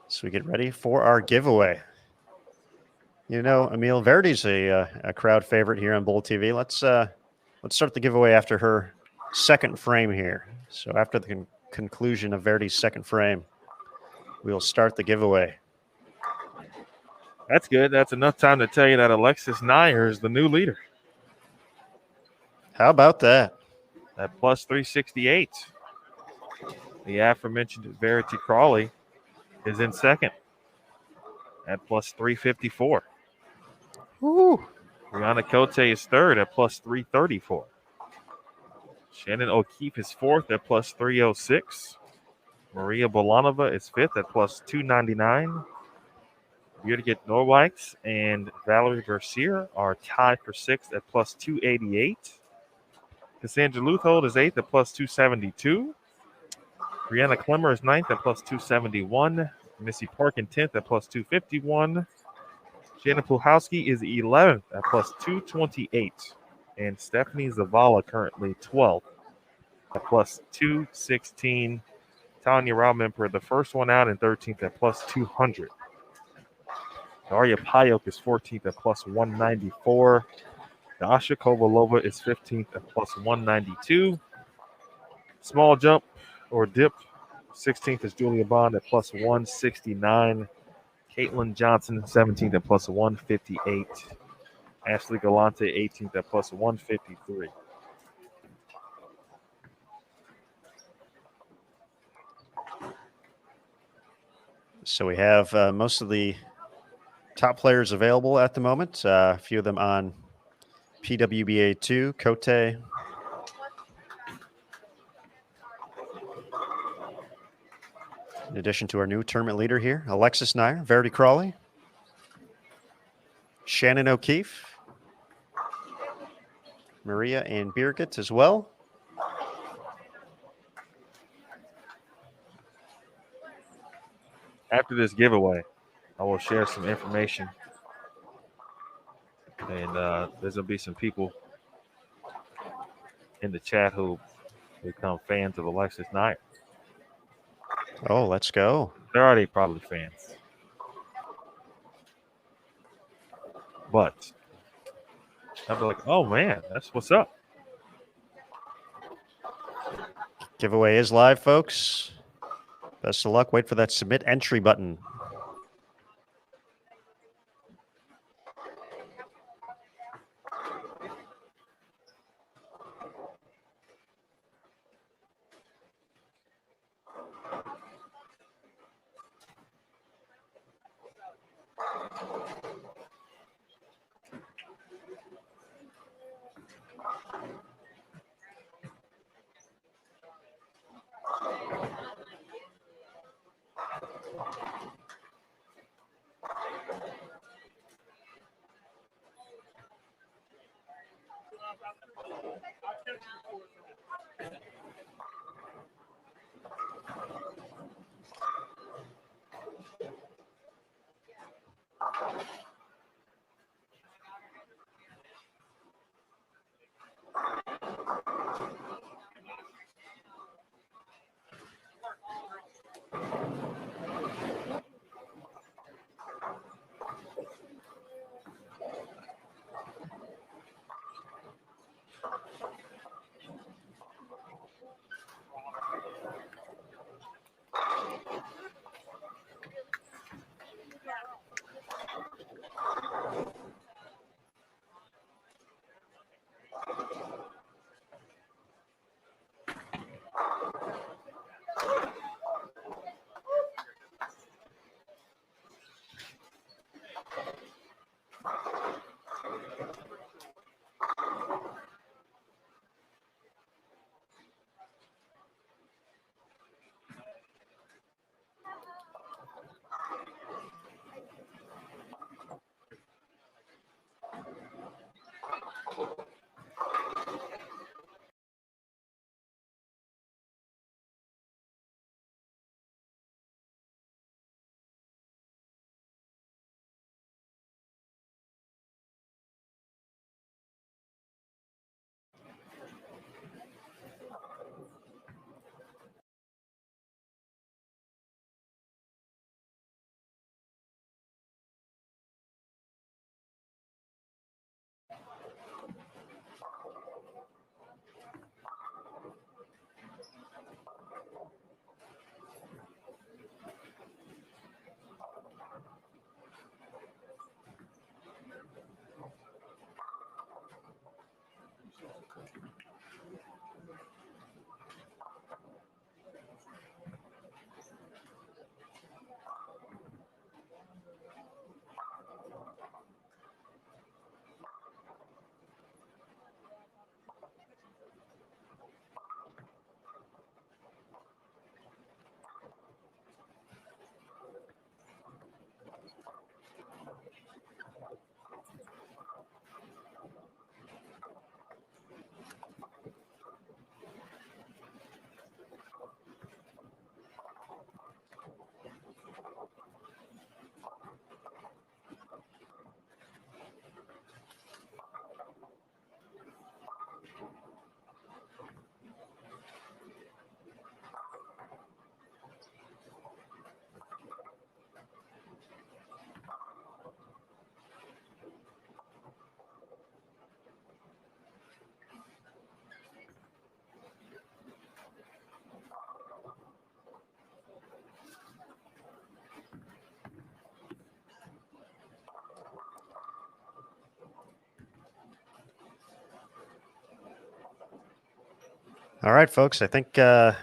So we get ready for our giveaway. You know, Emil Verdi's a crowd favorite here on Bull TV. Let's start the giveaway after her second frame here. So after the conclusion of Verdi's second frame, we'll start the giveaway. That's good. That's enough time to tell you that Alexis Nair is the new leader. How about that? At plus 368. The aforementioned Verity Crawley is in second at plus 354. Woo. Brianna Cote is third at plus 334. Shannon O'Keefe is fourth at plus 306. Maria Bolanova is fifth at plus 299. Birgit Norwikes and Valerie Garcia are tied for sixth at plus 288. Cassandra Luthold is eighth at plus 272. Brianna Clemmer is ninth at plus 271. Missy Parkin 10th at plus 251. Shannon Puhowski is 11th at plus 228. And Stephanie Zavala currently 12th at plus 216. Tanya Raumemper, the first one out, and 13th at plus 200. Daria Payok is 14th at plus 194. Dasha Kovalova is 15th at plus 192. Small jump or dip, 16th is Julia Bond at plus 169. Caitlin Johnson, 17th at plus 158. Ashley Galante, 18th at plus 153. So we have most of the top players available at the moment. A few of them on PWBA 2, Cote. In addition to our new tournament leader here, Alexis Nair, Verity Crawley, Shannon O'Keefe, Maria and Birgit as well. After this giveaway, I will share some information. And there's going to be some people in the chat who become fans of Alexis Nair. Oh, let's go. They're already probably fans. But I'll be like, oh, man, that's what's up. Giveaway is live, folks. Best of luck. Wait for that submit entry button. All right, folks. I think we're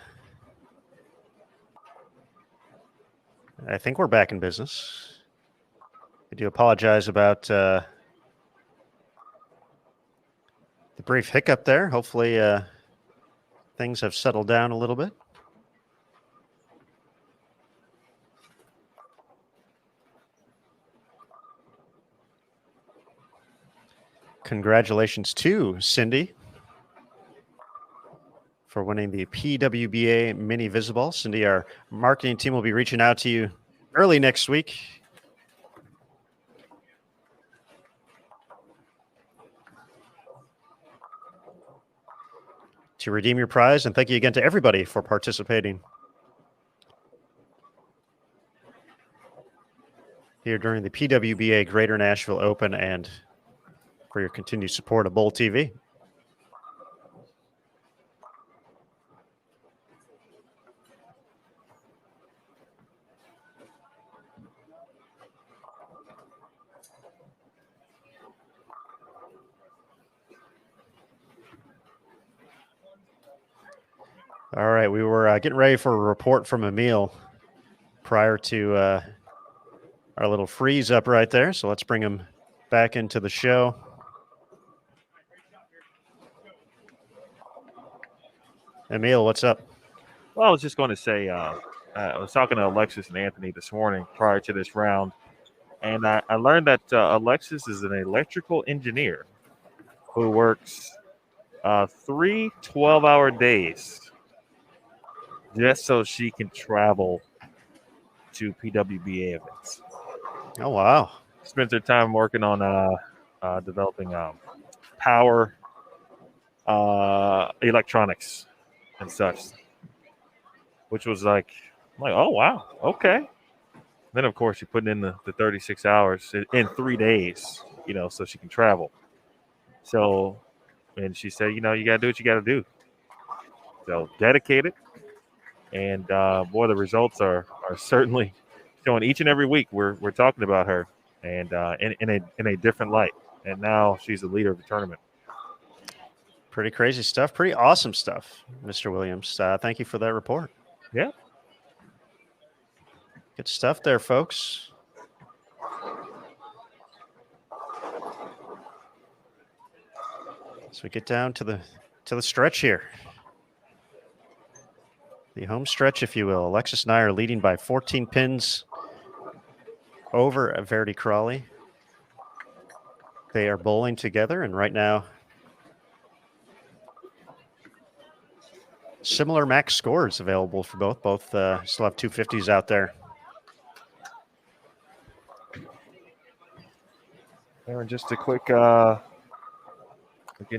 back in business. I do apologize about the brief hiccup there. Hopefully, things have settled down a little bit. Congratulations to Cindy for winning the PWBA Mini Visible. Cindy, our marketing team will be reaching out to you early next week. To redeem your prize, and thank you again to everybody for participating here during the PWBA Greater Nashville Open and for your continued support of Bowl TV. All right, we were getting ready for a report from Emil prior to our little freeze up right there. So let's bring him back into the show. Emil, what's up? Well, I was just going to say, I was talking to Alexis and Anthony this morning prior to this round, and I learned that Alexis is an electrical engineer who works 3 12-hour days just so she can travel to PWBA events. Oh, wow. Spends her time working on developing power electronics and such, which was like, oh, wow, okay. Then, of course, you're putting in the 36 hours in 3 days, so she can travel. So, and she said, you got to do what you got to do. So dedicated. And, boy, the results are certainly showing each and every week. We're talking about her and in a different light. And now she's the leader of the tournament. Pretty crazy stuff. Pretty awesome stuff, Mr. Williams. Thank you for that report. Yeah. Good stuff there, folks. So we get down to the stretch here. The home stretch, if you will. Alexis and I are leading by 14 pins over Verity Crawley. They are bowling together, and right now, similar max scores available for both. Both still have 250s out there. Aaron, just a quick again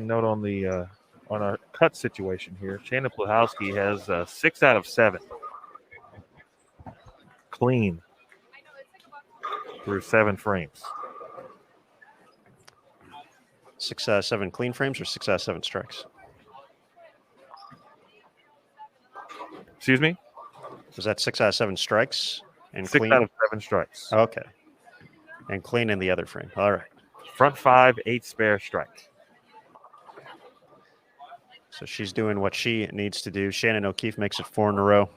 note on the on our cut situation here. Shannon Pluhowski has 6 out of 7 clean through 7 frames. 6 out of 7 clean frames or 6 out of 7 strikes? Excuse me? Was that 6 out of 7 strikes and 6 clean? out of 7 strikes. Okay. And clean in the other frame. All right. Front 5, 8 spare strike. So she's doing what she needs to do. Shannon O'Keefe makes it 4 in a row.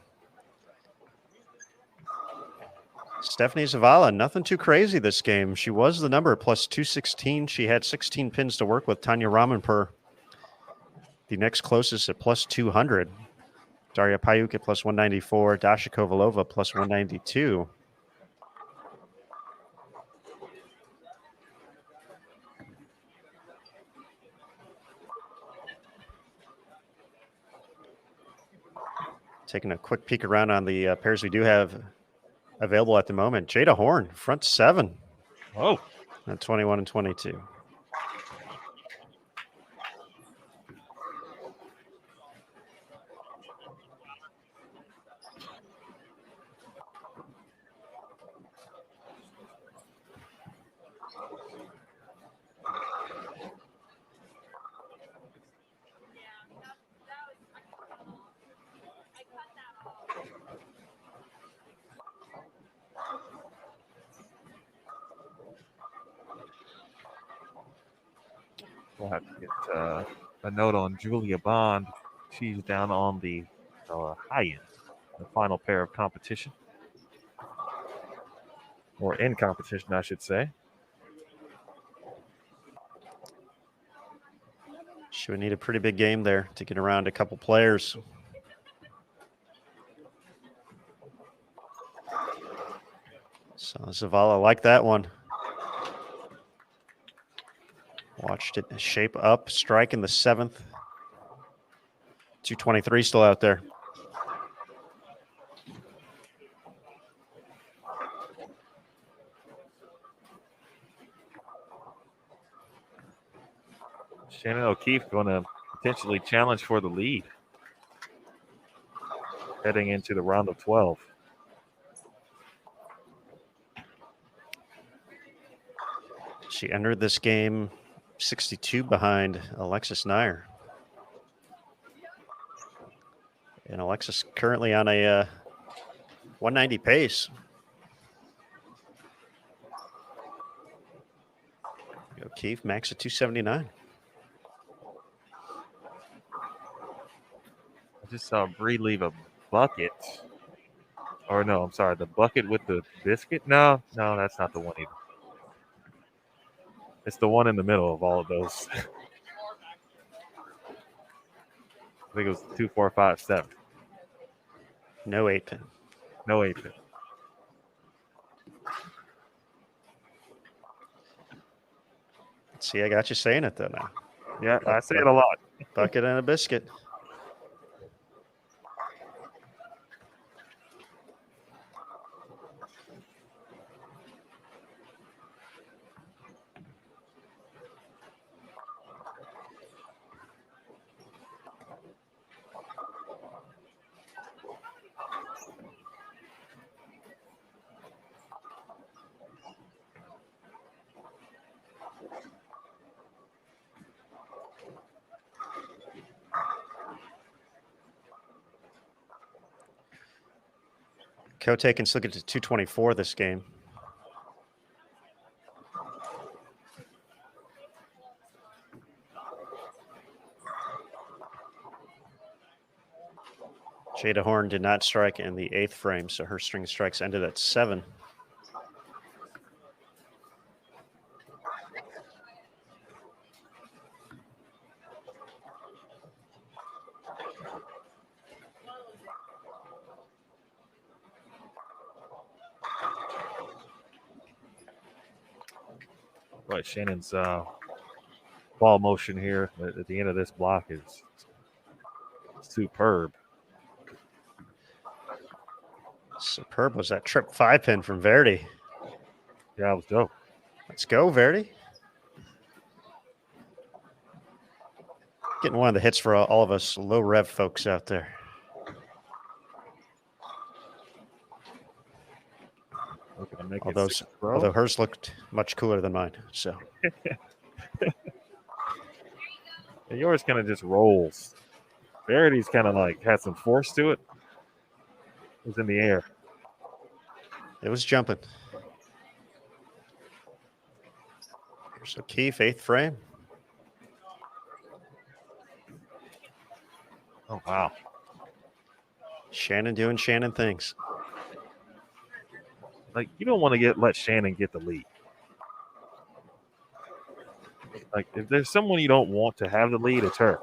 Stephanie Zavala, nothing too crazy this game. She was the number plus 216. She had 16 pins to work with. Tanya Ramanpur, the next closest at plus 200. Daria Payuk at plus 194. Dasha Kovalova plus 192. Taking a quick peek around on the pairs we do have available at the moment. Jada Horn, front 7. Oh. At 21 and 22. We'll have to get a note on Julia Bond She's down on the high end, the final pair of competition. Or in competition, I should say. She would need a pretty big game there to get around a couple players. So Zavala like that one. Watched it shape up, strike in the 7th. 223 still out there. Shannon O'Keefe going to potentially challenge for the lead heading into the round of 12. She entered this game 62 behind Alexis Nair. And Alexis currently on a 190 pace. O'Keefe max at 279. I just saw Bree leave a bucket. Or no, I'm sorry, the bucket with the biscuit? No, that's not the one either. It's the one in the middle of all of those. I think it was 2, 4, 5, 7. No 8-pin. No 8-pin. See, I got you saying it though now. Yeah, I say it a lot. Bucket and a biscuit. Kote can still get to 224 this game. Jada Horn did not strike in the 8th frame, so her string strikes ended at 7. But Shannon's ball motion here at the end of this block is superb. Superb was that trip 5-pin from Verdi. Yeah, it was dope. Let's go, Verdi. Getting one of the hits for all of us low rev folks out there. Although hers looked much cooler than mine. So and yours kind of just rolls. Verity's kind of like had some force to it. It was in the air. It was jumping. Here's O'Keefe, 8th frame. Oh, wow. Shannon doing Shannon things. Like, you don't want to let Shannon get the lead. Like, if there's someone you don't want to have the lead, it's her.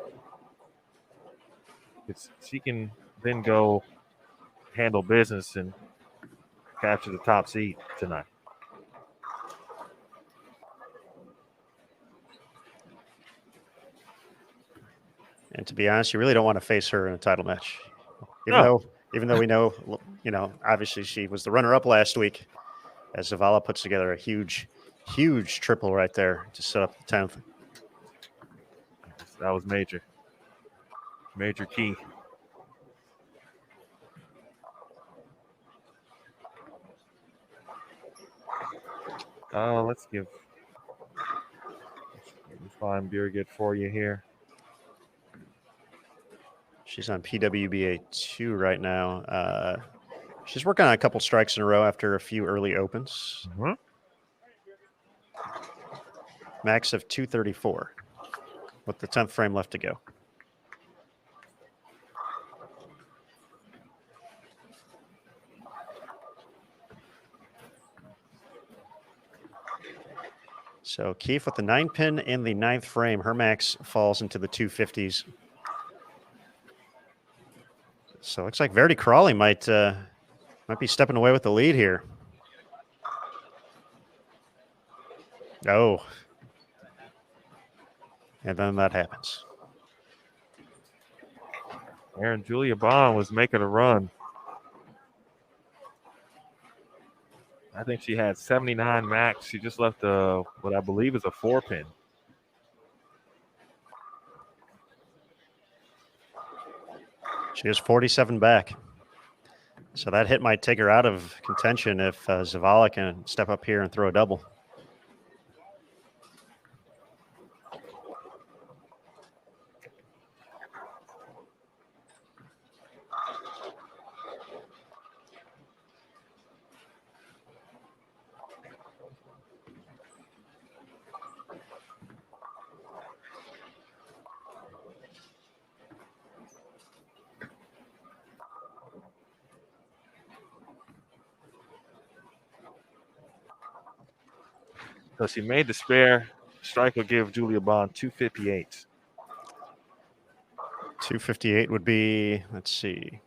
She can then go handle business and capture the top seed tonight. And to be honest, you really don't want to face her in a title match. Even though we know, obviously she was the runner-up last week, as Zavala puts together a huge triple right there to set up the 10th. That was major key. Let's find Birgit for you here. She's on PWBA 2 right now. She's working on a couple strikes in a row after a few early opens. Mm-hmm. Max of 234 with the 10th frame left to go. So Keefe with the 9-pin in the 9th frame. Her max falls into the 250s. So it looks like Verity Crawley might be stepping away with the lead here. Oh. And then that happens. Aaron Julia Bond was making a run. I think she had 79 max. She just left what I believe is a 4-pin. She is 47 back. So that hit might take her out of contention if Zavala can step up here and throw a double. So she made the spare. Strike will give Julia Bond 258. 258 would be, let's see.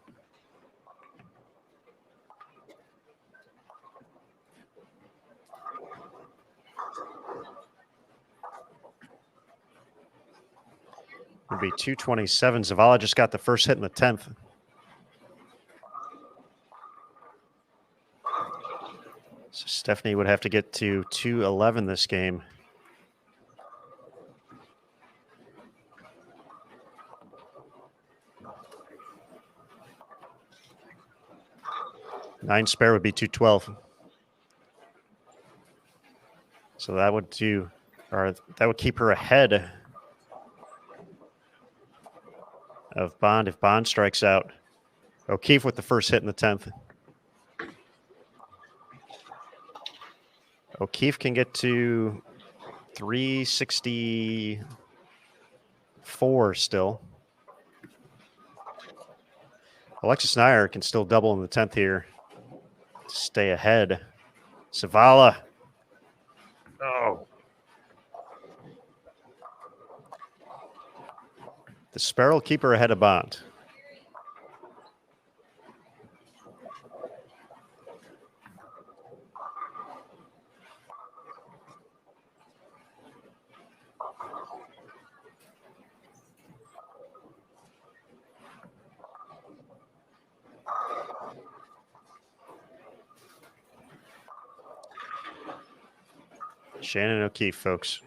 Would be 227. Zavala just got the first hit in the 10th. So Stephanie would have to get to 211 this game. Nine spare would be 212. So that would keep her ahead of Bond if Bond strikes out. O'Keefe with the first hit in the 10th. O'Keefe can get to 364 still. Alexis Nyer can still double in the 10th here to stay ahead. Zavala. Oh. The spare will keep her ahead of Bond. Shannon O'Keefe, folks.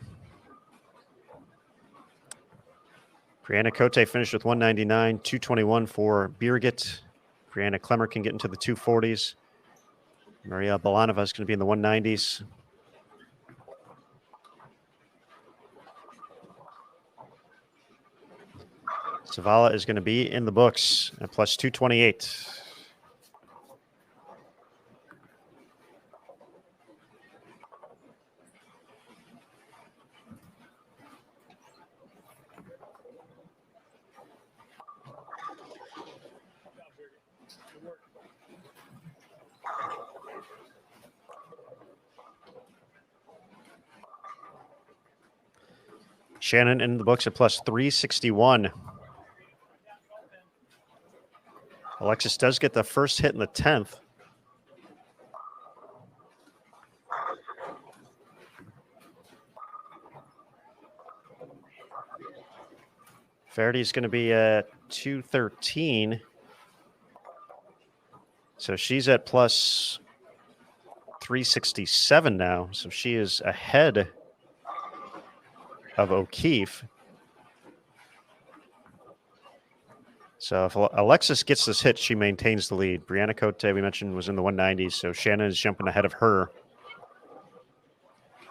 Brianna Cote finished with 199, 221 for Birgit. Brianna Klemmer can get into the 240s. Maria Balanova is going to be in the 190s. Zavala is going to be in the books at plus 228. Shannon in the books at plus 361. Alexis does get the first hit in the 10th. Verity's going to be at 213. So she's at plus 367 now. So she is ahead of O'Keefe. So if Alexis gets this hit, she maintains the lead. Brianna Cote, we mentioned, was in the 190s, so Shannon is jumping ahead of her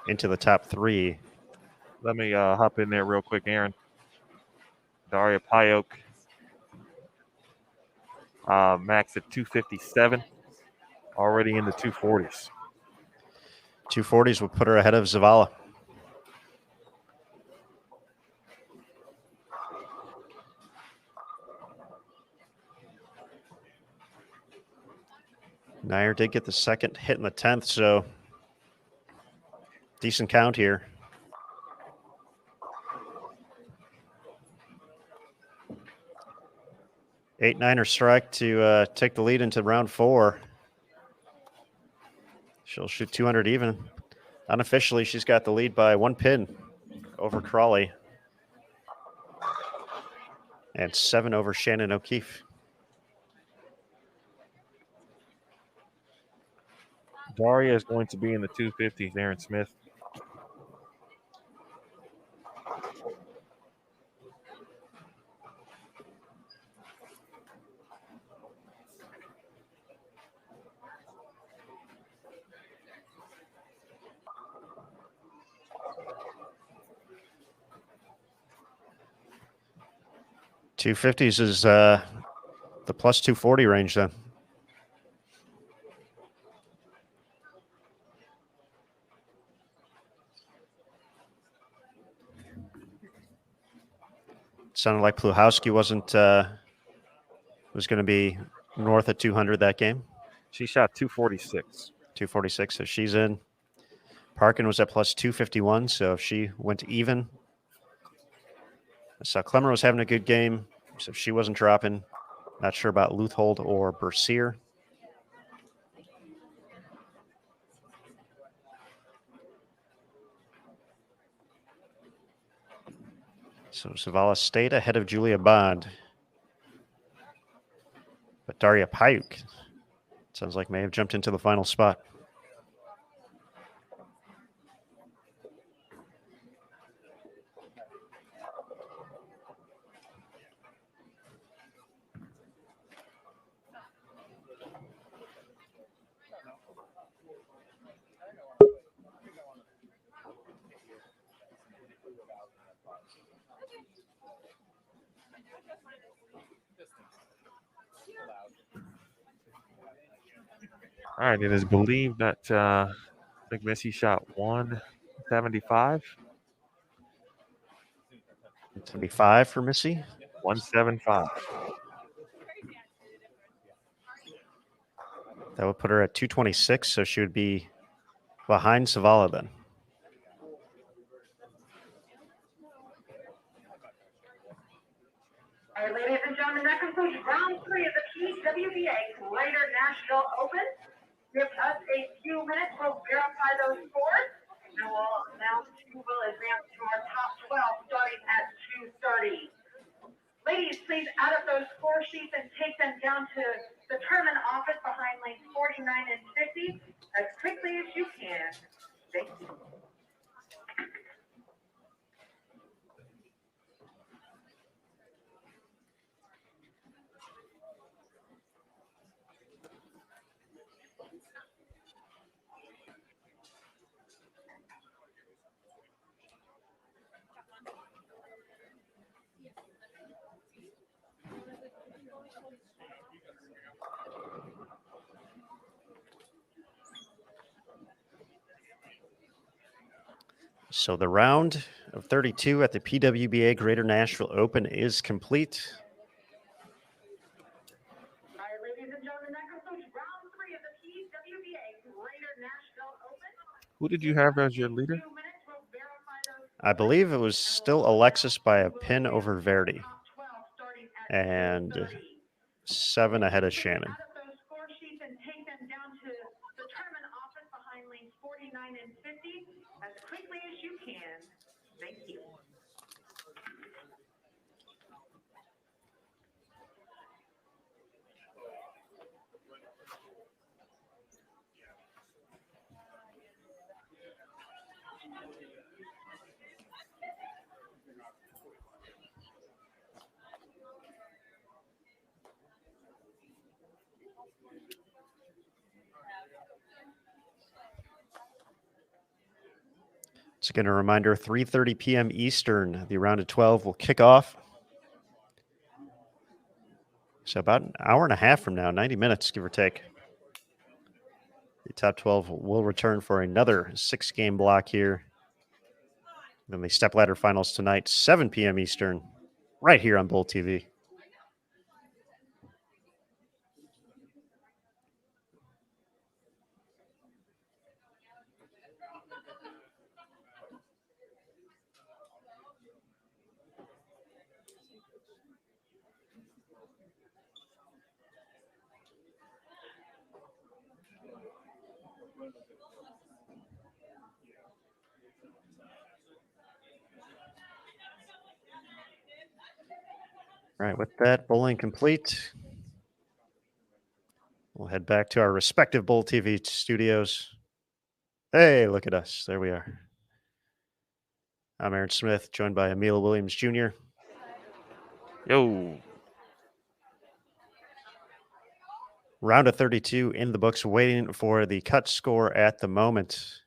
into the top three. Let me hop in there real quick, Aaron. Daria Payok, max at 257, already in the 240s. 240s will put her ahead of Zavala. Nyer did get the second hit in the 10th, so decent count here. 8-9er strike to take the lead into round 4. She'll shoot 200 even. Unofficially, she's got the lead by 1 pin over Crawley and 7 over Shannon O'Keefe. Daria is going to be in the 250s, Aaron Smith. $250s is the plus 240 range then. Sounded like Pluhowski was going to be north of 200 that game. She shot 246. 246, so she's in. Parkin was at plus 251, so if she went even. I saw Clemmer was having a good game, so she wasn't dropping. Not sure about Luthold or Bercier. So Zavala stayed ahead of Julia Bond. But Daria Payuk sounds like may have jumped into the final spot. All right, it is believed that I think Missy shot 175. 75 for Missy. 175. That would put her at 226, so she would be behind Zavala then. All right, ladies and gentlemen, that concludes round 3 of the PWBA Greater Nashville Open. Give us a few minutes. We'll verify those scores, and we'll announce who will advance to our top 12 starting at 2:30. Ladies, please add up those score sheets and take them down to the tournament office behind lanes 49 and 50 as quickly as you can. Thank you. So the round of 32 at the PWBA Greater Nashville Open is complete. All right, ladies and gentlemen, that concludes round 3 of the PWBA Greater Nashville Open. Who did you have as your leader? I believe it was still Alexis by a pin over Verdi and 7 ahead of Shannon. Add up those score sheets and take them down to the tournament office behind lanes 49 and 50 as quickly as you can. Thank you. Once again, a reminder, 3:30 p.m. Eastern, the round of 12 will kick off. So about an hour and a half from now, 90 minutes, give or take. The top 12 will return for another 6-game block here. Then the stepladder finals tonight, 7 p.m. Eastern, right here on Bull TV. All right, with that bowling complete, we'll head back to our respective Bowl TV studios. Hey, look at us. There we are. I'm Aaron Smith, joined by Emil Williams Jr. Yo. Round of 32 in the books, waiting for the cut score at the moment.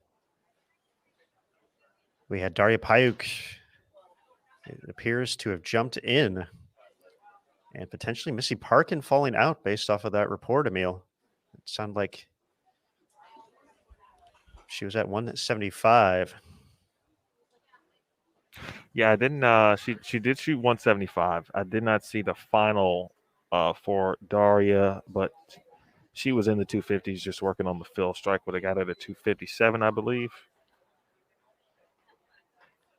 We had Daria Payuk. It appears to have jumped in, and potentially Missy Parkin falling out based off of that report, Emil. It sounded like she was at 175. Yeah, I didn't. She did shoot 175. I did not see the final for Daria, but she was in the 250s just working on the fill strike. Would have got it at 257, I believe.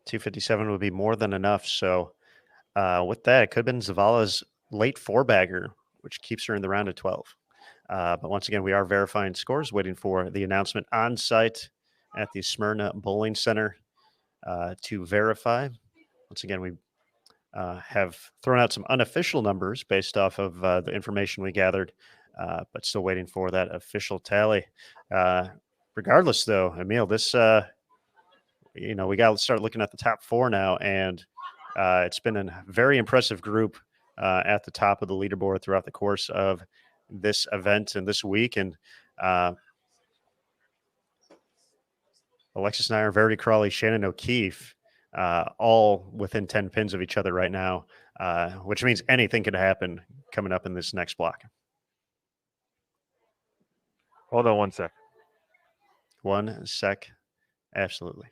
257 would be more than enough. So with that, it could have been Zavala's late four-bagger, which keeps her in the round of 12. But once again, we are verifying scores, waiting for the announcement on site at the Smyrna Bowling Center to verify. Once again, we have thrown out some unofficial numbers based off of the information we gathered, but still waiting for that official tally. Regardless, though, Emil, this we got to start looking at the top four now, and it's been a very impressive group at the top of the leaderboard throughout the course of this event and this week. And Alexis Nyer, Verity Crawley, Shannon O'Keefe, all within 10 pins of each other right now, which means anything could happen coming up in this next block. Hold on 1 sec. 1 sec. Absolutely.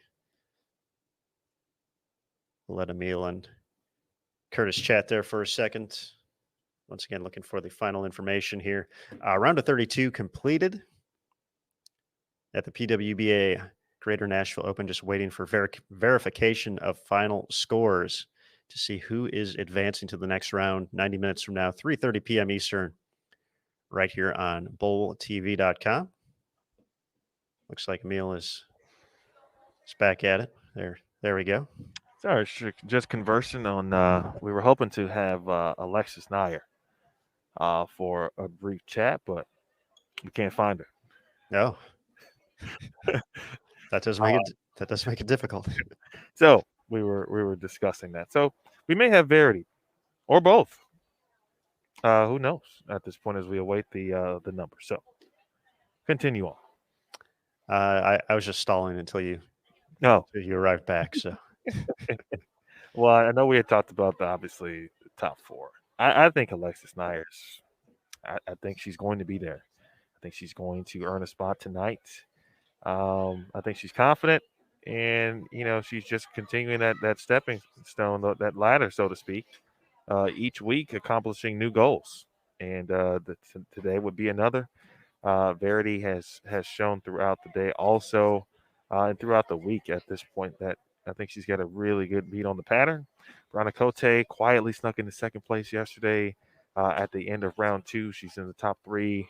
We'll let Emil and Curtis chat there for a second. Once again, looking for the final information here. Round of 32 completed at the PWBA Greater Nashville Open, just waiting for verification of final scores to see who is advancing to the next round 90 minutes from now, 3:30 p.m. Eastern, right here on bowltv.com. Looks like Emil is back at it. There we go. Sorry, just conversing on. We were hoping to have Alexis Nyer for a brief chat, but we can't find her. No, that does make it difficult. So we were discussing that. So we may have Verity or both. Who knows at this point as we await the number. So continue on. I was just stalling until you arrived back. So. Well, I know we had talked about obviously the top four. I think Alexis Nyers. I think she's going to be there. I think she's going to earn a spot tonight. I think she's confident, and she's just continuing that stepping stone, that ladder, so to speak. Each week, accomplishing new goals, and today would be another. Verity has shown throughout the day, also, and throughout the week at this point, that I think she's got a really good beat on the pattern. Brana Cote quietly snuck into second place yesterday. At the end of round 2, she's in the top 3.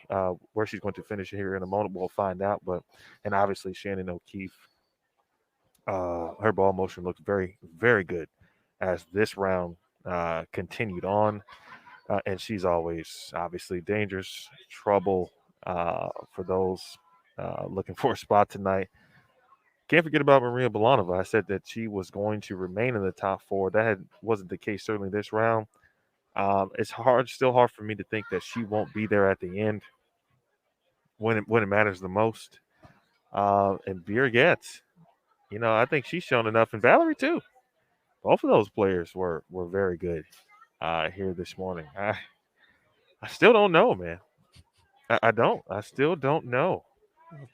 Where she's going to finish here in a moment, we'll find out. And obviously Shannon O'Keefe, her ball motion looked very, very good as this round continued on. And she's always obviously dangerous, trouble for those looking for a spot tonight. Can't forget about Maria Belanova. I said that she was going to remain in the top 4. That wasn't the case certainly this round. It's still hard for me to think that she won't be there at the end when it matters the most. And Veer Getz, I think she's shown enough, and Valerie too. Both of those players were very good here this morning. I still don't know, man. I don't. I still don't know.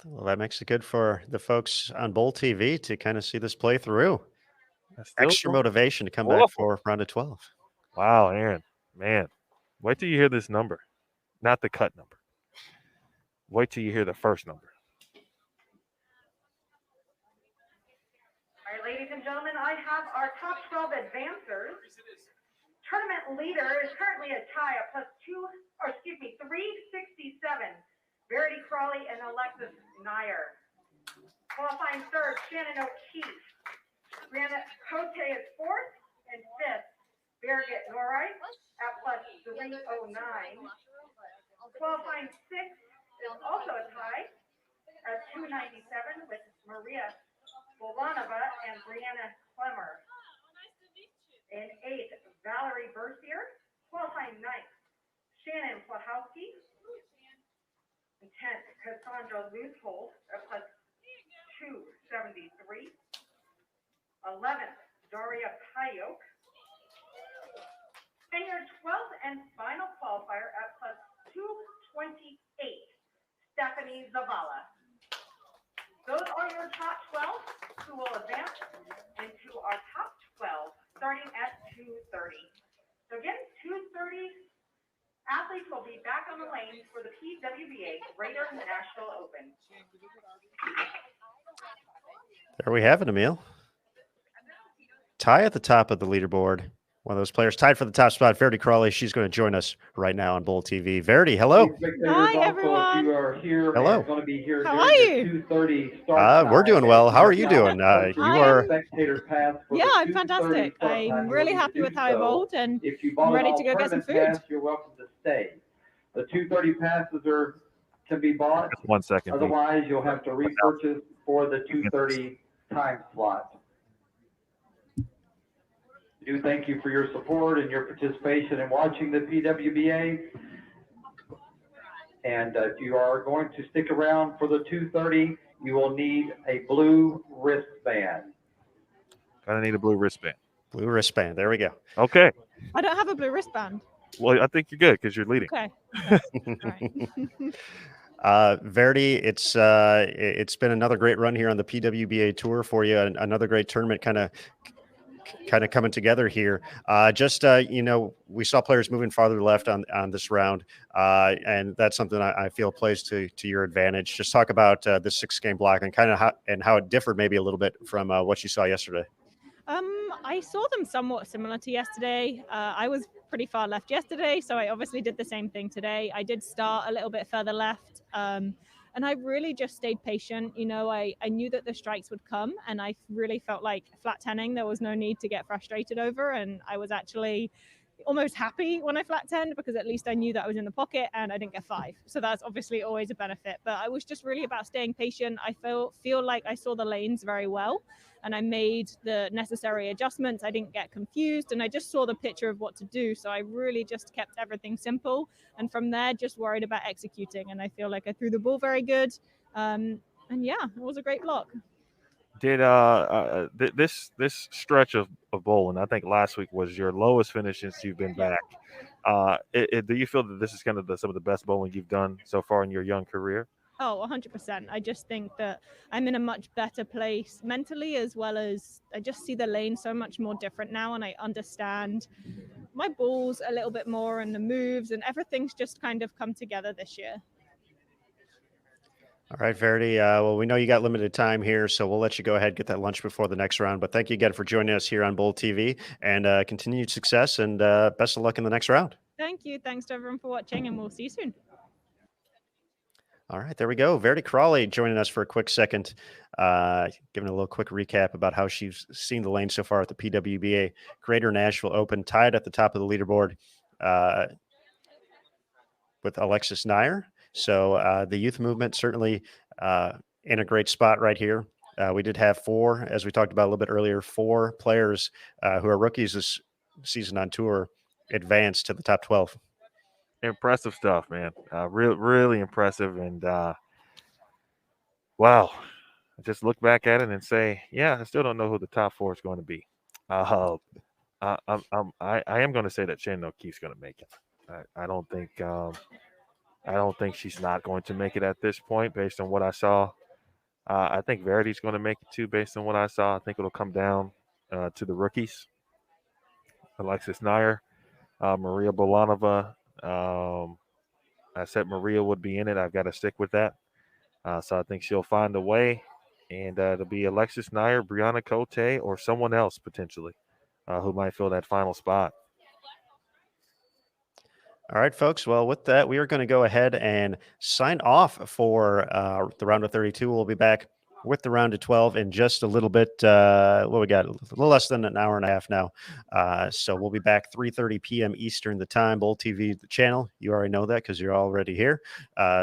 Well, that makes it good for the folks on Bowl TV to kind of see this play through. Extra motivation to come back for round of 12. Wow, Aaron, man. Wait till you hear this number. Not the cut number. Wait till you hear the first number. All right, ladies and gentlemen, I have our top 12 advancers. Tournament leader is currently a tie at 367. Verity Crawley and Alexis Nyer. Qualifying third, Shannon O'Keefe. Brianna Cote is fourth, and fifth, Birgit Norite at plus 309. Qualifying sixth is also a tie at 297 with Maria Bolanova and Brianna Clemmer. In eighth, Valerie Bercier. Qualifying ninth, Shannon Plahowski. In 10th, Cassandra Luthold at plus 273. 11th, Daria Payok. And your 12th and final qualifier at plus 228, Stephanie Zavala. Those are your top 12 who will advance into our top 12 starting at 2:30. So again, 2:30 athletes will be back on the lanes for the PWBA Greater Nashville Open. There we have it, Emil. Tie at the top of the leaderboard. One of those players tied for the top spot, Verity Crawley. She's going to join us right now on Bull TV. Verity, hello. Hi, everyone. You are here. Hello. Going to be here How are you? 2:30 start We're doing well. How are you doing? You are. Spectator pass for Yeah, the I'm 2:30 fantastic. start I'm time. really You happy do with how I so. bowled, and If you I'm bought ready an to go get some alternate food. pass, you're welcome to stay. The 2:30 passes can be bought. Just 1 second. please. Otherwise, you'll have to repurchase for the 2:30 time slot. I do thank you for your support and your participation in watching the PWBA. And if you are going to stick around for the 2:30, you will need a blue wristband. Gonna need a blue wristband. Blue wristband. There we go. Okay. I don't have a blue wristband. Well, I think you're good because you're leading. Okay. All right. Verity, it's been another great run here on the PWBA tour for you, and another great tournament kind of coming together here. We saw players moving farther left on this round, and that's something I feel plays to your advantage. Just talk about this 6-game block and kind of how it differed maybe a little bit from what you saw yesterday. I saw them somewhat similar to yesterday. I was pretty far left yesterday, so I obviously did the same thing today. I did start a little bit further left, and I really just stayed patient. I knew that the strikes would come, and I really felt like flat tenning, there was no need to get frustrated over, and I was actually almost happy when I flat tenned because at least I knew that I was in the pocket and I didn't get 5. So that's obviously always a benefit. But I was just really about staying patient. I feel like I saw the lanes very well, and I made the necessary adjustments. I didn't get confused, and I just saw the picture of what to do. So I really just kept everything simple, and from there just worried about executing. And I feel like I threw the ball very good. And yeah, it was a great block. Did this stretch of bowling, I think last week was your lowest finish since you've been back. Do you feel that this is kind of some of the best bowling you've done so far in your young career? Oh, 100%. I just think that I'm in a much better place mentally, as well as I just see the lane so much more different now, and I understand my balls a little bit more and the moves, and everything's just kind of come together this year. All right, Verity. Well, we know you got limited time here, so we'll let you go ahead, get that lunch before the next round. But thank you again for joining us here on Bull TV, and continued success, and best of luck in the next round. Thank you. Thanks to everyone for watching, and we'll see you soon. All right, there we go. Verity Crawley joining us for a quick second, giving a little quick recap about how she's seen the lane so far at the PWBA Greater Nashville Open, tied at the top of the leaderboard with Alexis Nyer. So the youth movement certainly in a great spot right here. We did have 4, as we talked about a little bit earlier, 4 players who are rookies this season on tour advance to the top 12. Impressive stuff, man. Really impressive. And wow, I just look back at it and say, yeah, I still don't know who the top 4 is going to be. I am going to say that Shannon O'Keefe's going to make it. I don't think she's not going to make it at this point based on what I saw. I think Verity's going to make it too based on what I saw. I think it'll come down to the rookies. Alexis Nyer, Maria Bolanova. I said Maria would be in it. I've got to stick with that. So I think she'll find a way. And it'll be Alexis Nyer, Brianna Cote, or someone else potentially who might fill that final spot. All right, folks. Well, with that, we are going to go ahead and sign off for the round of 32. We'll be back with the round of 12 in just a little bit. What we got? A little less than an hour and a half now. So we'll be back 3:30 p.m. Eastern, the time. Bowl TV, the channel. You already know that because you're already here.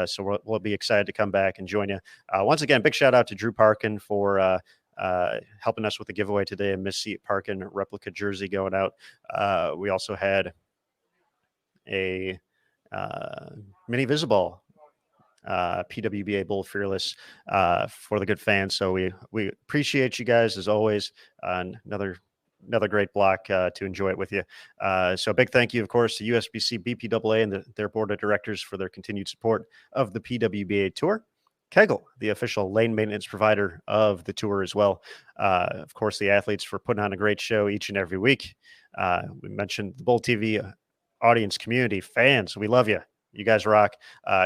So we'll be excited to come back and join you. Once again, big shout out to Drew Parkin for helping us with the giveaway today. A Missy Parkin replica jersey going out. We also had a mini Visiball PWBA Bull Fearless for the good fans. So we appreciate you guys as always. Another great block to enjoy it with you. So big thank you, of course, to USBC BPAA and their board of directors for their continued support of the PWBA Tour. Kegel, the official lane maintenance provider of the tour as well. Of course, the athletes for putting on a great show each and every week. We mentioned the Bull TV audience, community, fans. We love you. You guys rock.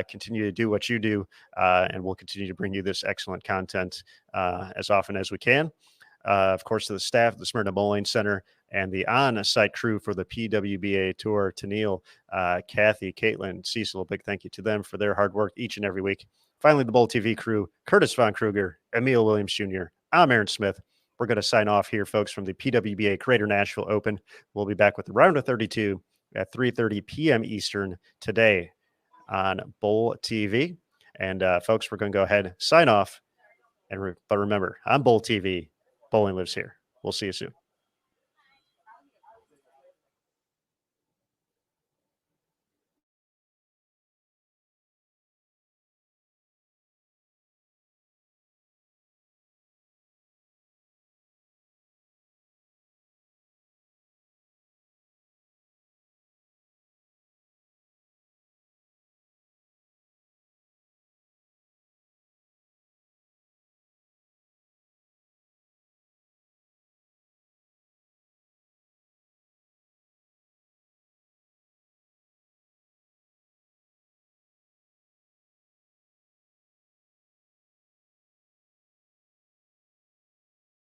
Continue to do what you do, and we'll continue to bring you this excellent content as often as we can. Of course, to the staff of the Smyrna Bowling Center and the on-site crew for the PWBA Tour, to Neil, Kathy, Caitlin, Cecil, a big thank you to them for their hard work each and every week. Finally, the Bull TV crew, Curtis Von Kruger, Emil Williams Jr., I'm Aaron Smith. We're going to sign off here, folks, from the PWBA Greater Nashville Open. We'll be back with the round of 32 at 3:30 p.m. Eastern today on Bowl TV. And folks, we're going to go ahead and sign off. But remember, on Bowl TV, bowling lives here. We'll see you soon.